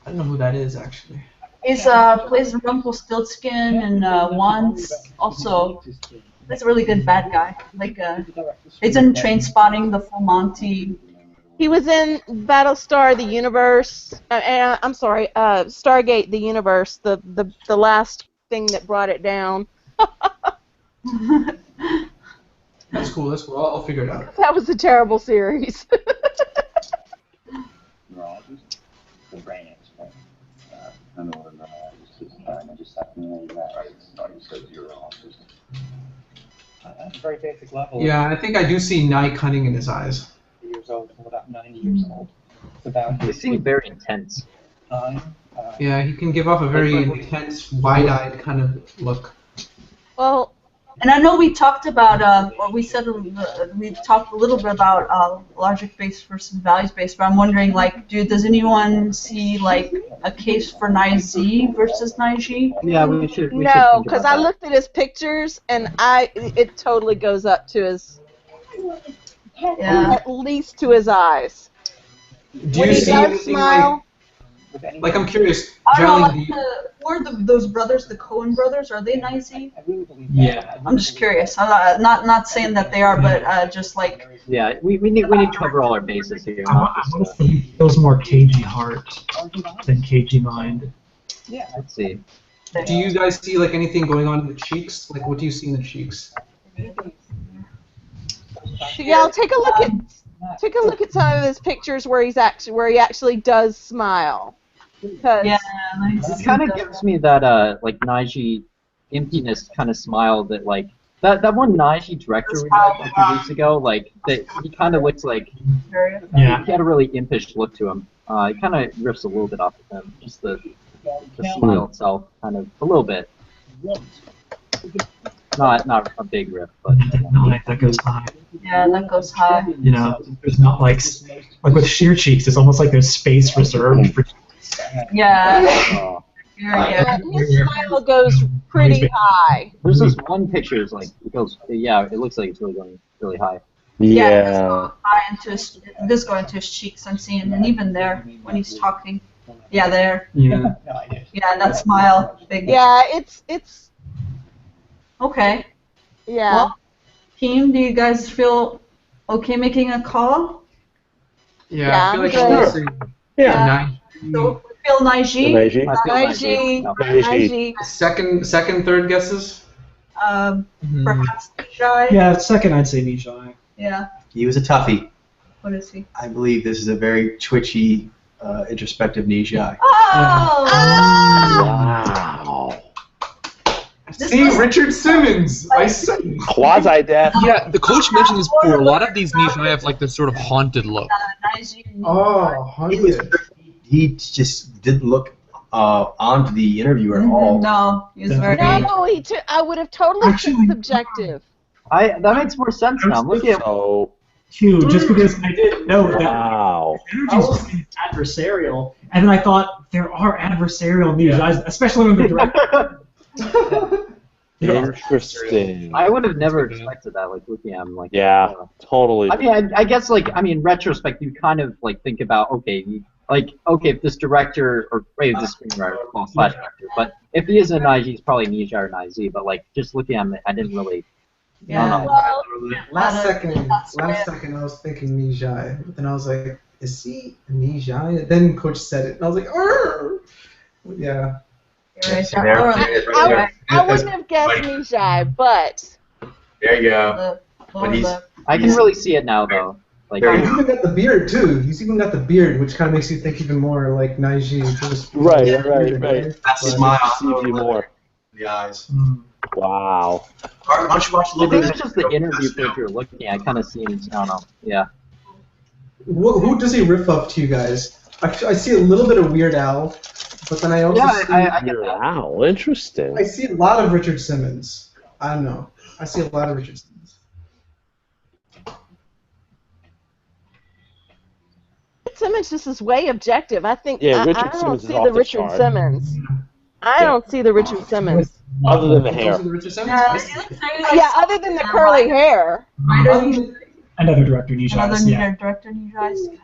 H: I don't know who that is, actually.
A: He's plays Rumpelstiltskin and once also plays a really good bad guy. Like he's in Trainspotting, The Full Monty.
F: He was in Battlestar: The Universe. I'm sorry, Stargate: The Universe. The last thing that brought it down.
H: That's cool. That's cool. I'll figure it out.
F: That was a terrible series.
O: Neurologist, the brain expert. I know what a neurologist is. I just have to know that. I thought you said you're an autistic.
M: At a very basic level.
H: Yeah, I think I do see Nye cunning in his eyes.
M: Years old, until about 90 years old. It's about.
D: They seem very intense.
H: Yeah, he can give off a very intense, wide-eyed kind of look.
F: Well,
A: and I know we talked about, or we said we talked a little bit about logic-based versus values-based, but I'm wondering, like, does anyone see like a case for Nai-Z versus Nai-G?
D: Yeah, we should.
F: No, because I looked at his pictures and it totally goes up to his.
A: Yeah.
F: At least to his eyes.
I: Do
F: When
I: you
F: he
I: see
F: does
I: anything
F: smile,
I: like I'm curious,
A: I don't know,
I: Jalen,
A: who are those brothers, the Coen brothers? Are they Nazi?
C: Yeah.
A: I'm just curious. I'm not saying that they are, but just like.
D: Yeah, we need to cover all our bases here.
C: I want to see if it was more cagey heart than cagey mind.
D: Yeah, let's see.
I: do you guys see like anything going on in the cheeks? Like what do you see in the cheeks?
F: yeah, take a look at some of his pictures where he actually does smile. Because
D: It kind of gives me that like Naiji emptiness kind of smile that like that one Naiji director we had a few weeks ago, like that he kind of looks like he had a really impish look to him. It kind of riffs a little bit off of him, just the smile itself, kind of a little bit. Not a big riff, but
C: That goes high.
A: Yeah, that goes high.
C: You know, there's not like with sheer cheeks, it's almost like there's space reserved for.
A: Yeah.
F: His smile goes pretty high.
D: There's this one picture is like it goes, yeah, it looks like it's really going really high.
A: Yeah, this goes high into this going into his cheeks. I'm seeing, and even there when he's talking. Yeah, there.
C: Yeah.
A: Yeah, that smile. Big.
F: Yeah, it's.
A: Okay.
F: Yeah.
A: Well, team, do you guys feel okay making a call?
I: Yeah, I feel like
F: good.
E: Yeah.
A: So we feel Naiji.
F: Naiji.
I: Second, third guesses?
A: Perhaps Nijai.
C: Yeah, second I'd say Nijai.
A: Yeah.
B: He was a toughie.
A: What is he?
B: I believe this is a very twitchy, introspective Nijai.
A: Oh!
E: Wow.
I: See, Richard Simmons. I said
E: Quasi-death.
G: Yeah, the coach mentioned this before. A lot of these Nijai have like this sort of haunted look.
I: Oh,
B: He just didn't look onto the interview at all.
A: No, he was very.
F: No, I would have totally said subjective.
D: That makes more sense now. Look at
C: Q, just because I didn't know that
E: Wow.
C: energy is adversarial, and then I thought there are adversarial Nijais, especially when the director.
E: Interesting.
D: I would have never expected that. Like looking at him, like
E: totally.
D: I mean, I guess like in retrospect, you kind of like think about okay, if this director or this screenwriter, slash director, but if he is a Naiji, he's probably Nijai or Naiji. But like just looking at him, I didn't really.
A: Yeah.
I: Last second, I was thinking Nijai, but then I was like, is he a Nijai? Then Coach said it, and I was like, "Arr!" Yeah.
F: I wouldn't have guessed Nijai, but.
B: There you go.
D: I can really see it now, though. Like,
I: He's even got the beard too. He's even got the beard, which kind of makes you think even more like Naiji.
E: Right.
B: That smile.
E: See you more.
B: The eyes.
E: Wow.
B: Why don't you watch a
D: I
B: little
D: think
B: bit?
D: it's just the interview picture you're looking at. I kind of see him. I don't know. Yeah.
I: Who does he riff up to, you guys? I see a little bit of Weird Al, but then I also see
E: Weird Al. Interesting.
I: I see a lot of Richard Simmons. I don't know. I see a lot of Richard Simmons.
F: Simmons just is way objective. I think
E: Yeah, Richard
F: I don't
E: Simmons is
F: see
E: off
F: the
E: the
F: Richard
E: chart.
F: Simmons. I don't see the Richard Simmons.
E: Other than the hair.
F: Yeah, other than the curly hair.
C: Another director, Nijai.
A: Another director, Nijai.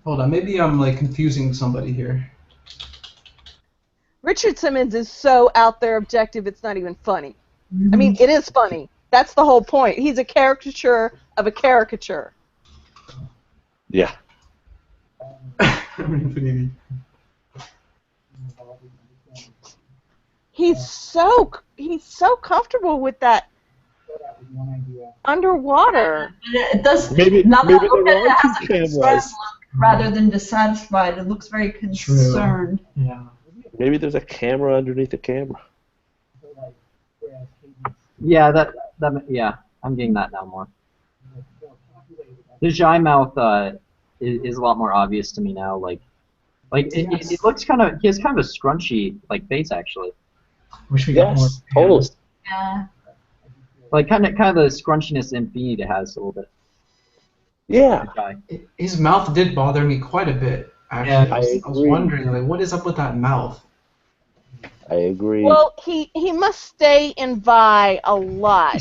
I: Hold on, maybe I'm like confusing somebody here.
F: Richard Simmons is so out there objective, it's not even funny. I mean, it is funny. That's the whole point. He's a caricature of a caricature.
E: Yeah.
F: He's so comfortable with that underwater.
A: It does.
E: Maybe
A: not
E: there
A: look at it,
E: are
A: it has
E: two
A: a concerned
E: cameras.
A: look rather than dissatisfied. It looks very concerned.
C: Yeah.
E: Maybe there's a camera underneath the camera.
D: Yeah, yeah, I'm getting that now more. His eye mouth is a lot more obvious to me now. Like it looks kind of. He has kind of a scrunchy like face actually.
C: Wish we got more.
E: Totally.
A: Yeah.
D: Like kind of the scrunchiness Infinity has a little bit.
E: Yeah.
I: His mouth did bother me quite a bit. Actually,
E: Yeah,
I: I was wondering like, what is up with that mouth?
E: I agree.
F: Well, he must stay in Vi a lot.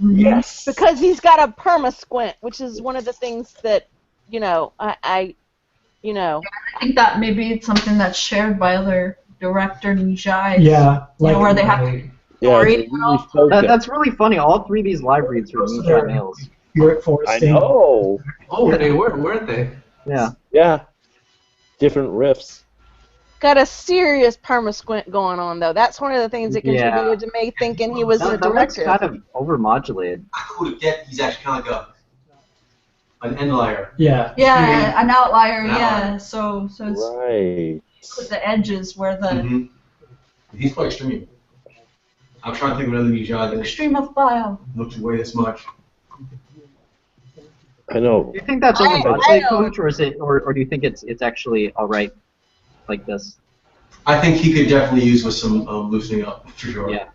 E: Yes.
F: Because he's got a perma-squint, which is one of the things that, I
A: think that maybe it's something that's shared by other director Nijai.
C: Yeah,
A: where they have story.
E: it's really focused.
D: That's really funny. All three of these live reads are Nijai nails.
C: You're at Forest
E: I
C: State.
E: know.
I: Oh, they were, weren't they?
D: Yeah.
E: Yeah. Different riffs.
F: got a serious perma-squint going on, though. That's one of the things that contributed to me thinking he was a director.
D: That's kind of over-modulated.
B: I would get he's actually kind of like an inlier.
C: Yeah.
A: Yeah, an outlier.
B: An
A: Yeah.
B: outlier.
A: So it's
E: Right.
A: with the edges where the
B: He's quite extreme. I'm trying to think of another Nijai that
A: extreme of bio.
B: looks away this much.
E: I know.
D: Do you think that's over-modulated, Coach, or is it, or do you think it's actually all right like this?
B: I think he could definitely use with some loosening up for sure.
D: Yeah.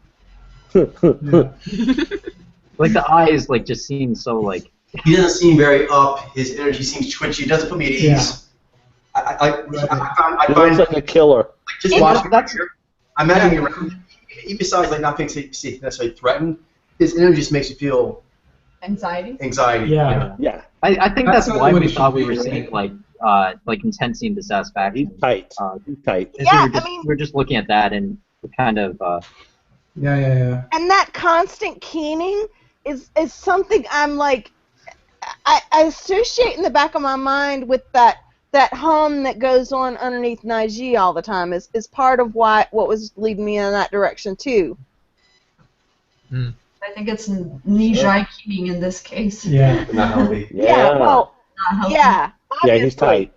D: Like the eyes, like just seem so like.
B: He doesn't seem very up. His energy seems twitchy. It doesn't put me at ease. I find
E: like a killer.
B: Just watching. I imagine you're around. Even besides like not being necessarily threatened, his energy just makes you feel
A: anxiety.
E: Yeah.
D: I think that's why we thought we were seeing like intensity and dissatisfaction.
E: He's tight. He's tight.
F: Yeah,
D: we're just looking at that and kind of.
I: Yeah.
F: And that constant keening is something I'm like, I associate in the back of my mind with that hum that goes on underneath Naiji all the time is part of what was leading me in that direction too.
A: I think it's Nijai keening in this case.
C: Yeah.
B: Not healthy.
F: Yeah. Well. Yeah.
E: Yeah, he's tight.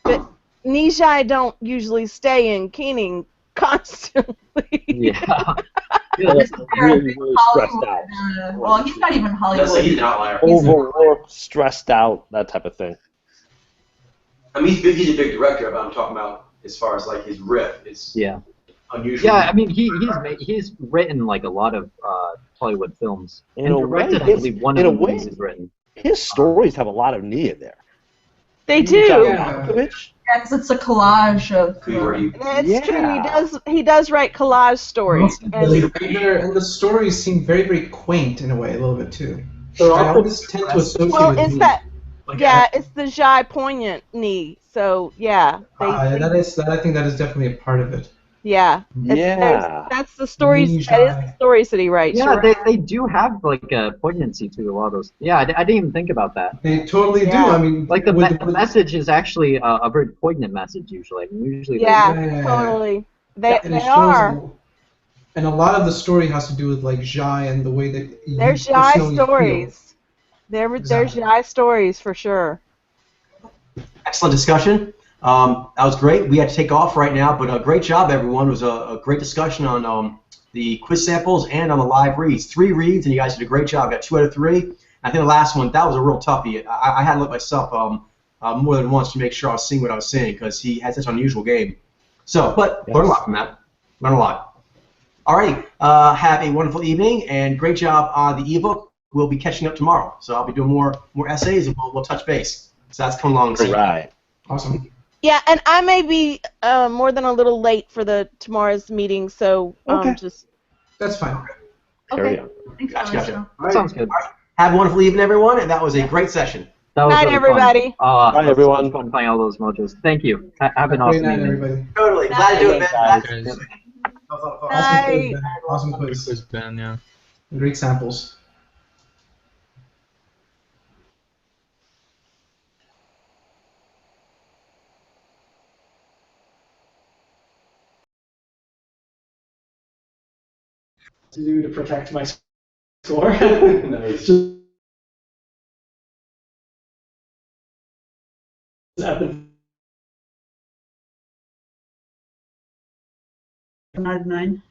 F: But Nijai don't usually stay in keening constantly.
D: Yeah.
E: Really stressed out.
A: Well, he's not even Hollywood.
B: He's an outlier.
E: Overworked, stressed out, that type of thing.
B: I mean, he's a big director, but I'm talking about as far as like his riff. It's unusual.
D: Yeah, I mean, he's written like a lot of Hollywood films.
E: In a way, his stories have a lot of knee in there.
F: They do.
A: Yeah, because it's a collage of.
F: It's true. He does write collage stories.
I: And the stories seem very, very quaint in a way, a little bit too. So I always tend to associate.
F: Well,
I: with
F: it's
I: knee.
F: that. It's the Jai poignant knee. So I
I: think that is definitely a part of it.
F: Yeah. That's the stories. That is the stories that he writes.
D: Yeah, they do have like a poignancy to a lot of those. Yeah, I didn't even think about that.
I: They totally do. I mean,
D: like the message is actually a very poignant message usually. Usually.
F: Totally. They are.
I: And a lot of the story has to do with like Jai and the way that.
F: There's Jai stories. There's Jai stories for sure.
B: Excellent discussion. That was great. We had to take off right now, but great job, everyone. It was a great discussion on the quiz samples and on the live reads. 3 reads, and you guys did a great job. Got 2 out of 3. I think the last one, that was a real toughie. I had to look myself more than once to make sure I was seeing what I was seeing because he had such an unusual game. So, but learn a lot from that. Learn a lot. All right. Have a wonderful evening, and great job on the ebook. We'll be catching up tomorrow. So I'll be doing more essays, and we'll touch base. So that's coming along soon.
E: Right.
I: Awesome.
F: Yeah, and I may be more than a little late for tomorrow's meeting, so just.
I: That's fine.
B: Okay. Gotcha.
D: Right. Sounds good.
B: Right. Have a wonderful evening, everyone, and that was a great session.
D: That was
F: night,
D: really
F: everybody.
D: Fun.
E: Bye, everyone.
D: It was fun playing all those mojos. Thank you. Have an awesome
I: night,
D: evening.
I: everybody.
B: Totally. Glad to do it, man.
F: Night.
I: Awesome quiz.
G: Ben, yeah.
I: Great samples.
C: To do to protect my score.
B: Nice.
C: At the
A: 9.